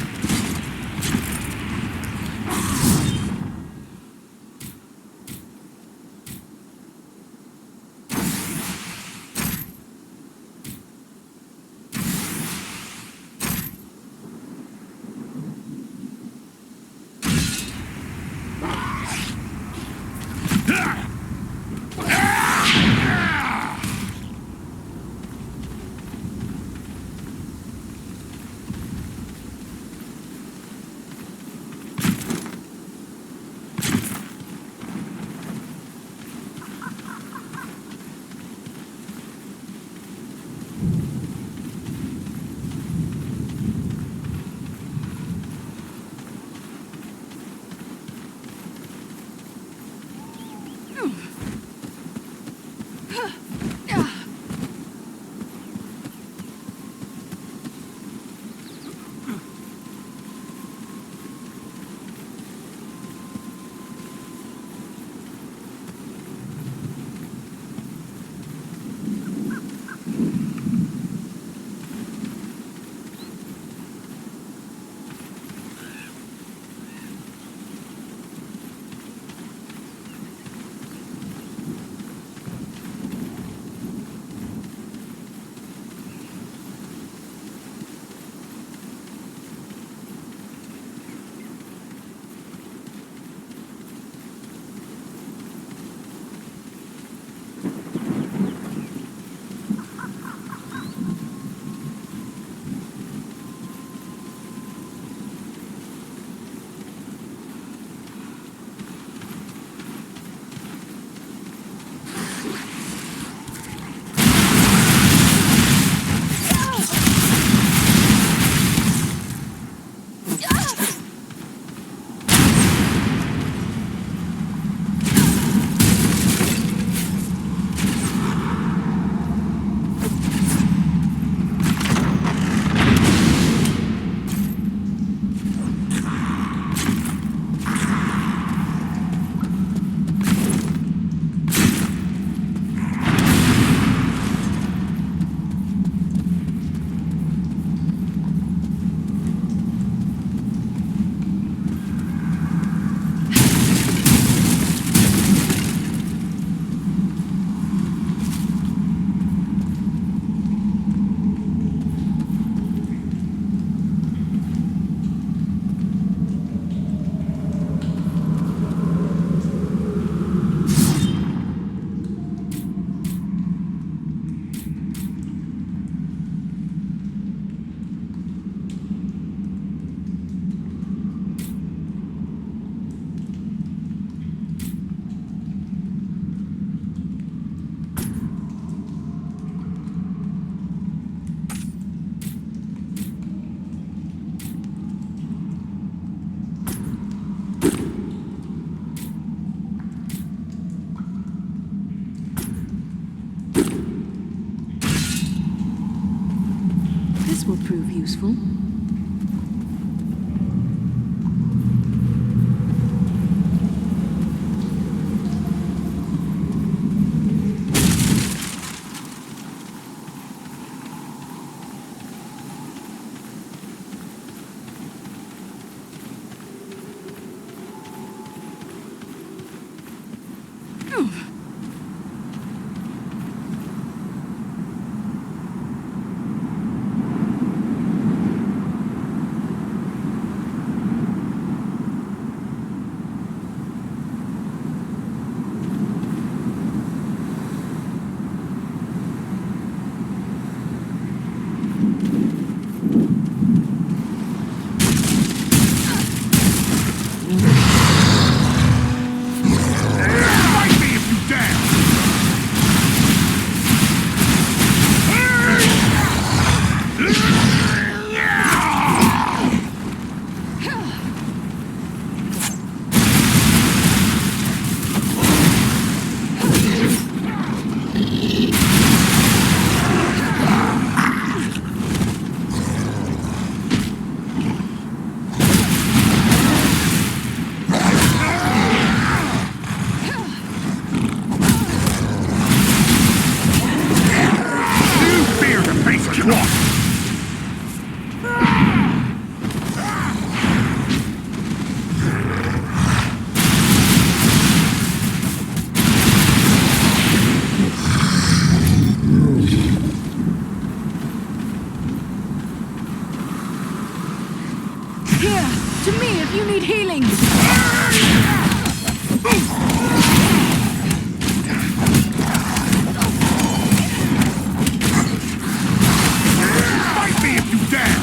This will prove useful. dwarf! Here, to me if you need healing. Fight me if you dare!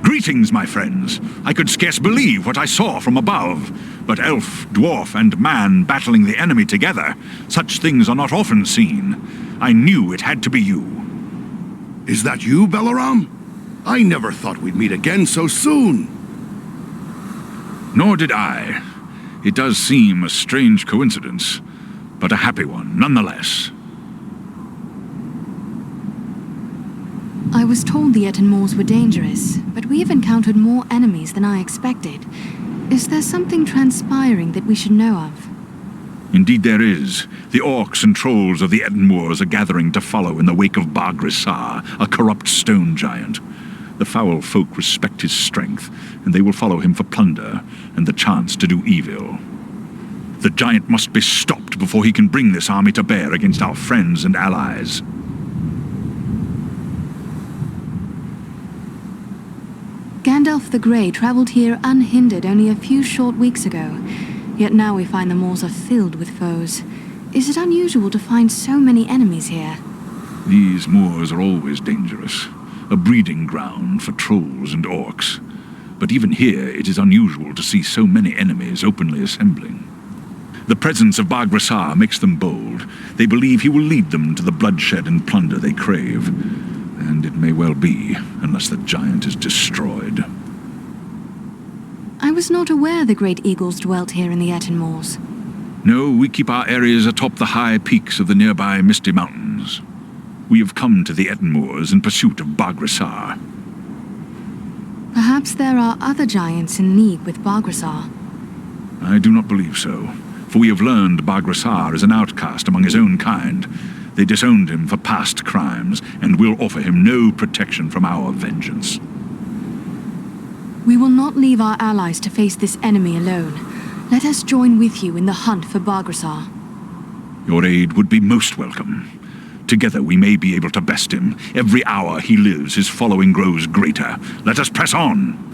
Greetings, my friends. I could scarce believe what I saw from above. But elf, dwarf, and man battling the enemy together, such things are not often seen. I knew it had to be you. Is that you, Balaram? I never thought we'd meet again so soon. Nor did I. It does seem a strange coincidence, but a happy one nonetheless. I was told the Etten were dangerous, but we have encountered more enemies than I expected. Is there something transpiring that we should know of? Indeed there is. The orcs and trolls of the Etten are gathering to follow in the wake of Bagrisar, a corrupt stone giant. The foul folk respect his strength, and they will follow him for plunder and the chance to do evil. The giant must be stopped before he can bring this army to bear against our friends and allies. Gandalf the Grey traveled here unhindered only a few short weeks ago, yet now we find the moors are filled with foes. Is it unusual to find so many enemies here? These moors are always dangerous, a breeding ground for trolls and orcs. But even here it is unusual to see so many enemies openly assembling. The presence of Bagrisar makes them bold. They believe he will lead them to the bloodshed and plunder they crave. And it may well be, unless the giant is destroyed. I was not aware the great eagles dwelt here in the Etten Moors. No, we keep our areas atop the high peaks of the nearby Misty Mountains. We have come to the Etten Moors in pursuit of Bargrasar. Perhaps there are other giants in league with Bargrasar. I do not believe so, for we have learned Bargrasar is an outcast among his own kind. They disowned him for past crimes, and will offer him no protection from our vengeance. We will not leave our allies to face this enemy alone. Let us join with you in the hunt for Bargrasar. Your aid would be most welcome. Together we may be able to best him. Every hour he lives, his following grows greater. Let us press on!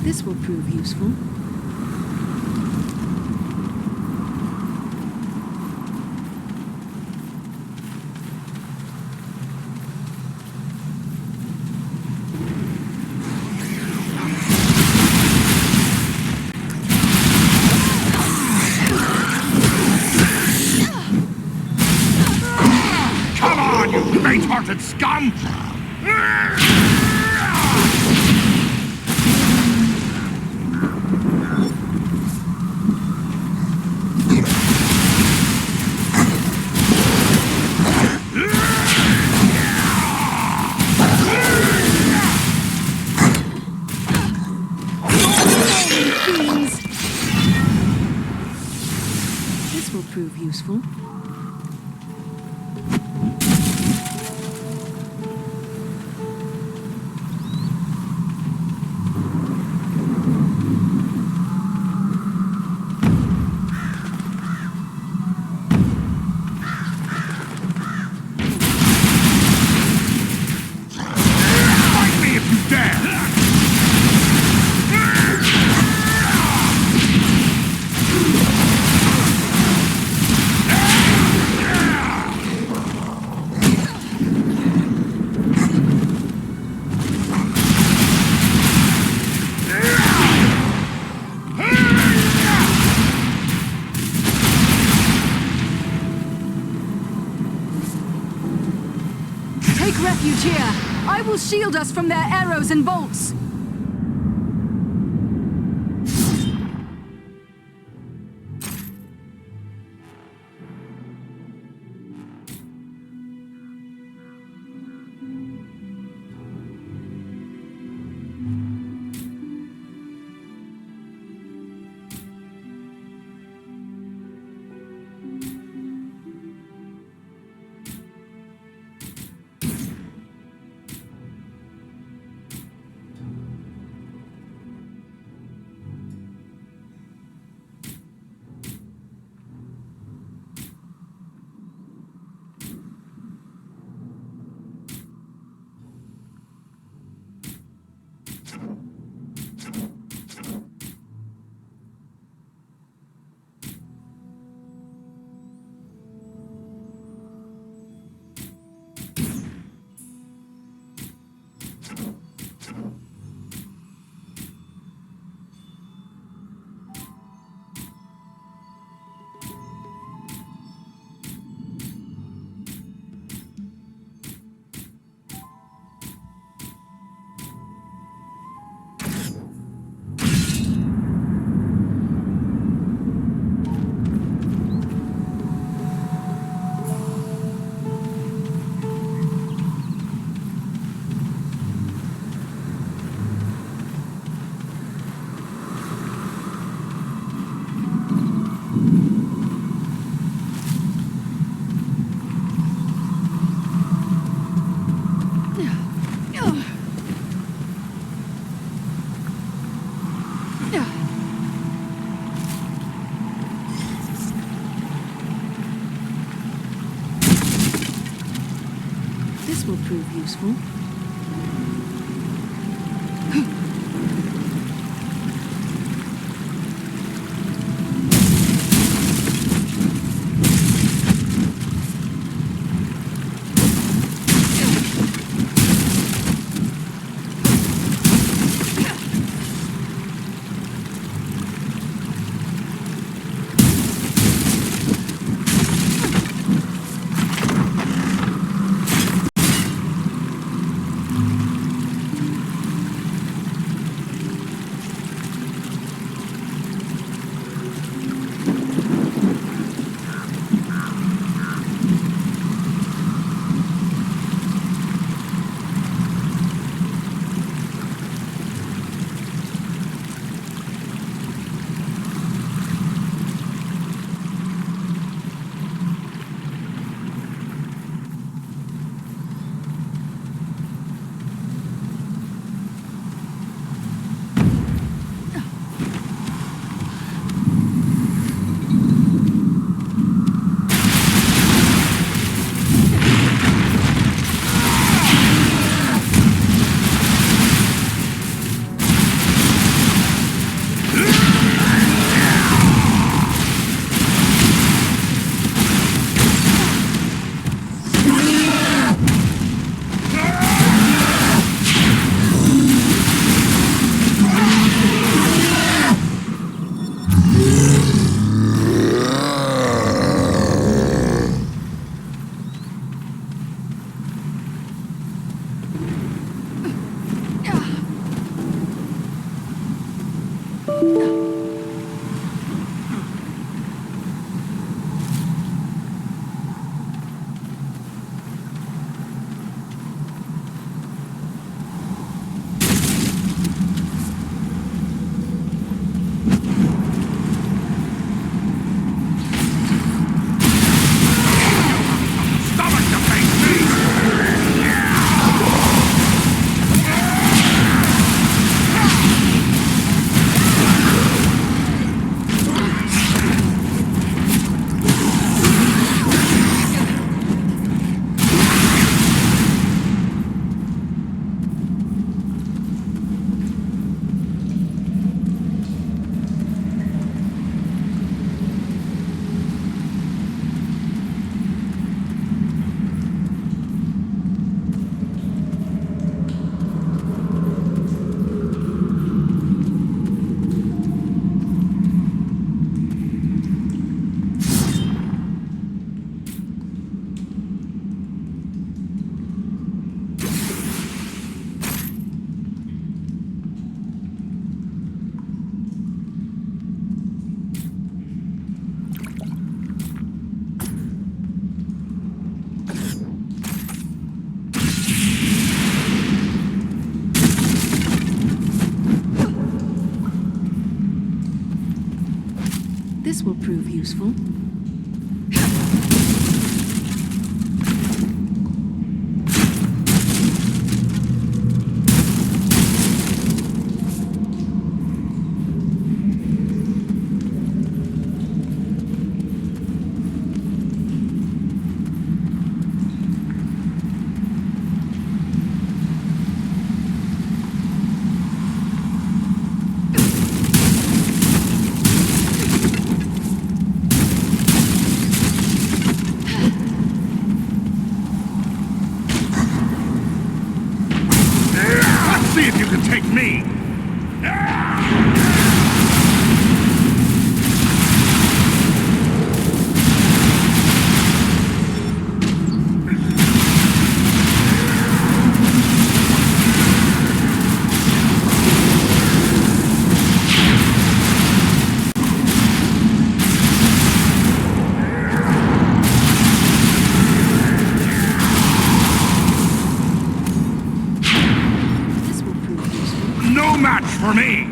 This will prove useful. Come on, you great-hearted scum! This will prove useful. Fight me if you dare! Take refuge here. I will shield us from their arrows and bolts. This will prove useful. This will prove useful. See if you can take me! No match for me!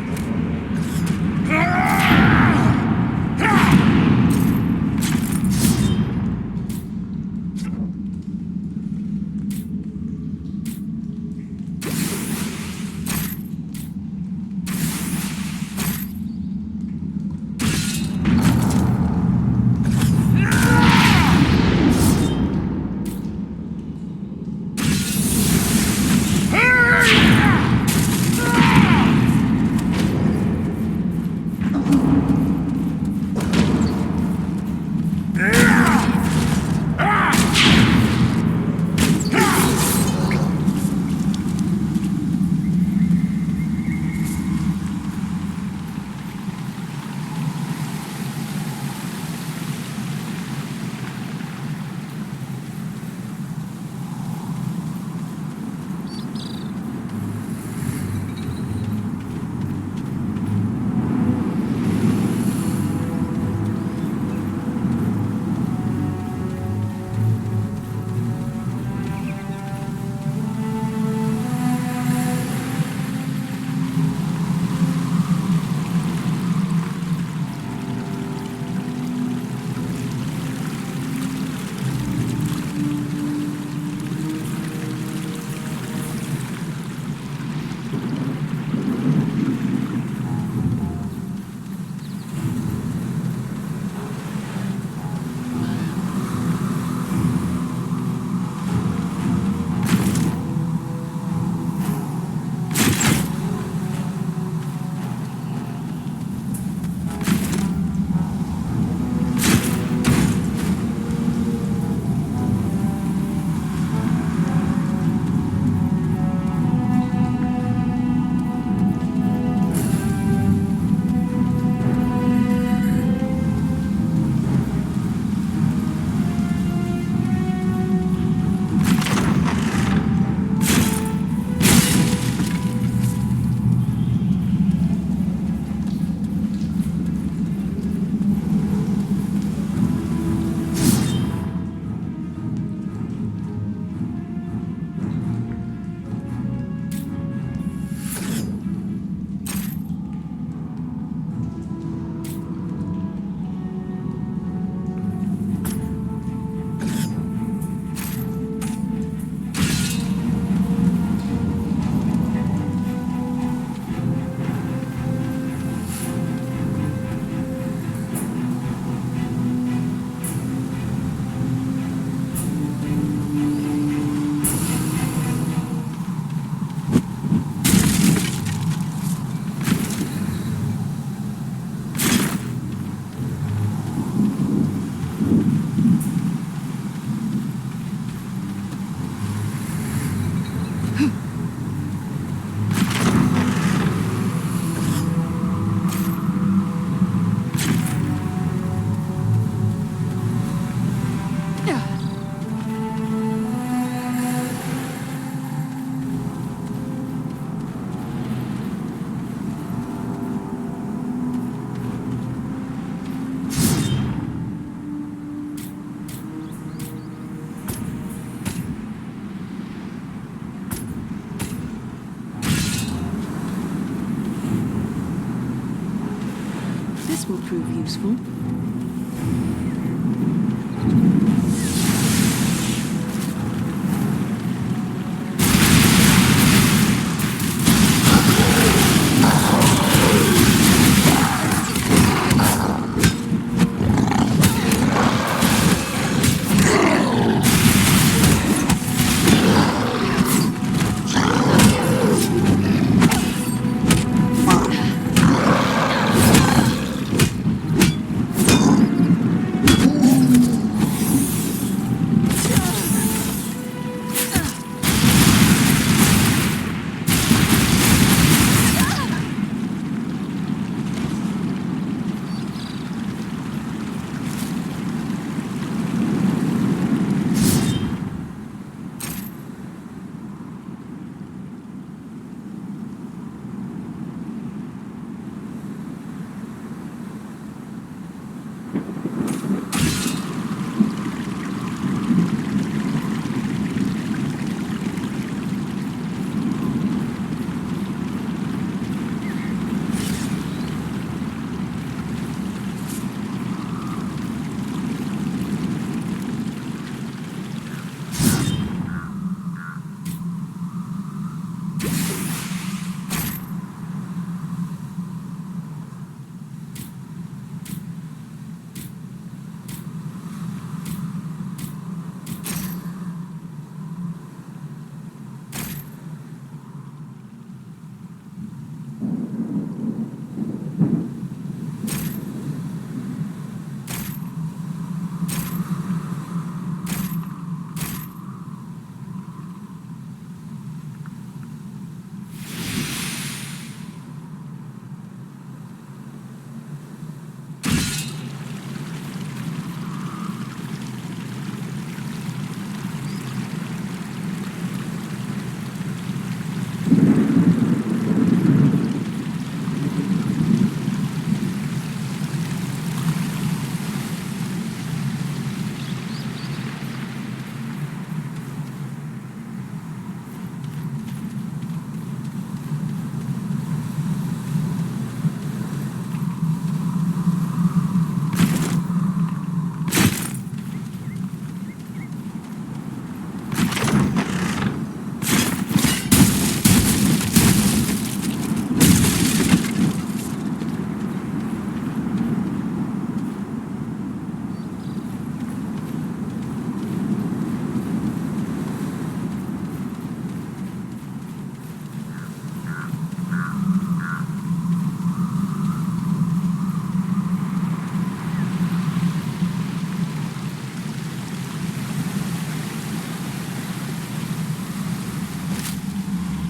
This will prove useful.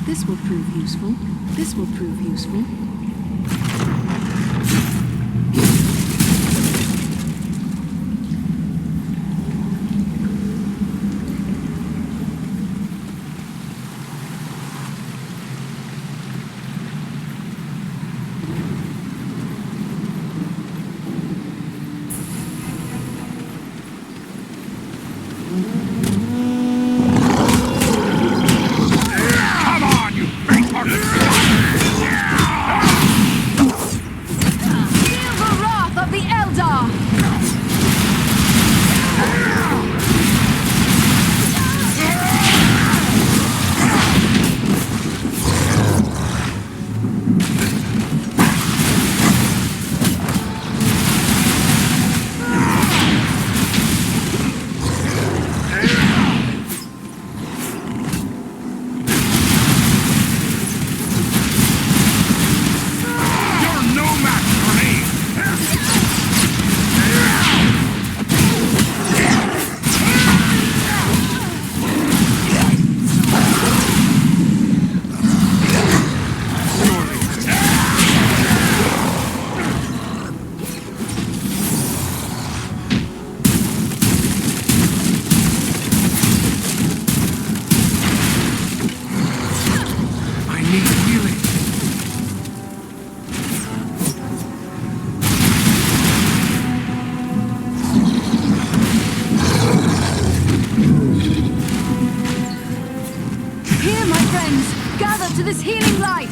This will prove useful. This will prove useful. To this healing light!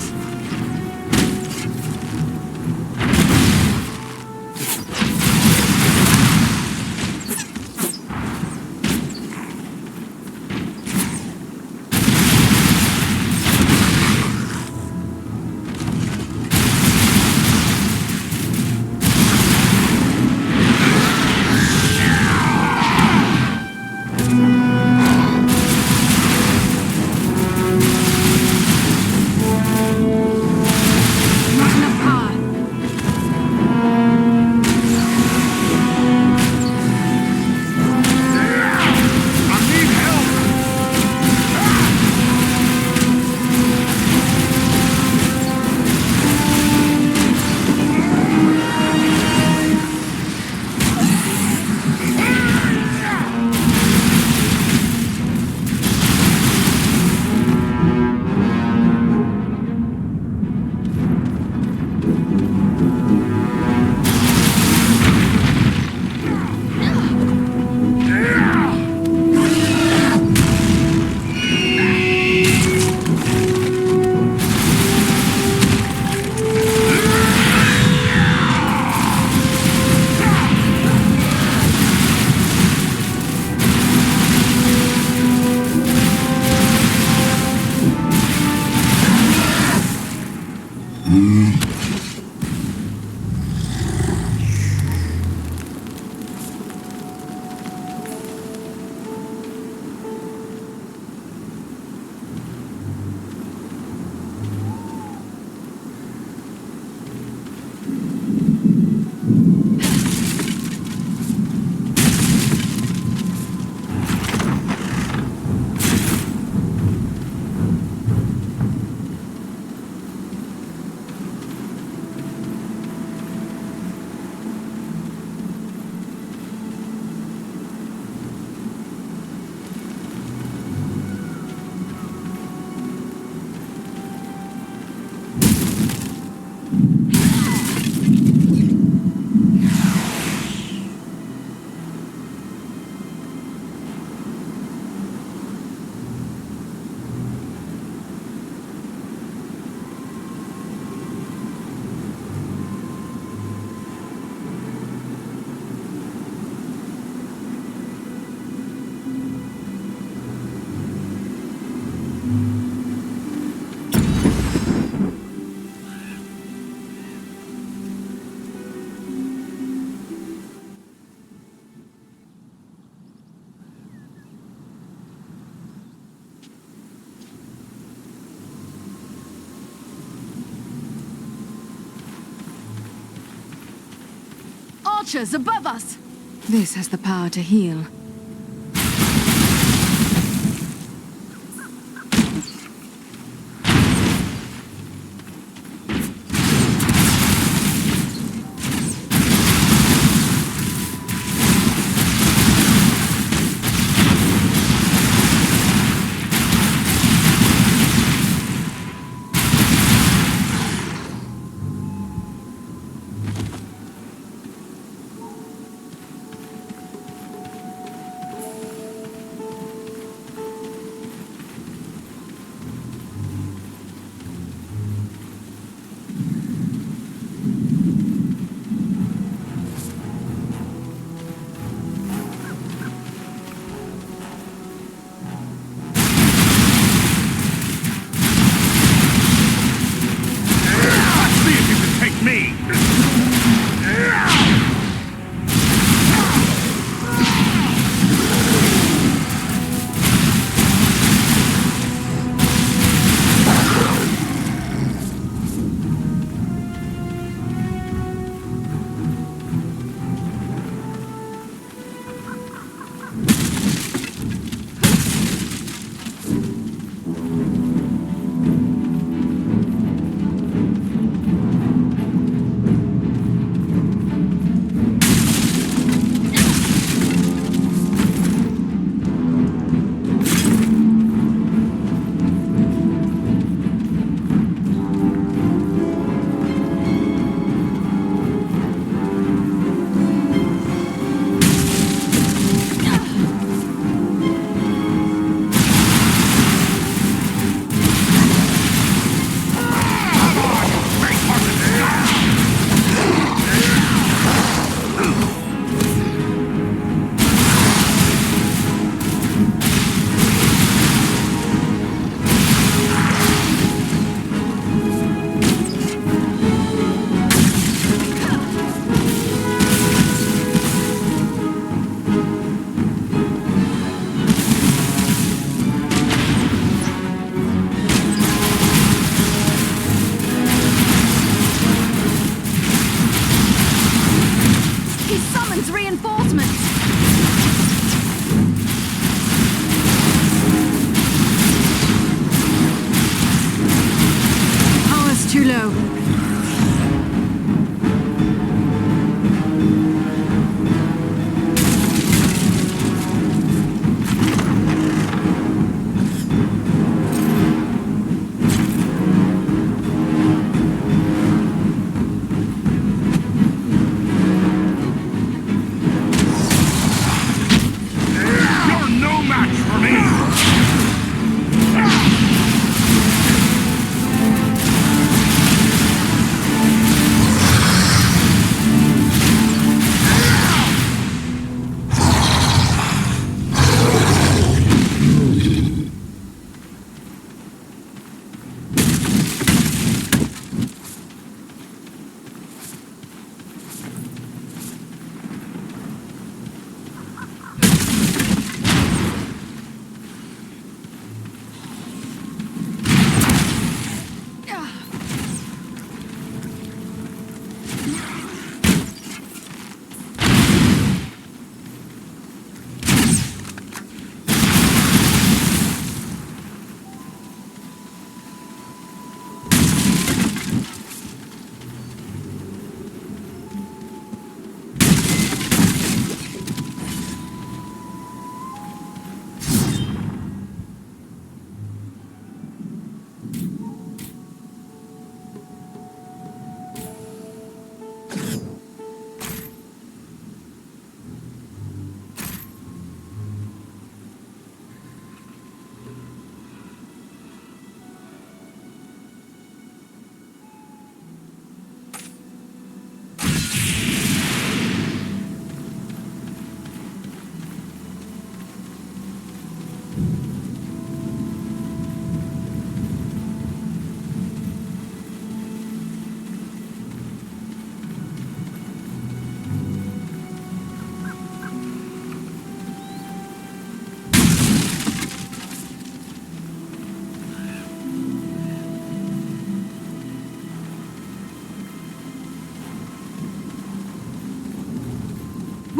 Archers above us! This has the power to heal.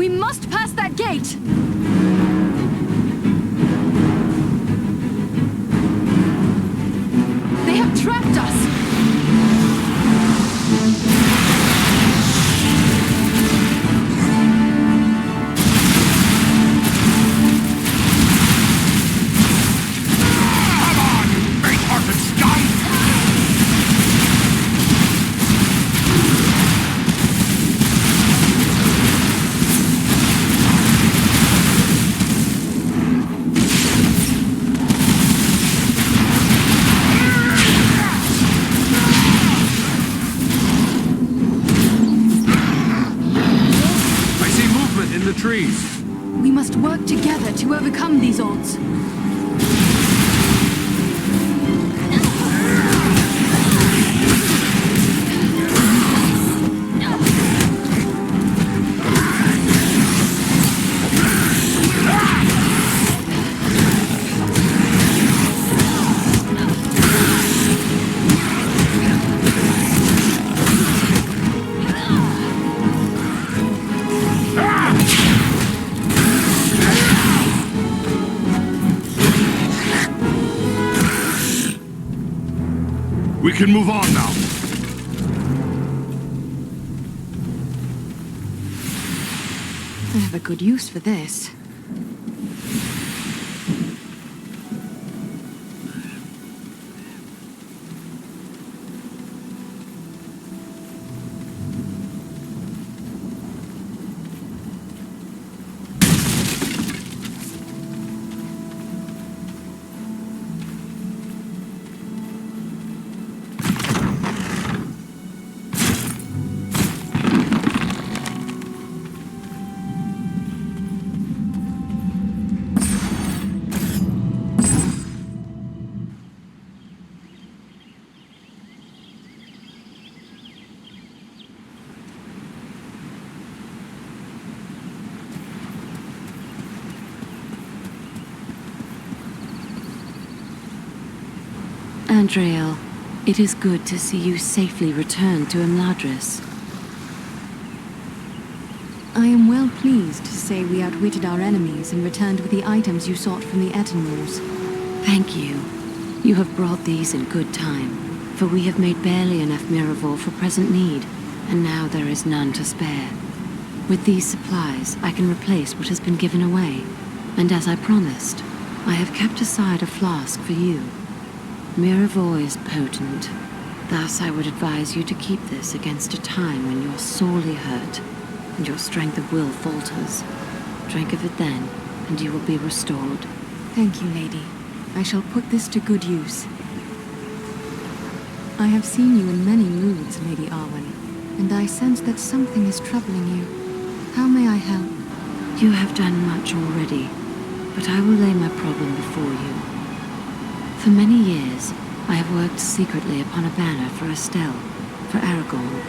We must pass that gate! They have trapped us! Trees. We must work together to overcome these odds. We can move on now. I have a good use for this. Andreal, it is good to see you safely returned to Imladris. I am well pleased to say we outwitted our enemies and returned with the items you sought from the Etenwars. Thank you. You have brought these in good time, for we have made barely enough Miravor for present need, and now there is none to spare. With these supplies, I can replace what has been given away, and as I promised, I have kept aside a flask for you. Miravor is potent. Thus, I would advise you to keep this against a time when you're sorely hurt and your strength of will falters. Drink of it then, and you will be restored. Thank you, lady. I shall put this to good use. I have seen you in many moods, Lady Arwen, and I sense that something is troubling you. How may I help? You have done much already, but I will lay my problem before you. For many years, I have worked secretly upon a banner for Estelle, for Aragorn.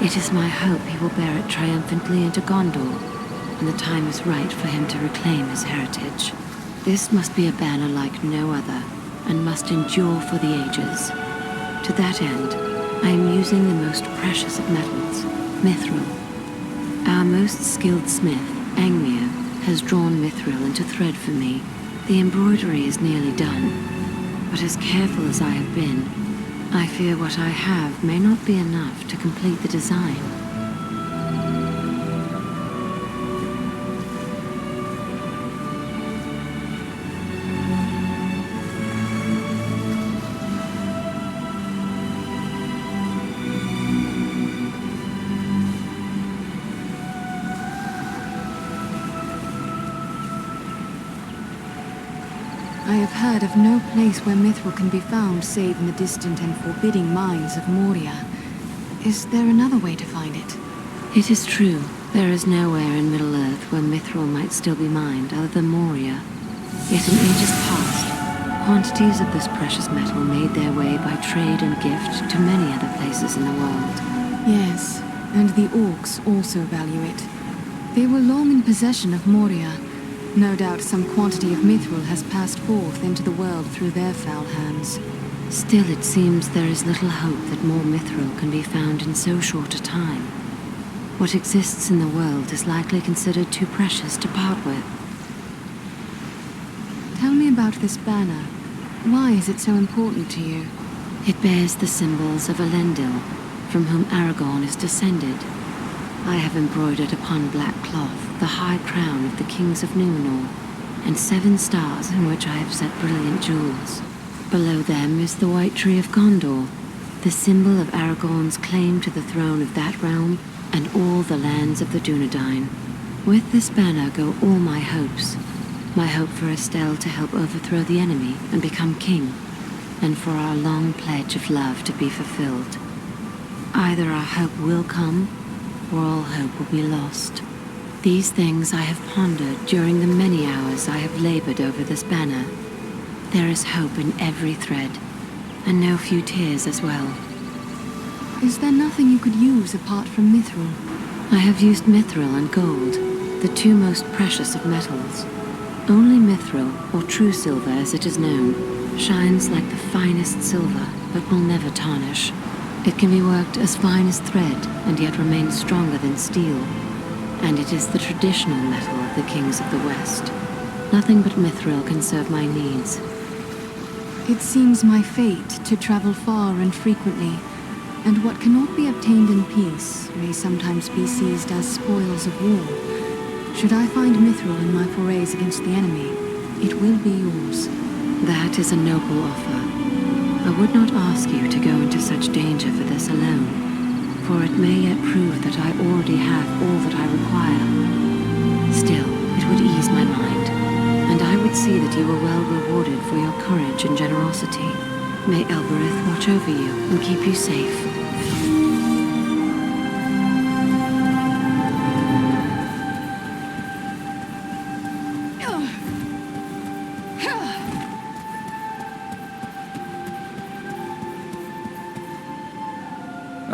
It is my hope he will bear it triumphantly into Gondor, and the time is right for him to reclaim his heritage. This must be a banner like no other, and must endure for the ages. To that end, I am using the most precious of metals, mithril. Our most skilled smith, Angmir, has drawn mithril into thread for me. The embroidery is nearly done. But as careful as I have been, I fear what I have may not be enough to complete the design. I have heard of no place where mithril can be found save in the distant and forbidding mines of Moria. Is there another way to find it? It is true. There is nowhere in Middle-earth where mithril might still be mined other than Moria. Yet in ages past, quantities of this precious metal made their way by trade and gift to many other places in the world. Yes, and the orcs also value it. They were long in possession of Moria. No doubt some quantity of mithril has passed forth into the world through their foul hands. Still, it seems there is little hope that more mithril can be found in so short a time. What exists in the world is likely considered too precious to part with. Tell me about this banner. Why is it so important to you? It bears the symbols of Elendil, from whom Aragorn is descended. I have embroidered upon black cloth the high crown of the kings of Numenor, and 7 stars in which I have set brilliant jewels. Below them is the White Tree of Gondor, the symbol of Aragorn's claim to the throne of that realm and all the lands of the Dunedain. With this banner go all my hopes. My hope for Estelle to help overthrow the enemy and become king, and for our long pledge of love to be fulfilled. Either our hope will come, or all hope will be lost. These things I have pondered during the many hours I have labored over this banner. There is hope in every thread, and no few tears as well. Is there nothing you could use apart from mithril? I have used mithril and gold, the 2 most precious of metals. Only mithril, or true silver as it is known, shines like the finest silver, but will never tarnish. It can be worked as fine as thread, and yet remain stronger than steel. And it is the traditional metal of the kings of the West. Nothing but mithril can serve my needs. It seems my fate to travel far and frequently, and what cannot be obtained in peace may sometimes be seized as spoils of war. Should I find mithril in my forays against the enemy, it will be yours. That is a noble offer. I would not ask you to go into such danger for this alone, for it may yet prove that I already have all that I require. Still, it would ease my mind, and I would see that you were well rewarded for your courage and generosity. May Elbereth watch over you and keep you safe.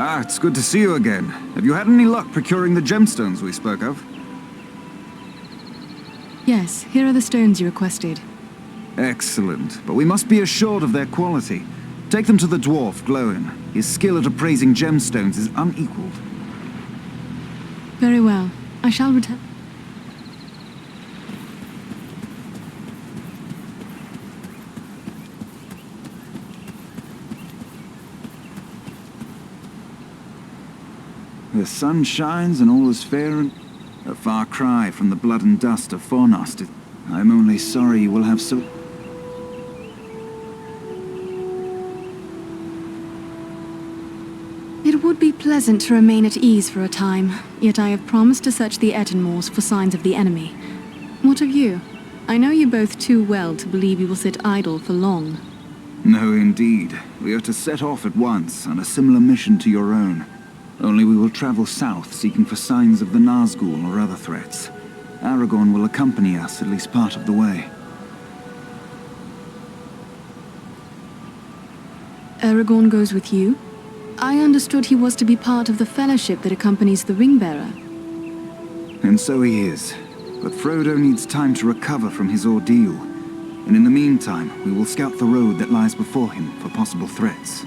Ah, it's good to see you again. Have you had any luck procuring the gemstones we spoke of? Yes, here are the stones you requested. Excellent, but we must be assured of their quality. Take them to the dwarf, Glowin. His skill at appraising gemstones is unequaled. Very well. I shall return. The sun shines and all is fair and... A far cry from the blood and dust of Fornost. I'm only sorry you will have so... It would be pleasant to remain at ease for a time, yet I have promised to search the Ettenmoors for signs of the enemy. What of you? I know you both too well to believe you will sit idle for long. No, indeed. We are to set off at once on a similar mission to your own. Only we will travel south, seeking for signs of the Nazgul or other threats. Aragorn will accompany us at least part of the way. Aragorn goes with you? I understood he was to be part of the fellowship that accompanies the Ringbearer. And so he is. But Frodo needs time to recover from his ordeal. And in the meantime, we will scout the road that lies before him for possible threats.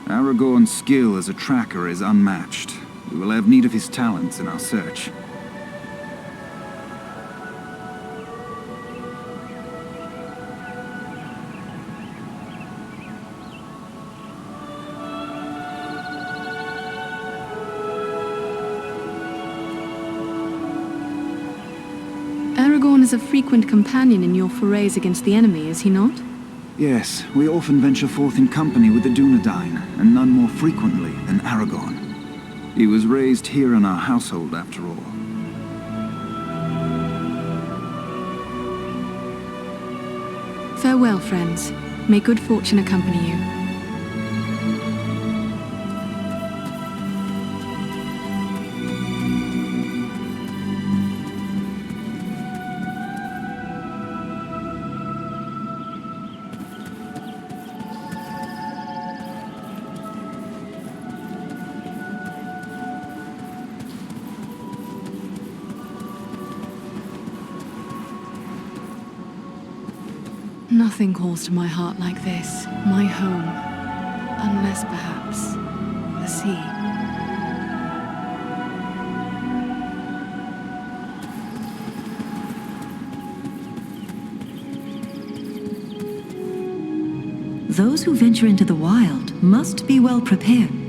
Aragorn's skill as a tracker is unmatched. We will have need of his talents in our search. Aragorn is a frequent companion in your forays against the enemy, is he not? Yes, we often venture forth in company with the Dunedain, and none more frequently than Aragorn. He was raised here in our household, after all. Farewell, friends. May good fortune accompany you. Nothing calls to my heart like this, my home. Unless, perhaps, the sea. Those who venture into the wild must be well prepared.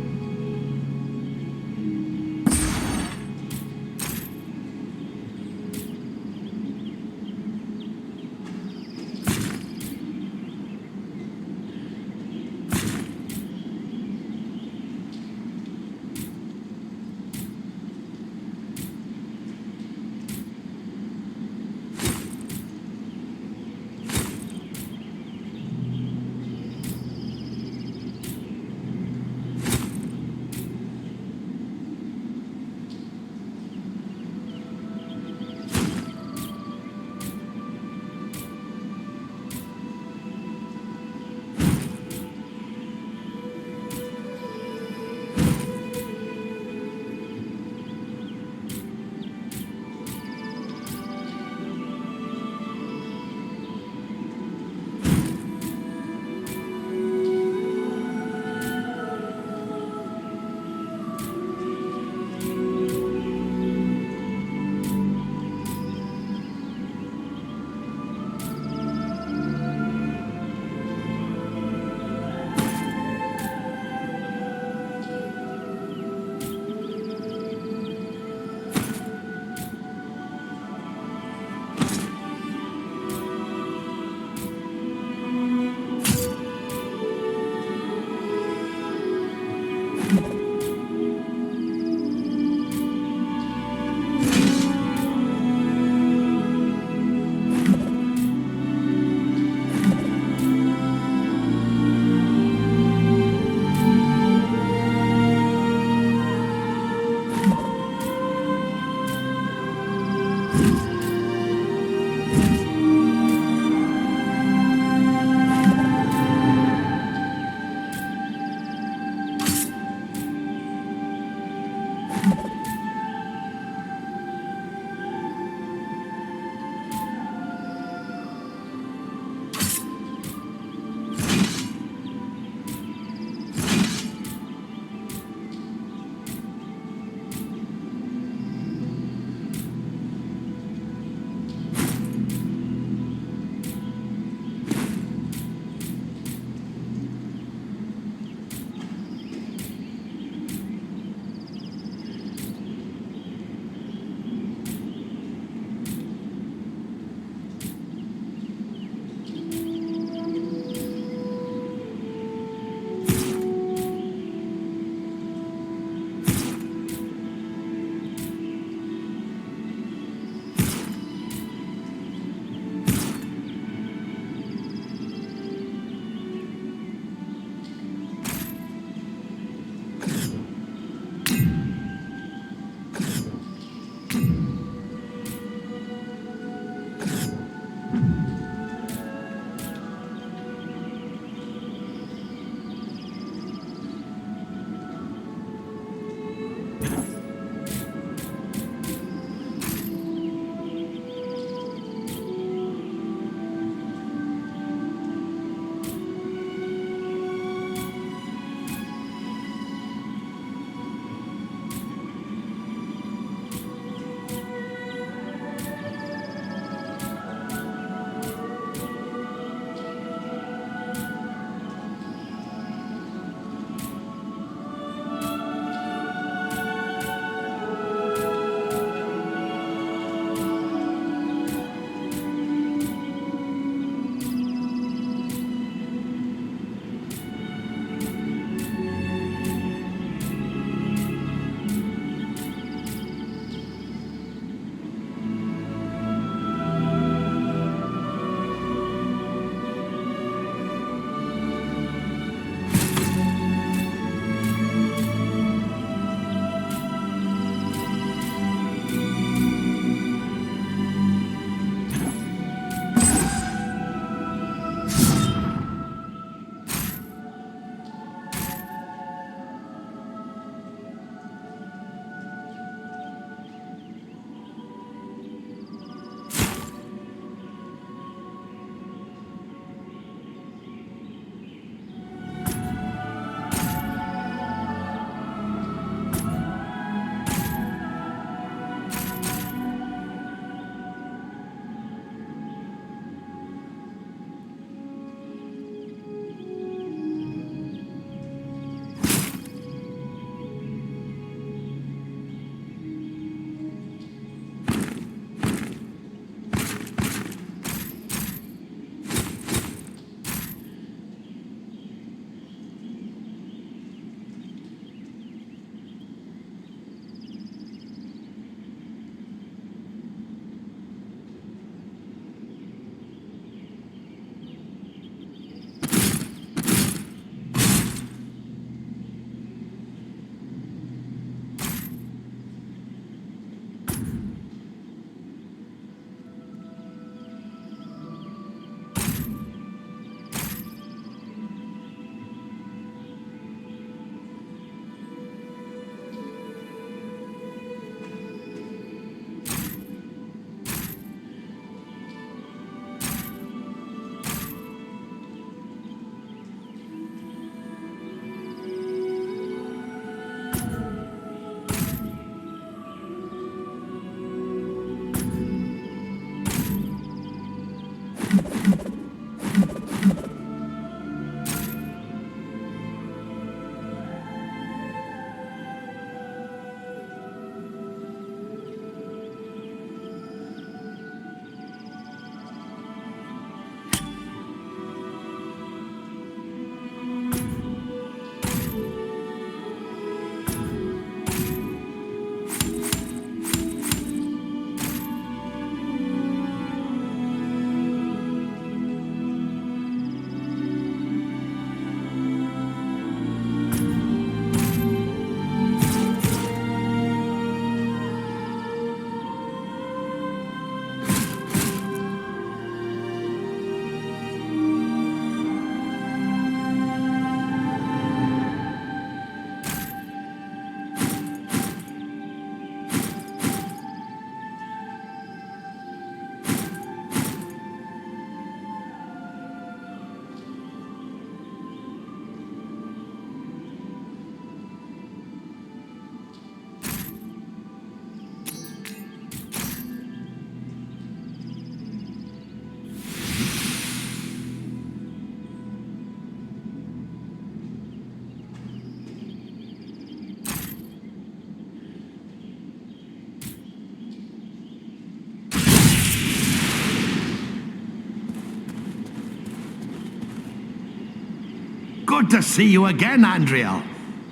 Good to see you again, Andriel.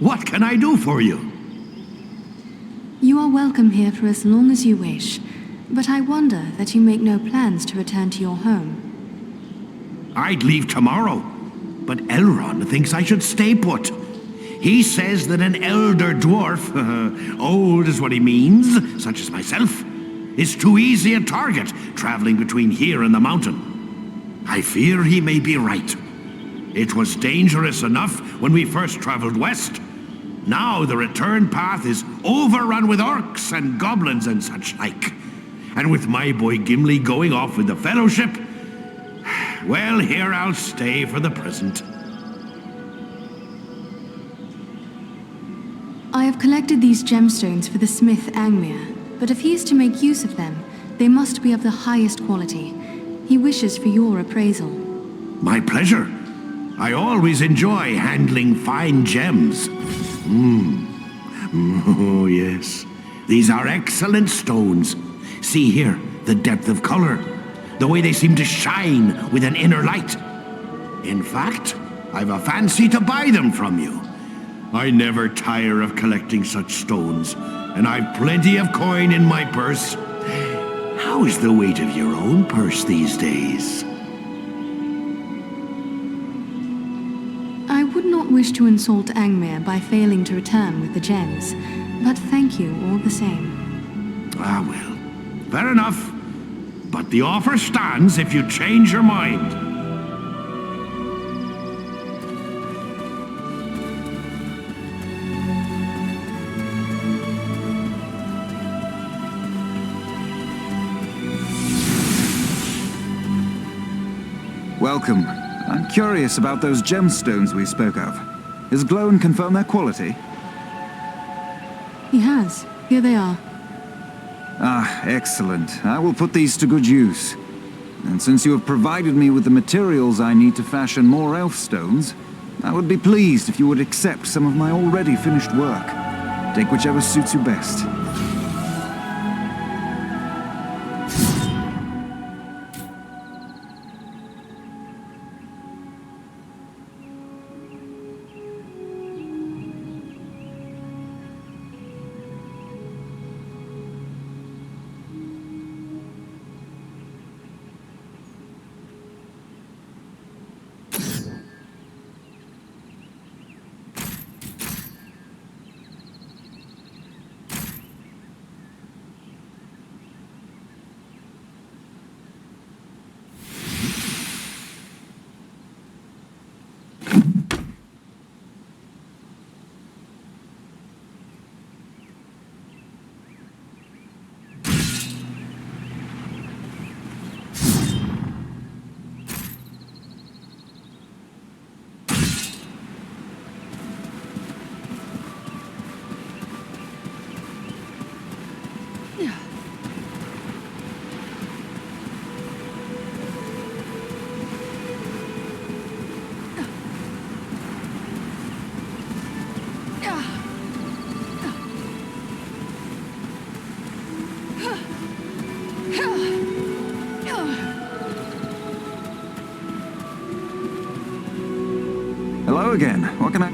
What can I do for you? You are welcome here for as long as you wish, but I wonder that you make no plans to return to your home. I'd leave tomorrow, but Elrond thinks I should stay put. He says that an elder dwarf, old is what he means, such as myself, is too easy a target traveling between here and the mountain. I fear he may be right. It was dangerous enough when we first traveled west. Now the return path is overrun with orcs and goblins and such like. And with my boy Gimli going off with the Fellowship, well, here I'll stay for the present. I have collected these gemstones for the smith Angmir, but if he is to make use of them, they must be of the highest quality. He wishes for your appraisal. My pleasure. I always enjoy handling fine gems. Oh, yes. These are excellent stones. See here, the depth of color. The way they seem to shine with an inner light. In fact, I've a fancy to buy them from you. I never tire of collecting such stones, and I've plenty of coin in my purse. How's the weight of your own purse these days? I would not wish to insult Angmir by failing to return with the gems, but thank you all the same. Ah, well, fair enough. But the offer stands if you change your mind. Welcome. I'm curious about those gemstones we spoke of. Has Glóin confirmed their quality? He has. Here they are. Ah, excellent. I will put these to good use. And since you have provided me with the materials I need to fashion more elf stones, I would be pleased if you would accept some of my already finished work. Take whichever suits you best. Hello again. What can I...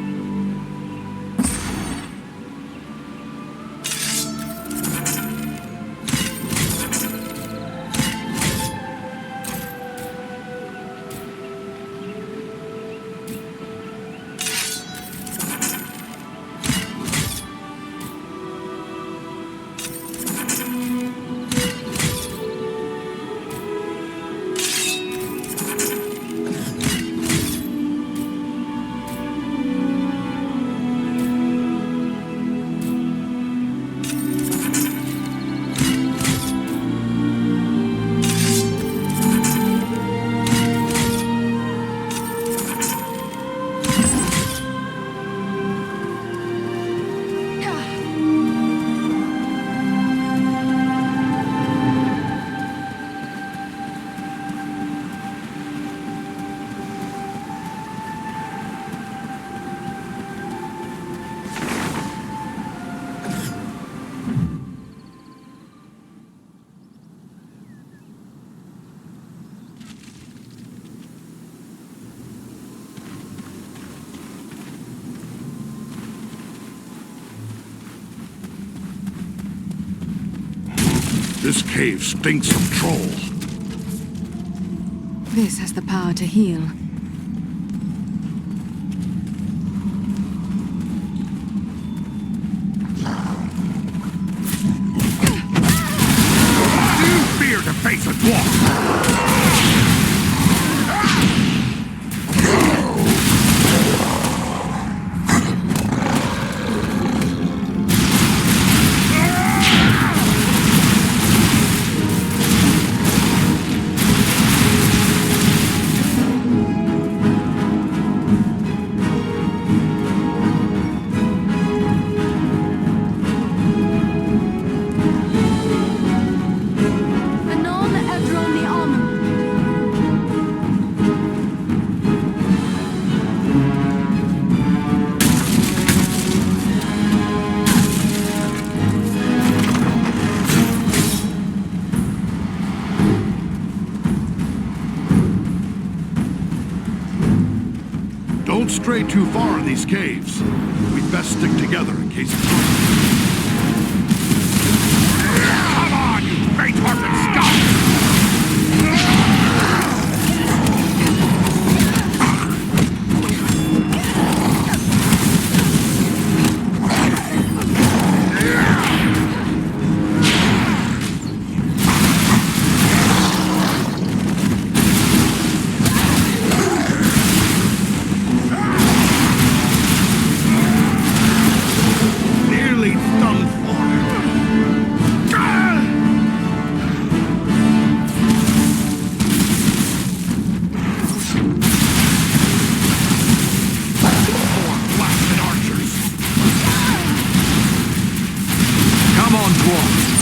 This cave stinks of troll. This has the power to heal. Do you fear to face a dwarf? Don't stray too far in these caves. We'd best stick together in case of trouble. Come on, you faint-hearted scum!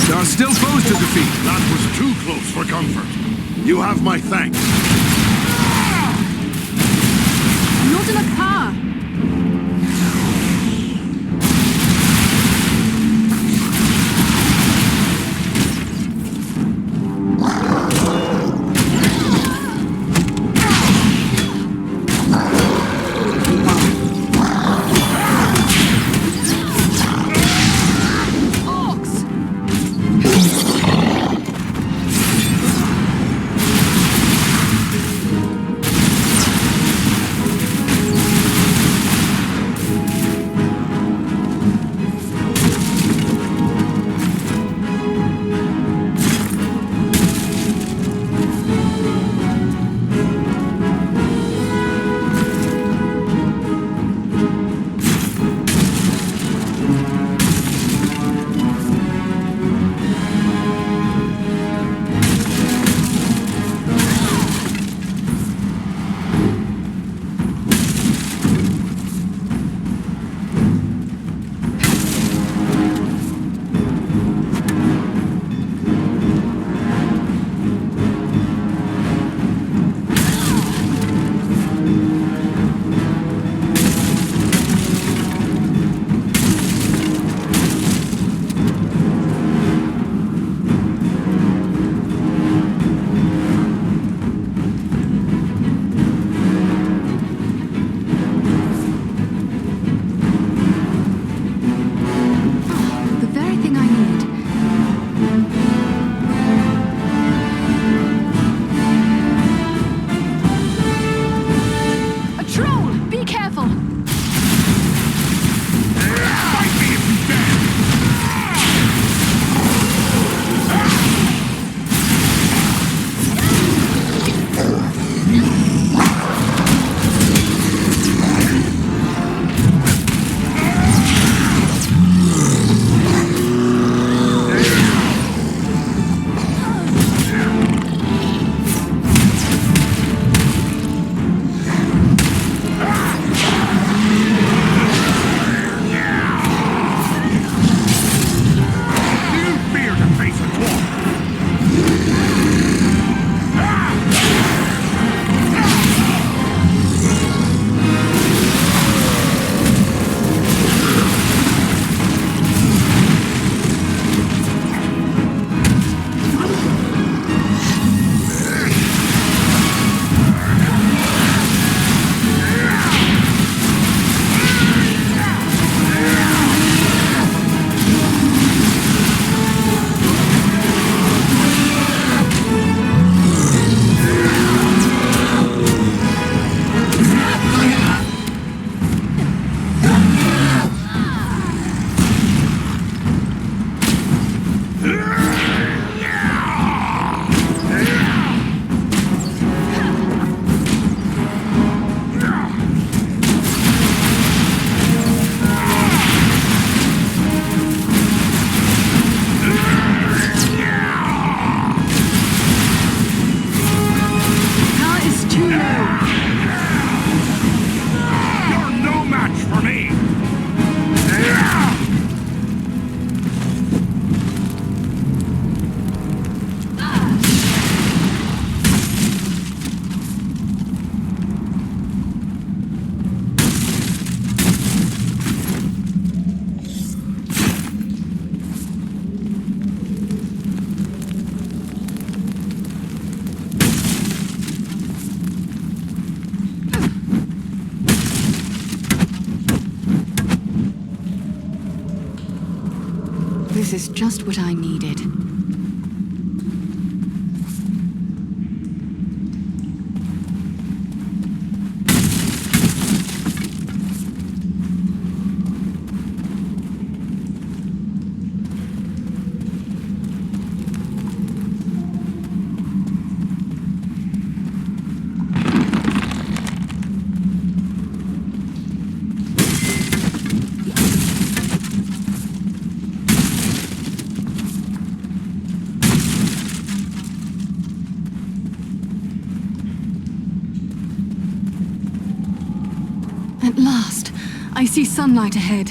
There are still foes to defeat. That was too close for comfort. You have my thanks. Not in a car! This is just what I needed. At last, I see sunlight ahead.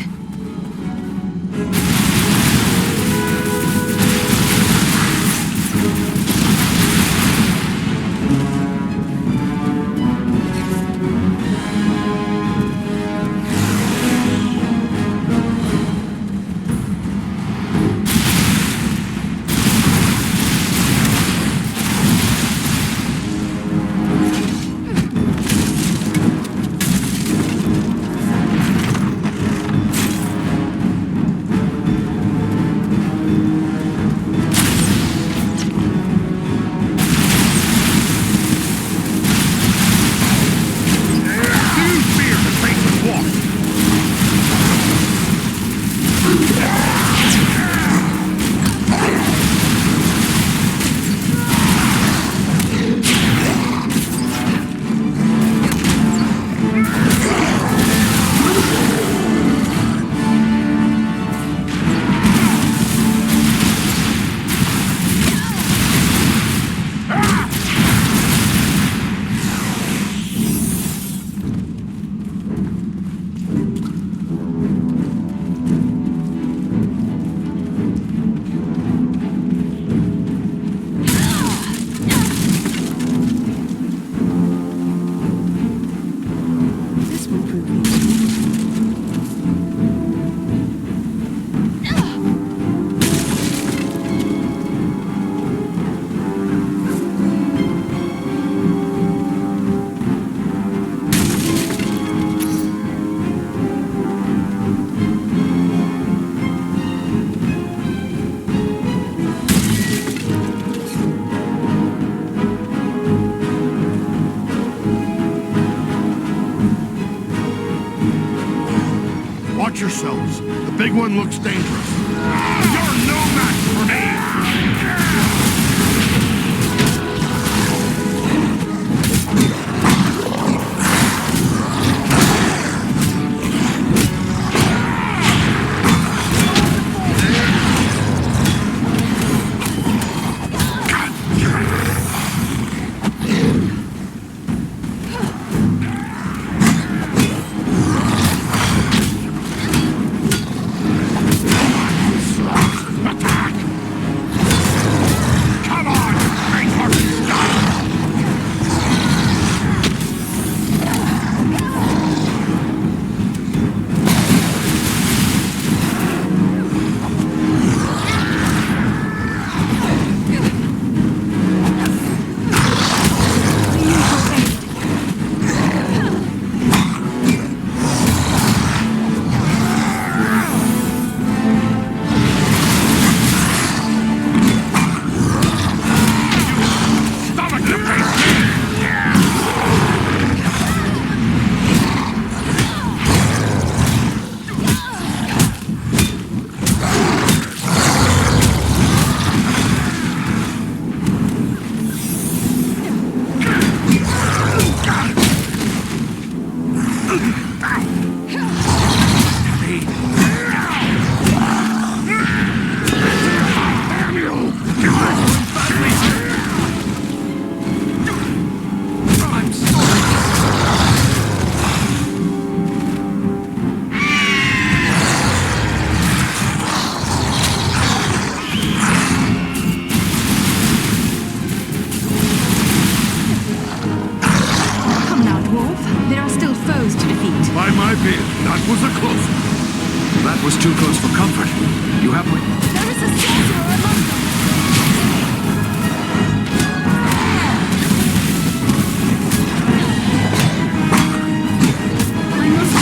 Watch yourselves. The big one looks dangerous. You're no match for me! That was too close for comfort. You have my... There is a sorcerer among them! I must...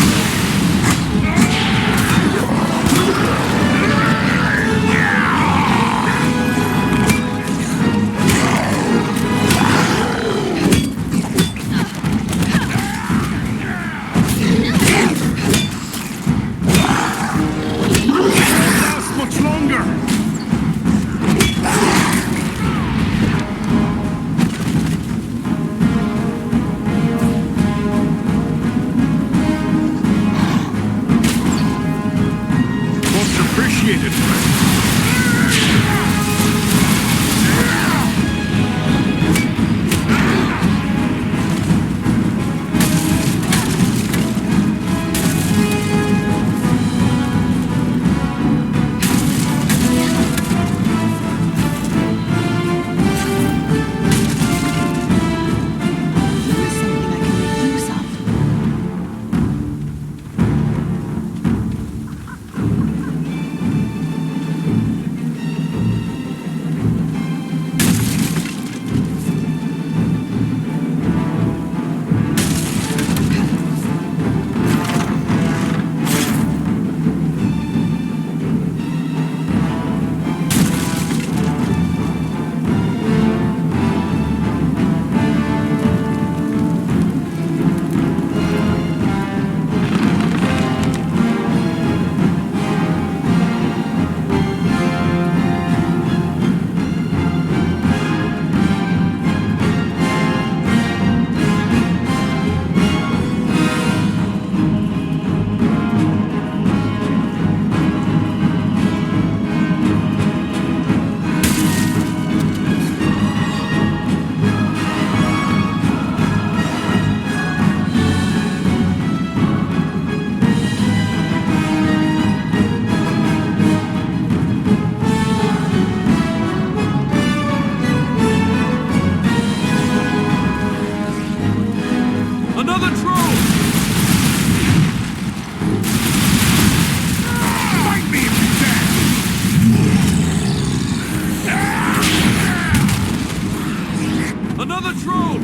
appreciated, friend. Here's something I can make use of. Another troll! Fight me if you can! Another troll!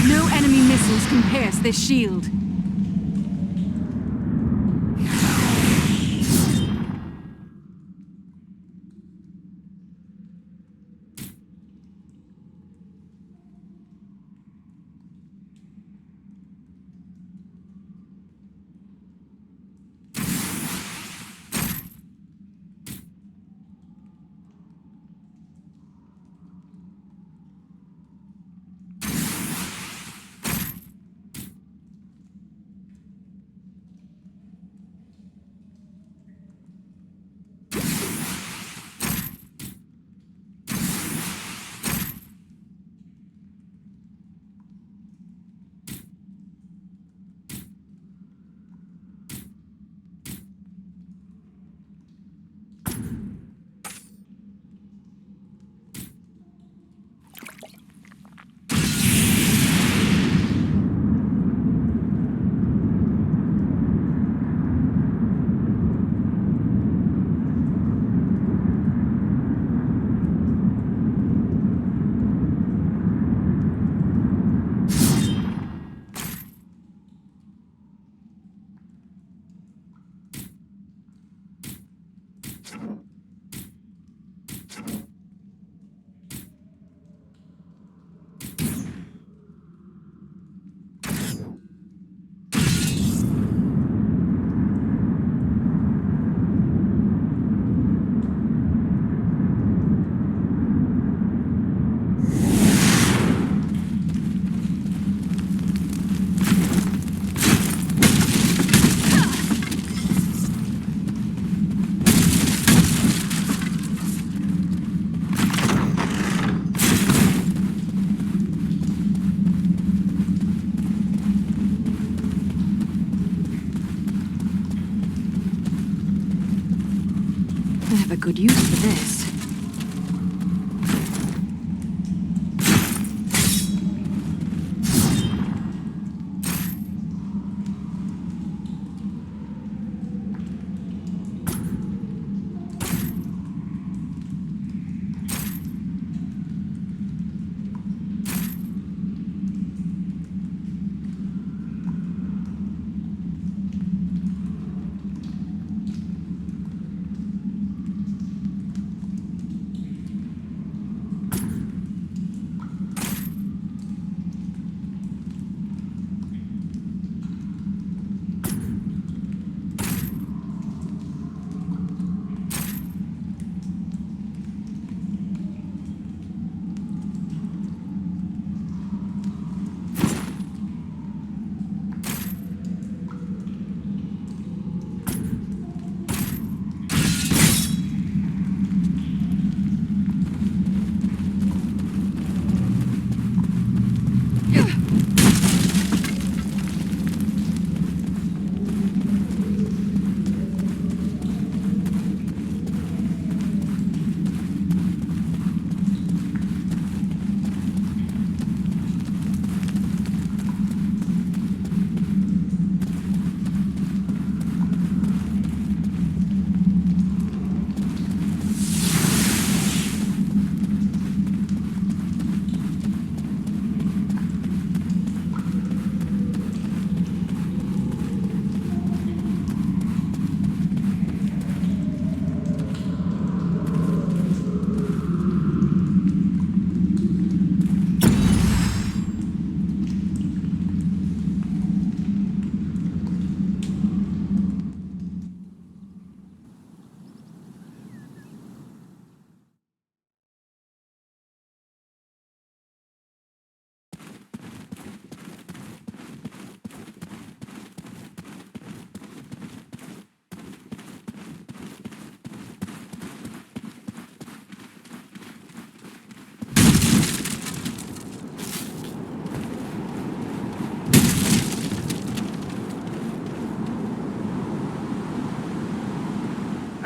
No enemy missiles can pierce this shield. I have a good use for this.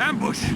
Ambush!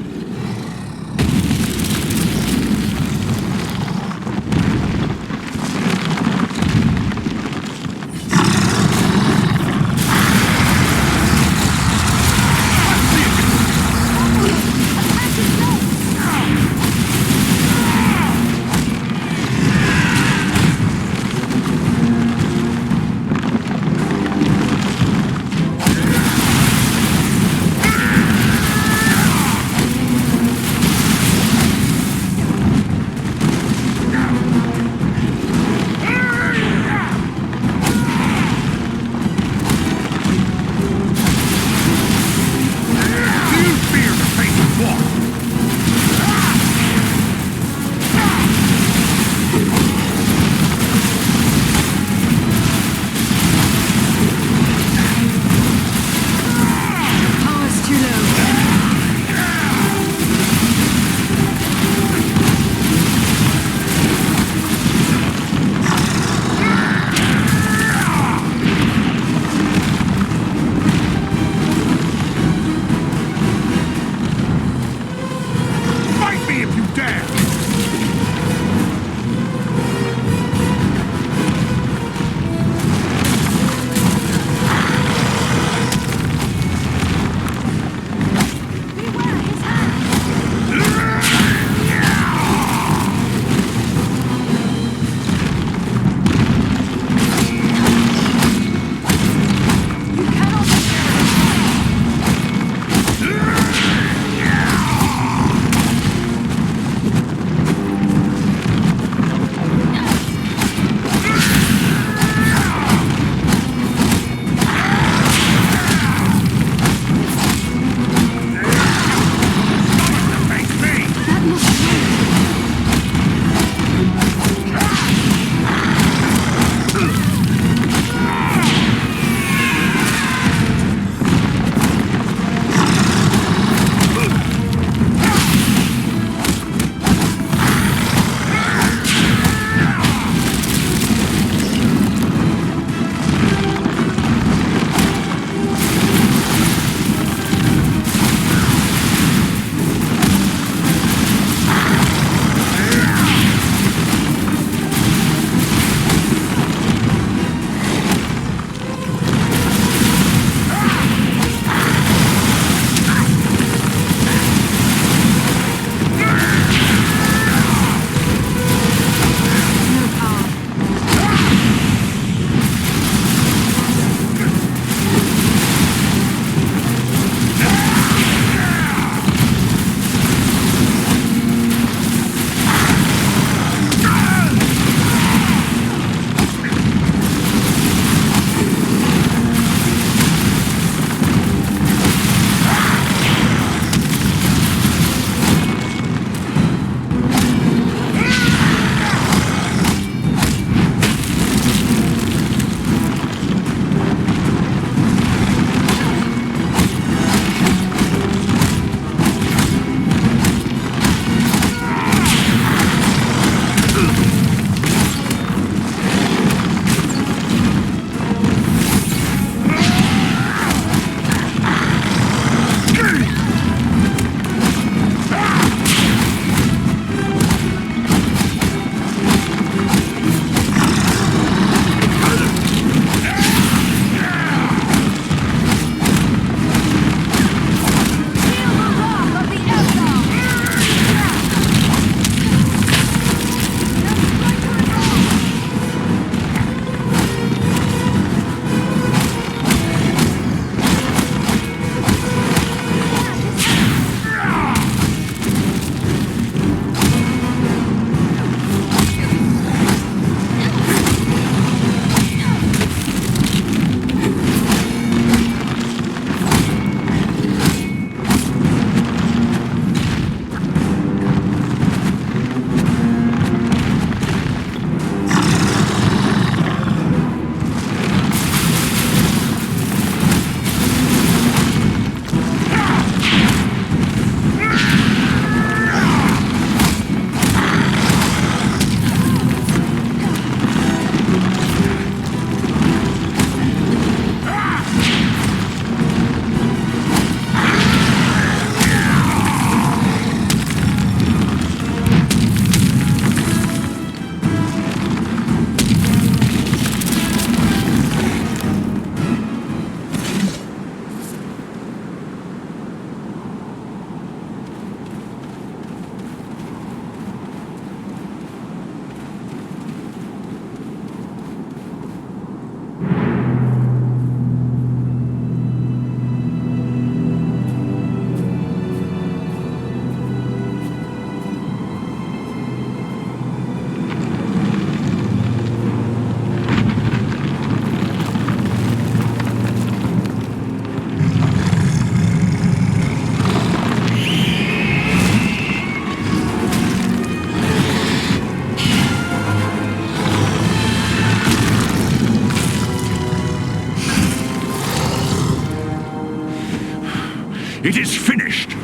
It is finished!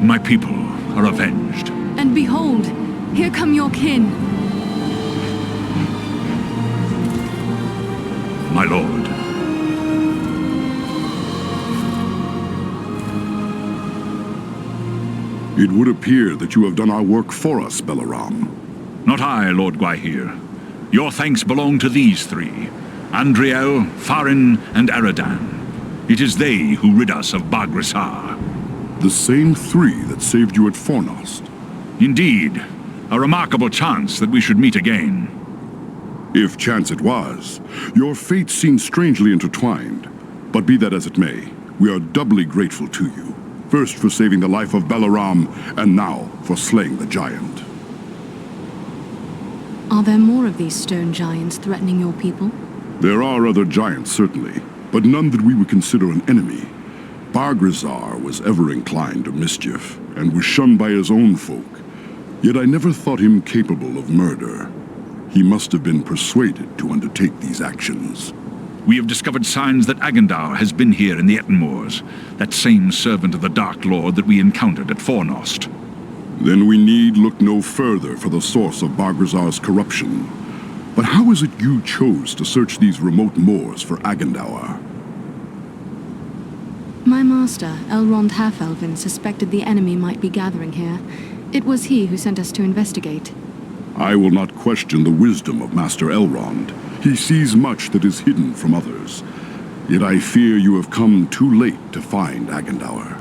My people are avenged. And behold, here come your kin. My lord. It would appear that you have done our work for us, Balaram. Not I, Lord Gwaihir. Your thanks belong to these three. Andriel, Farin, and Aradan. It is they who rid us of Baghrasar. The same three that saved you at Fornost. Indeed. A remarkable chance that we should meet again. If chance it was, your fates seem strangely intertwined. But be that as it may, we are doubly grateful to you. First for saving the life of Balaram, and now for slaying the giant. Are there more of these stone giants threatening your people? There are other giants, certainly, but none that we would consider an enemy. Baghrasar was ever inclined to mischief, and was shunned by his own folk. Yet I never thought him capable of murder. He must have been persuaded to undertake these actions. We have discovered signs that Agandar has been here in the Ettenmoors, that same servant of the Dark Lord that we encountered at Fornost. Then we need look no further for the source of Baghrasar's corruption. But how is it you chose to search these remote moors for Agandar? My master, Elrond Half-Elven, suspected the enemy might be gathering here. It was he who sent us to investigate. I will not question the wisdom of Master Elrond. He sees much that is hidden from others. Yet I fear you have come too late to find Agandar.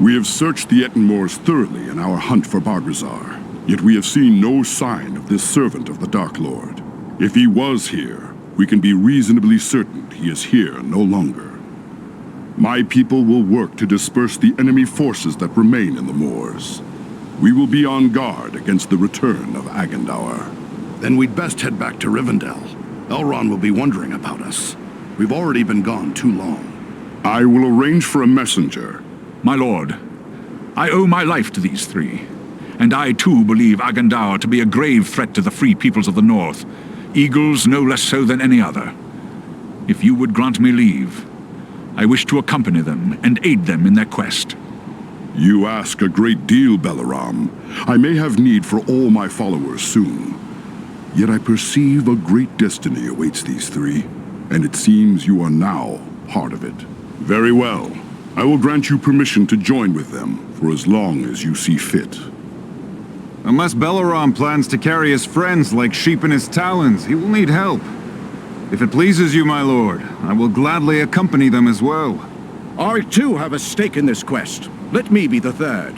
We have searched the Ettenmoors thoroughly in our hunt for Baghrasar, yet we have seen no sign of this servant of the Dark Lord. If he was here, we can be reasonably certain he is here no longer. My people will work to disperse the enemy forces that remain in the moors. We will be on guard against the return of Agandar. Then we'd best head back to Rivendell. Elrond will be wondering about us. We've already been gone too long. I will arrange for a messenger. My lord, I owe my life to these three. And I too believe Agandar to be a grave threat to the free peoples of the North. Eagles no less so than any other. If you would grant me leave, I wish to accompany them and aid them in their quest. You ask a great deal, Balaram. I may have need for all my followers soon. Yet I perceive a great destiny awaits these three, and it seems you are now part of it. Very well. I will grant you permission to join with them for as long as you see fit. Unless Balaram plans to carry his friends like sheep in his talons, he will need help. If it pleases you, my lord, I will gladly accompany them as well. I too have a stake in this quest. Let me be the third.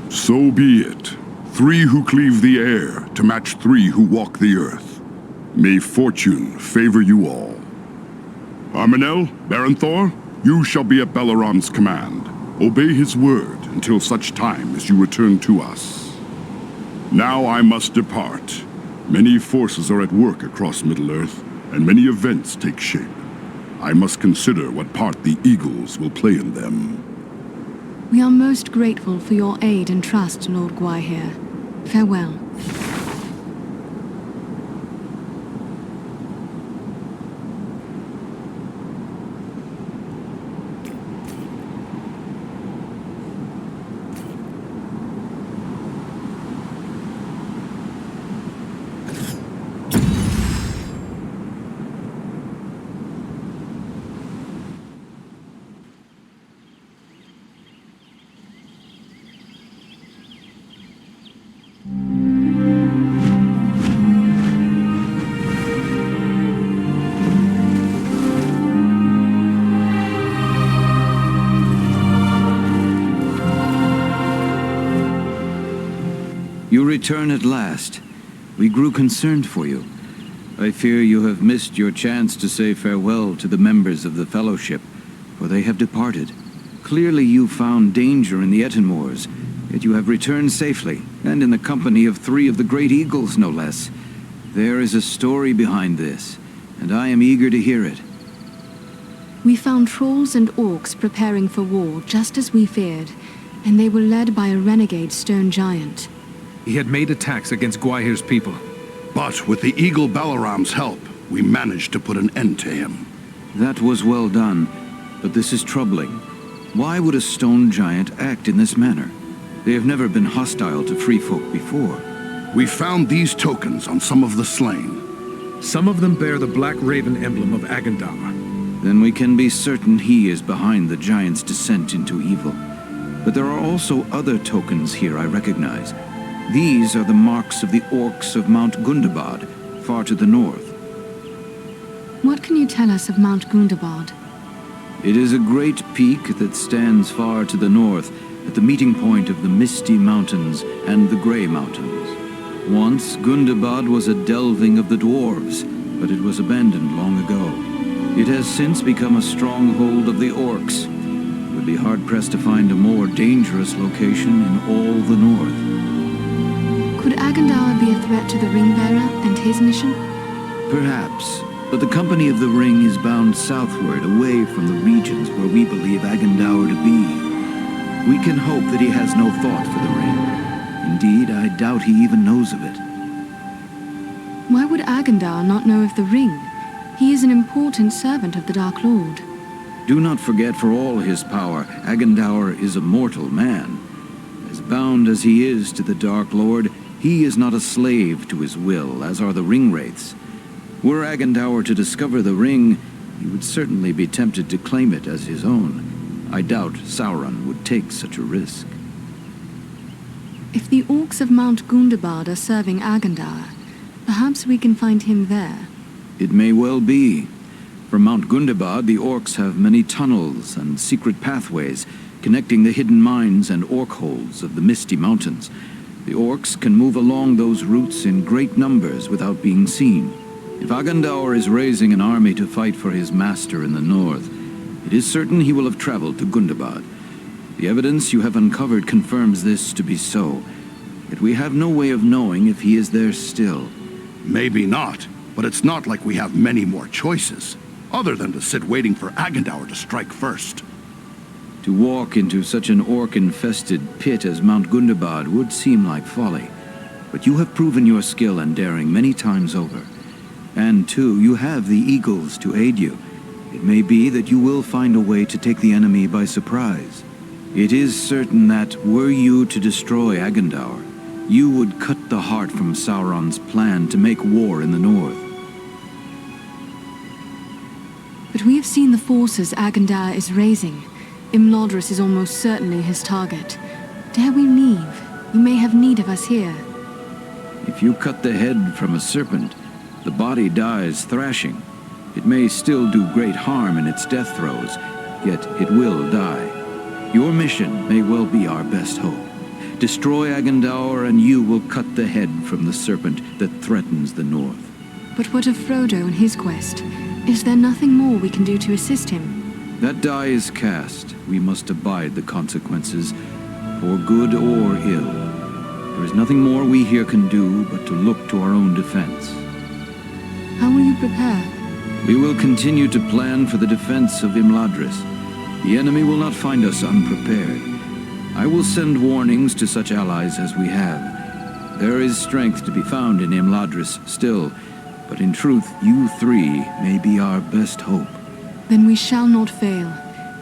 So be it. 3 who cleave the air to match 3 who walk the earth. May fortune favor you all. Armanel, Barenthor, you shall be at Balaram's command. Obey his word until such time as you return to us. Now I must depart. Many forces are at work across Middle-earth, and many events take shape. I must consider what part the Eagles will play in them. We are most grateful for your aid and trust, Lord Gwaihir. Farewell. You return at last. We grew concerned for you. I fear you have missed your chance to say farewell to the members of the Fellowship, for they have departed. Clearly you found danger in the Ettenmoors, yet you have returned safely, and in the company of 3 of the great eagles, no less. There is a story behind this, and I am eager to hear it. We found trolls and orcs preparing for war, just as we feared, and they were led by a renegade stone giant. He had made attacks against Gwaihir's people. But with the Eagle Balaram's help, we managed to put an end to him. That was well done, but this is troubling. Why would a stone giant act in this manner? They have never been hostile to free folk before. We found these tokens on some of the slain. Some of them bear the Black Raven emblem of Agandaur. Then we can be certain he is behind the giant's descent into evil. But there are also other tokens here I recognize. These are the marks of the orcs of Mount Gundabad, far to the north. What can you tell us of Mount Gundabad? It is a great peak that stands far to the north, at the meeting point of the Misty Mountains and the Grey Mountains. Once, Gundabad was a delving of the dwarves, but it was abandoned long ago. It has since become a stronghold of the orcs. It would be hard-pressed to find a more dangerous location in all the north. Could Agandaur be a threat to the Ringbearer and his mission? Perhaps, but the Company of the Ring is bound southward, away from the regions where we believe Agandaur to be. We can hope that he has no thought for the Ring. Indeed, I doubt he even knows of it. Why would Agandaur not know of the Ring? He is an important servant of the Dark Lord. Do not forget, for all his power, Agandaur is a mortal man. As bound as he is to the Dark Lord, he is not a slave to his will, as are the Ringwraiths. Were Agandaur to discover the Ring, he would certainly be tempted to claim it as his own. I doubt Sauron would take such a risk. If the orcs of Mount Gundabad are serving Agandaur, perhaps we can find him there. It may well be. From Mount Gundabad, the orcs have many tunnels and secret pathways connecting the hidden mines and orc holes of the Misty Mountains. The orcs can move along those routes in great numbers without being seen. If Agandaur is raising an army to fight for his master in the north, it is certain he will have traveled to Gundabad. The evidence you have uncovered confirms this to be so, yet we have no way of knowing if he is there still. Maybe not, but it's not like we have many more choices, other than to sit waiting for Agandaur to strike first. To walk into such an orc-infested pit as Mount Gundabad would seem like folly, but you have proven your skill and daring many times over. And too, you have the eagles to aid you. It may be that you will find a way to take the enemy by surprise. It is certain that, were you to destroy Agandaur, you would cut the heart from Sauron's plan to make war in the north. But we have seen the forces Agandaur is raising. Imladris is almost certainly his target. Dare we leave? You may have need of us here. If you cut the head from a serpent, the body dies thrashing. It may still do great harm in its death throes, yet it will die. Your mission may well be our best hope. Destroy Agandaur and you will cut the head from the serpent that threatens the north. But what of Frodo and his quest? Is there nothing more we can do to assist him? That die is cast. We must abide the consequences, for good or ill. There is nothing more we here can do but to look to our own defense. How will you prepare? We will continue to plan for the defense of Imladris. The enemy will not find us unprepared. I will send warnings to such allies as we have. There is strength to be found in Imladris still, but in truth, you three may be our best hope. Then we shall not fail.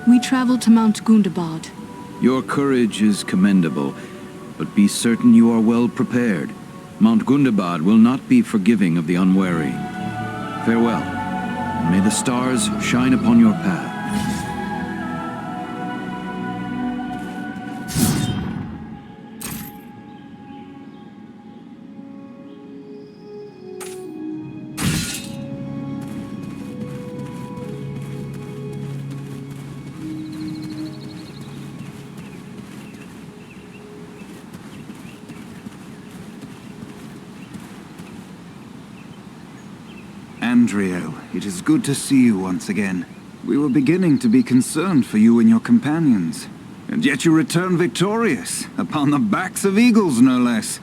We travel to Mount Gundabad. Your courage is commendable, but be certain you are well prepared. Mount Gundabad will not be forgiving of the unwary. Farewell, and may the stars shine upon your path. Andrio, it is good to see you once again. We were beginning to be concerned for you and your companions. And yet you return victorious, upon the backs of eagles no less.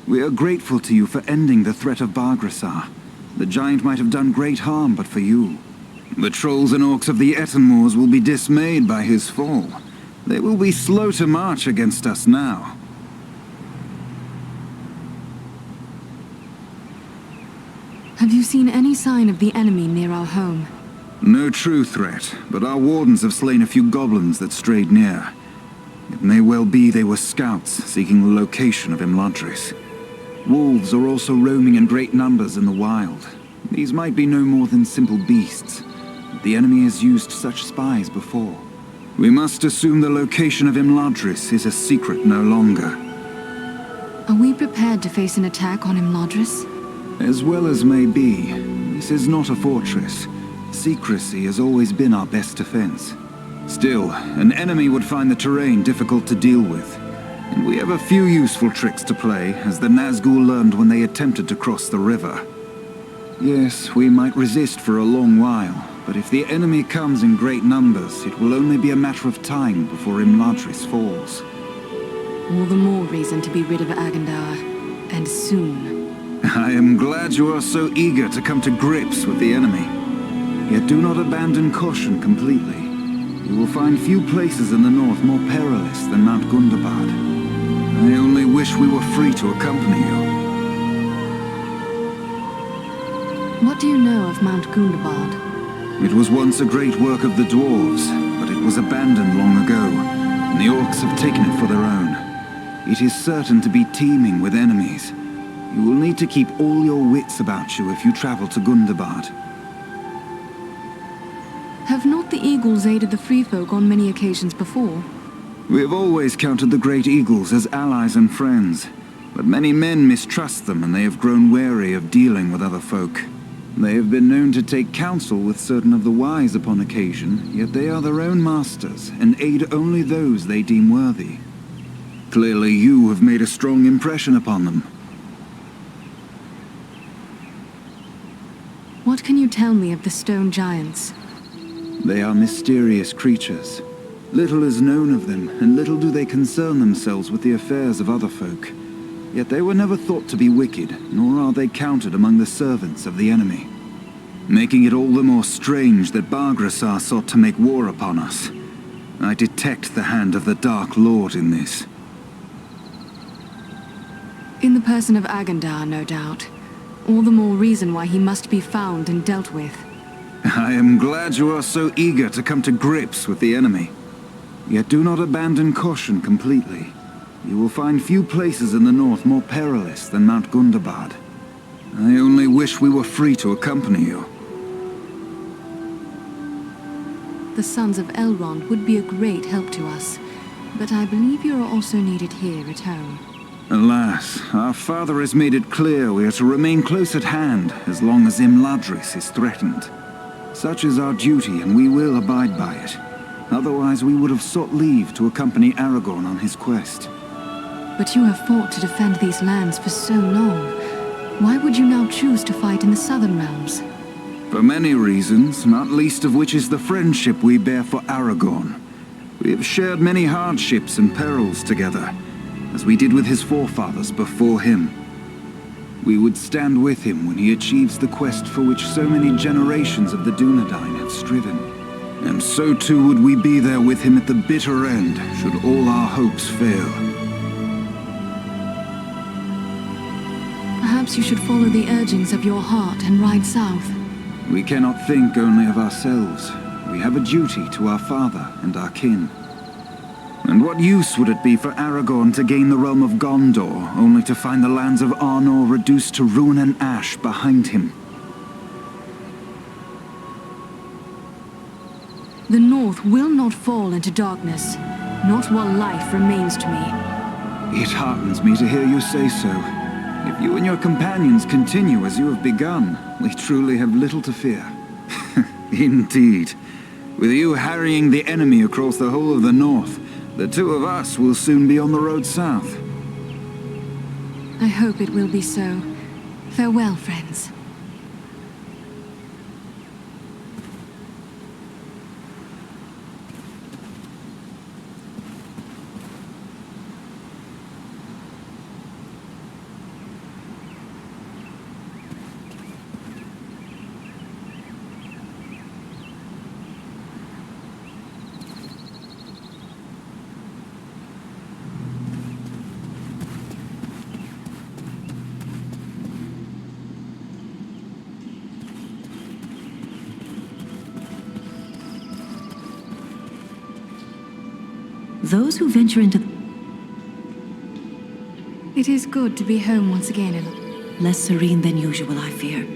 We are grateful to you for ending the threat of Bargrassar. The giant might have done great harm but for you. The trolls and orcs of the Ettenmoors will be dismayed by his fall. They will be slow to march against us now. Have you seen any sign of the enemy near our home? No true threat, but our wardens have slain a few goblins that strayed near. It may well be they were scouts seeking the location of Imladris. Wolves are also roaming in great numbers in the wild. These might be no more than simple beasts. The enemy has used such spies before. We must assume the location of Imladris is a secret no longer. Are we prepared to face an attack on Imladris? As well as may be, this is not a fortress. Secrecy has always been our best defense. Still, an enemy would find the terrain difficult to deal with. And we have a few useful tricks to play, as the Nazgul learned when they attempted to cross the river. Yes, we might resist for a long while, but if the enemy comes in great numbers, it will only be a matter of time before Imladris falls. All the more reason to be rid of Agandaur, and soon. I am glad you are so eager to come to grips with the enemy. Yet do not abandon caution completely. You will find few places in the north more perilous than Mount Gundabad. I only wish we were free to accompany you. What do you know of Mount Gundabad? It was once a great work of the dwarves, but it was abandoned long ago, and the orcs have taken it for their own. It is certain to be teeming with enemies. You will need to keep all your wits about you if you travel to Gundabad. Have not the Eagles aided the Free Folk on many occasions before? We have always counted the Great Eagles as allies and friends, but many men mistrust them and they have grown wary of dealing with other folk. They have been known to take counsel with certain of the wise upon occasion, yet they are their own masters and aid only those they deem worthy. Clearly you have made a strong impression upon them. What can you tell me of the stone giants? They are mysterious creatures. Little is known of them, and little do they concern themselves with the affairs of other folk. Yet they were never thought to be wicked, nor are they counted among the servants of the enemy. Making it all the more strange that Bargrassar sought to make war upon us. I detect the hand of the Dark Lord in this. In the person of Agandaur, no doubt. All the more reason why he must be found and dealt with. I am glad you are so eager to come to grips with the enemy. Yet do not abandon caution completely. You will find few places in the north more perilous than Mount Gundabad. I only wish we were free to accompany you. The sons of Elrond would be a great help to us, but I believe you are also needed here at home. Alas, our father has made it clear we are to remain close at hand as long as Imladris is threatened. Such is our duty, and we will abide by it. Otherwise, we would have sought leave to accompany Aragorn on his quest. But you have fought to defend these lands for so long. Why would you now choose to fight in the southern realms? For many reasons, not least of which is the friendship we bear for Aragorn. We have shared many hardships and perils together, as we did with his forefathers before him. We would stand with him when he achieves the quest for which so many generations of the Dunedain have striven. And so too would we be there with him at the bitter end, should all our hopes fail. Perhaps you should follow the urgings of your heart and ride south. We cannot think only of ourselves. We have a duty to our father and our kin. And what use would it be for Aragorn to gain the realm of Gondor, only to find the lands of Arnor reduced to ruin and ash behind him? The North will not fall into darkness, not while life remains to me. It heartens me to hear you say so. If you and your companions continue as you have begun, we truly have little to fear. Indeed. With you harrying the enemy across the whole of the North, the two of us will soon be on the road south. I hope it will be so. Farewell, friends. those who venture into... It is good to be home once again, Ella. Less serene than usual, I fear.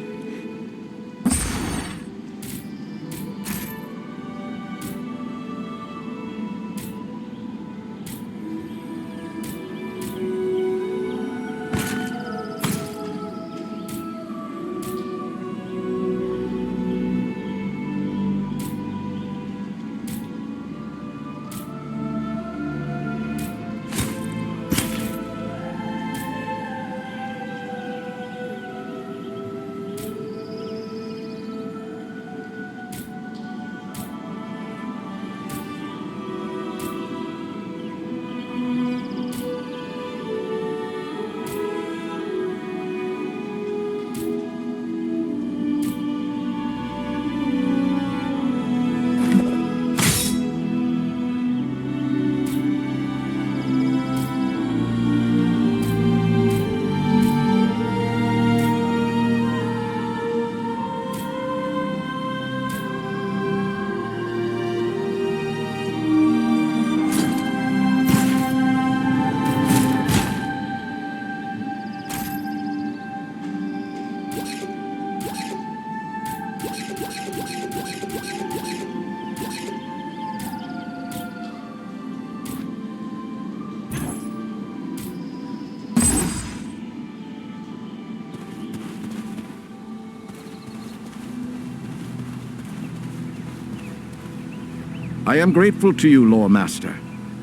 I am grateful to you, Lord Master.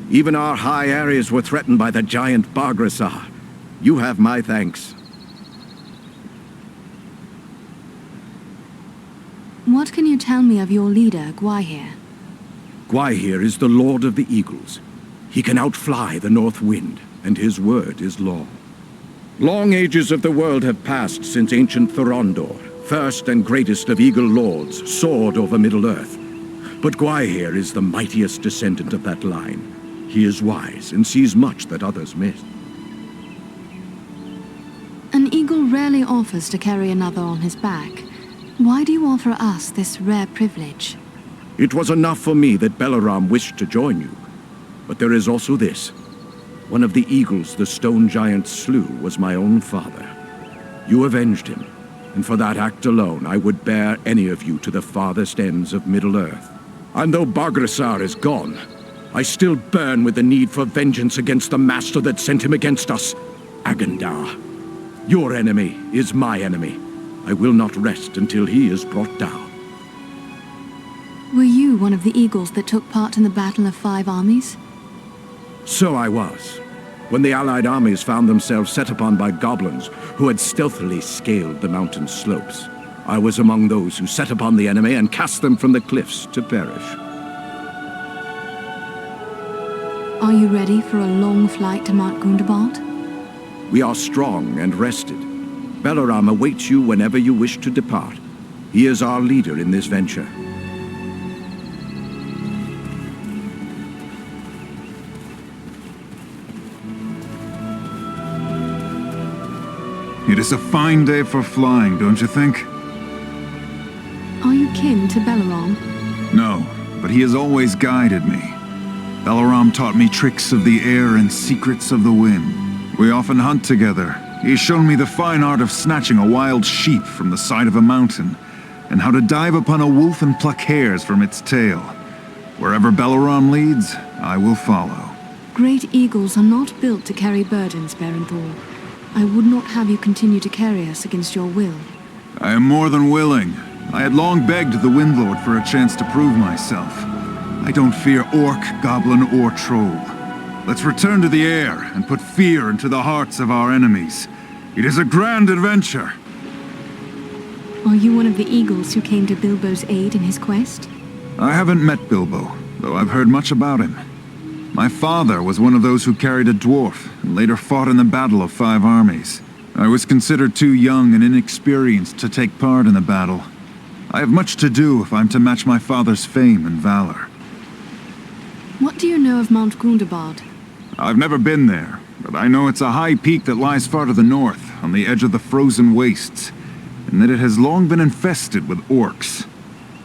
Even our high areas were threatened by the giant Bargrasar. You have my thanks. What can you tell me of your leader, Gwaihir? Gwaihir is the Lord of the Eagles. He can outfly the North Wind, and his word is law. Long ages of the world have passed since ancient Thorondor, first and greatest of Eagle Lords, soared over Middle-earth. But Gwaihir is the mightiest descendant of that line. He is wise and sees much that others miss. An eagle rarely offers to carry another on his back. Why do you offer us this rare privilege? It was enough for me that Belaram wished to join you. But there is also this. One of the eagles the stone giant slew was my own father. You avenged him, and for that act alone I would bear any of you to the farthest ends of Middle-earth. And though Bargrasar is gone, I still burn with the need for vengeance against the master that sent him against us, Agandar. Your enemy is my enemy. I will not rest until he is brought down. Were you one of the eagles that took part in the Battle of Five Armies? So I was, when the Allied armies found themselves set upon by goblins who had stealthily scaled the mountain slopes. I was among those who set upon the enemy and cast them from the cliffs to perish. Are you ready for a long flight to Mount Gundabad? We are strong and rested. Belaram awaits you whenever you wish to depart. He is our leader in this venture. It is a fine day for flying, don't you think? Are you kin to Belaram? No, but he has always guided me. Belaram taught me tricks of the air and secrets of the wind. We often hunt together. He's shown me the fine art of snatching a wild sheep from the side of a mountain, and how to dive upon a wolf and pluck hairs from its tail. Wherever Belaram leads, I will follow. Great eagles are not built to carry burdens, Berenthor. I would not have you continue to carry us against your will. I am more than willing. I had long begged the Windlord for a chance to prove myself. I don't fear orc, goblin, or troll. Let's return to the air and put fear into the hearts of our enemies. It is a grand adventure. Are you one of the eagles who came to Bilbo's aid in his quest? I haven't met Bilbo, though I've heard much about him. My father was one of those who carried a dwarf, and later fought in the Battle of Five Armies. I was considered too young and inexperienced to take part in the battle. I have much to do if I'm to match my father's fame and valor. What do you know of Mount Gundabad? I've never been there, but I know it's a high peak that lies far to the north, on the edge of the frozen wastes, and that it has long been infested with orcs.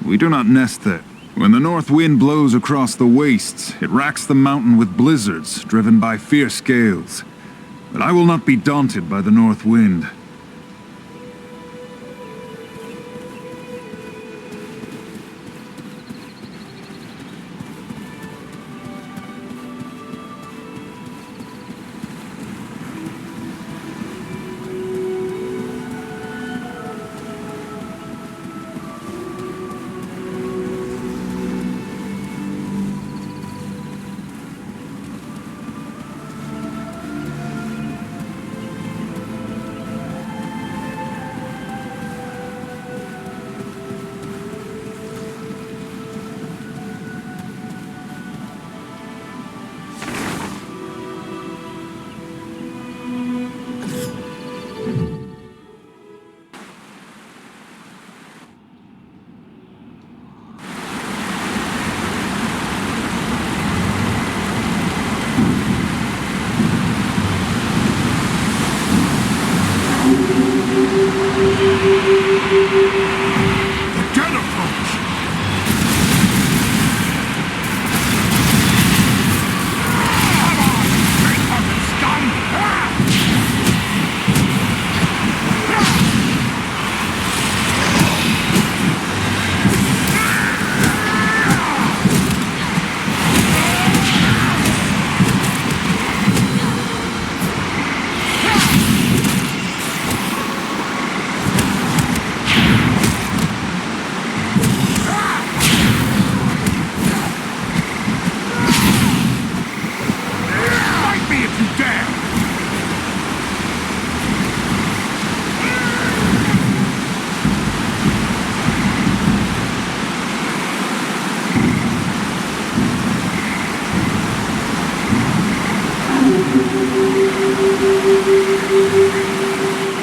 We do not nest there. When the north wind blows across the wastes, it racks the mountain with blizzards driven by fierce gales. But I will not be daunted by the north wind.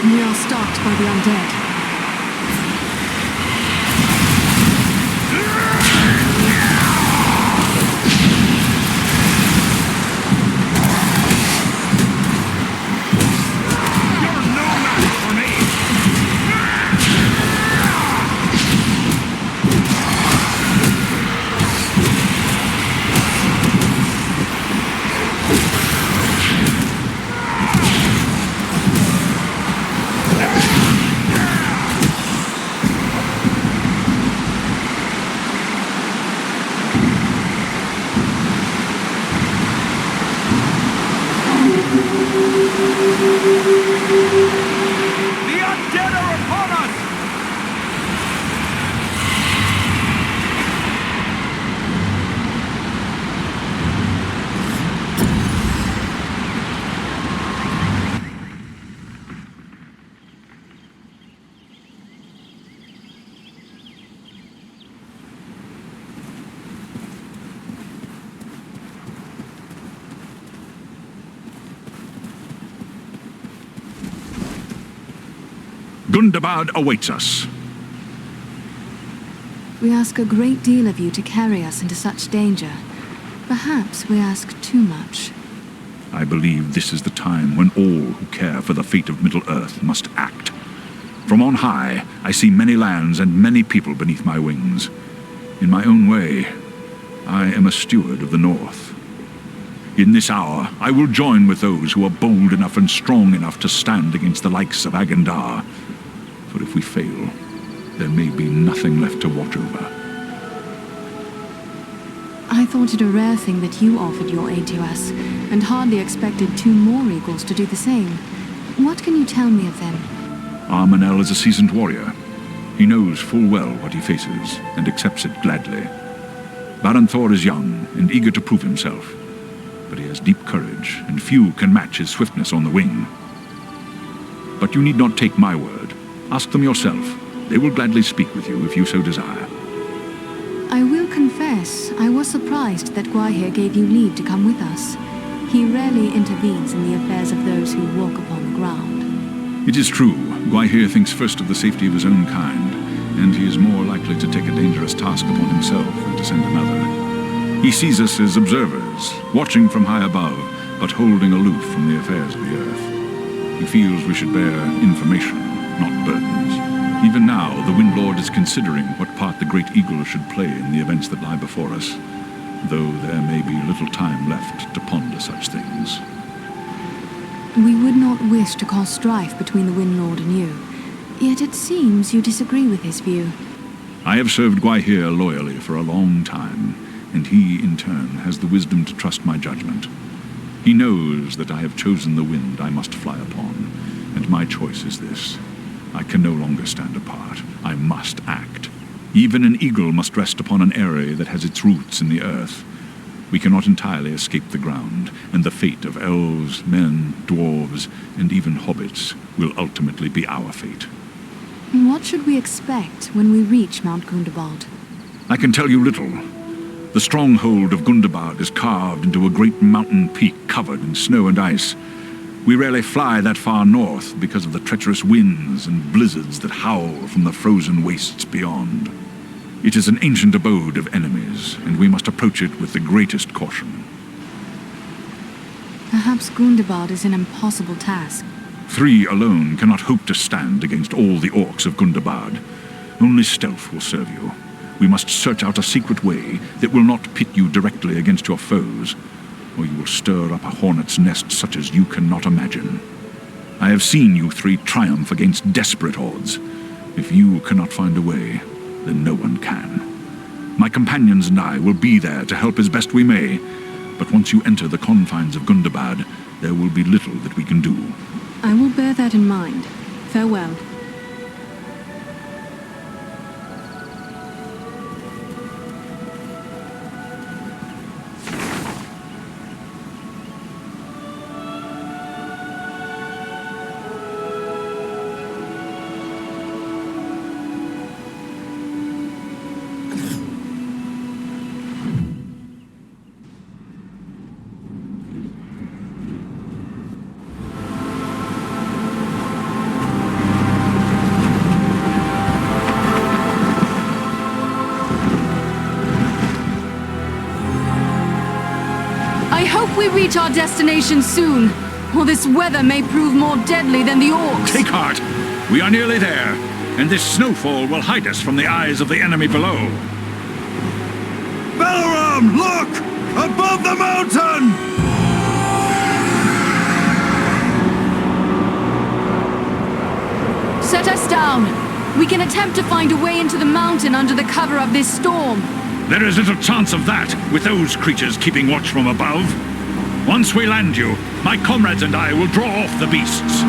We are stalked by the undead. Gundabad awaits us. We ask a great deal of you to carry us into such danger. Perhaps we ask too much. I believe this is the time when all who care for the fate of Middle-earth must act. From on high, I see many lands and many people beneath my wings. In my own way, I am a steward of the North. In this hour, I will join with those who are bold enough and strong enough to stand against the likes of Agandar. For if we fail, there may be nothing left to watch over. I thought it a rare thing that you offered your aid to us, and hardly expected 2 more eagles to do the same. What can you tell me of them? Armanel is a seasoned warrior. He knows full well what he faces, and accepts it gladly. Baron Thor is young, and eager to prove himself. But he has deep courage, and few can match his swiftness on the wing. But you need not take my word. Ask them yourself. They will gladly speak with you if you so desire. I will confess, I was surprised that Gwaihir gave you leave to come with us. He rarely intervenes in the affairs of those who walk upon the ground. It is true, Gwaihir thinks first of the safety of his own kind, and he is more likely to take a dangerous task upon himself than to send another. He sees us as observers, watching from high above, but holding aloof from the affairs of the earth. He feels we should bear information not burdens. Even now, the Windlord is considering what part the Great Eagle should play in the events that lie before us, though there may be little time left to ponder such things. We would not wish to cause strife between the Windlord and you, yet it seems you disagree with his view. I have served Gwaihir loyally for a long time, and he, in turn, has the wisdom to trust my judgment. He knows that I have chosen the wind I must fly upon, and my choice is this. I can no longer stand apart. I must act. Even an eagle must rest upon an eyrie that has its roots in the earth. We cannot entirely escape the ground, and the fate of elves, men, dwarves, and even hobbits will ultimately be our fate. What should we expect when we reach Mount Gundabad? I can tell you little. The stronghold of Gundabad is carved into a great mountain peak covered in snow and ice. We rarely fly that far north because of the treacherous winds and blizzards that howl from the frozen wastes beyond. It is an ancient abode of enemies, and we must approach it with the greatest caution. Perhaps Gundabad is an impossible task. 3 alone cannot hope to stand against all the orcs of Gundabad. Only stealth will serve you. We must search out a secret way that will not pit you directly against your foes, or you will stir up a hornet's nest such as you cannot imagine. I have seen you 3 triumph against desperate odds. If you cannot find a way, then no one can. My companions and I will be there to help as best we may, but once you enter the confines of Gundabad, there will be little that we can do. I will bear that in mind. Farewell. We reach our destination soon, or this weather may prove more deadly than the orcs. Take heart! We are nearly there, and this snowfall will hide us from the eyes of the enemy below. Balaram, look! Above the mountain! Set us down. We can attempt to find a way into the mountain under the cover of this storm. There is little chance of that, with those creatures keeping watch from above. Once we land you, my comrades and I will draw off the beasts.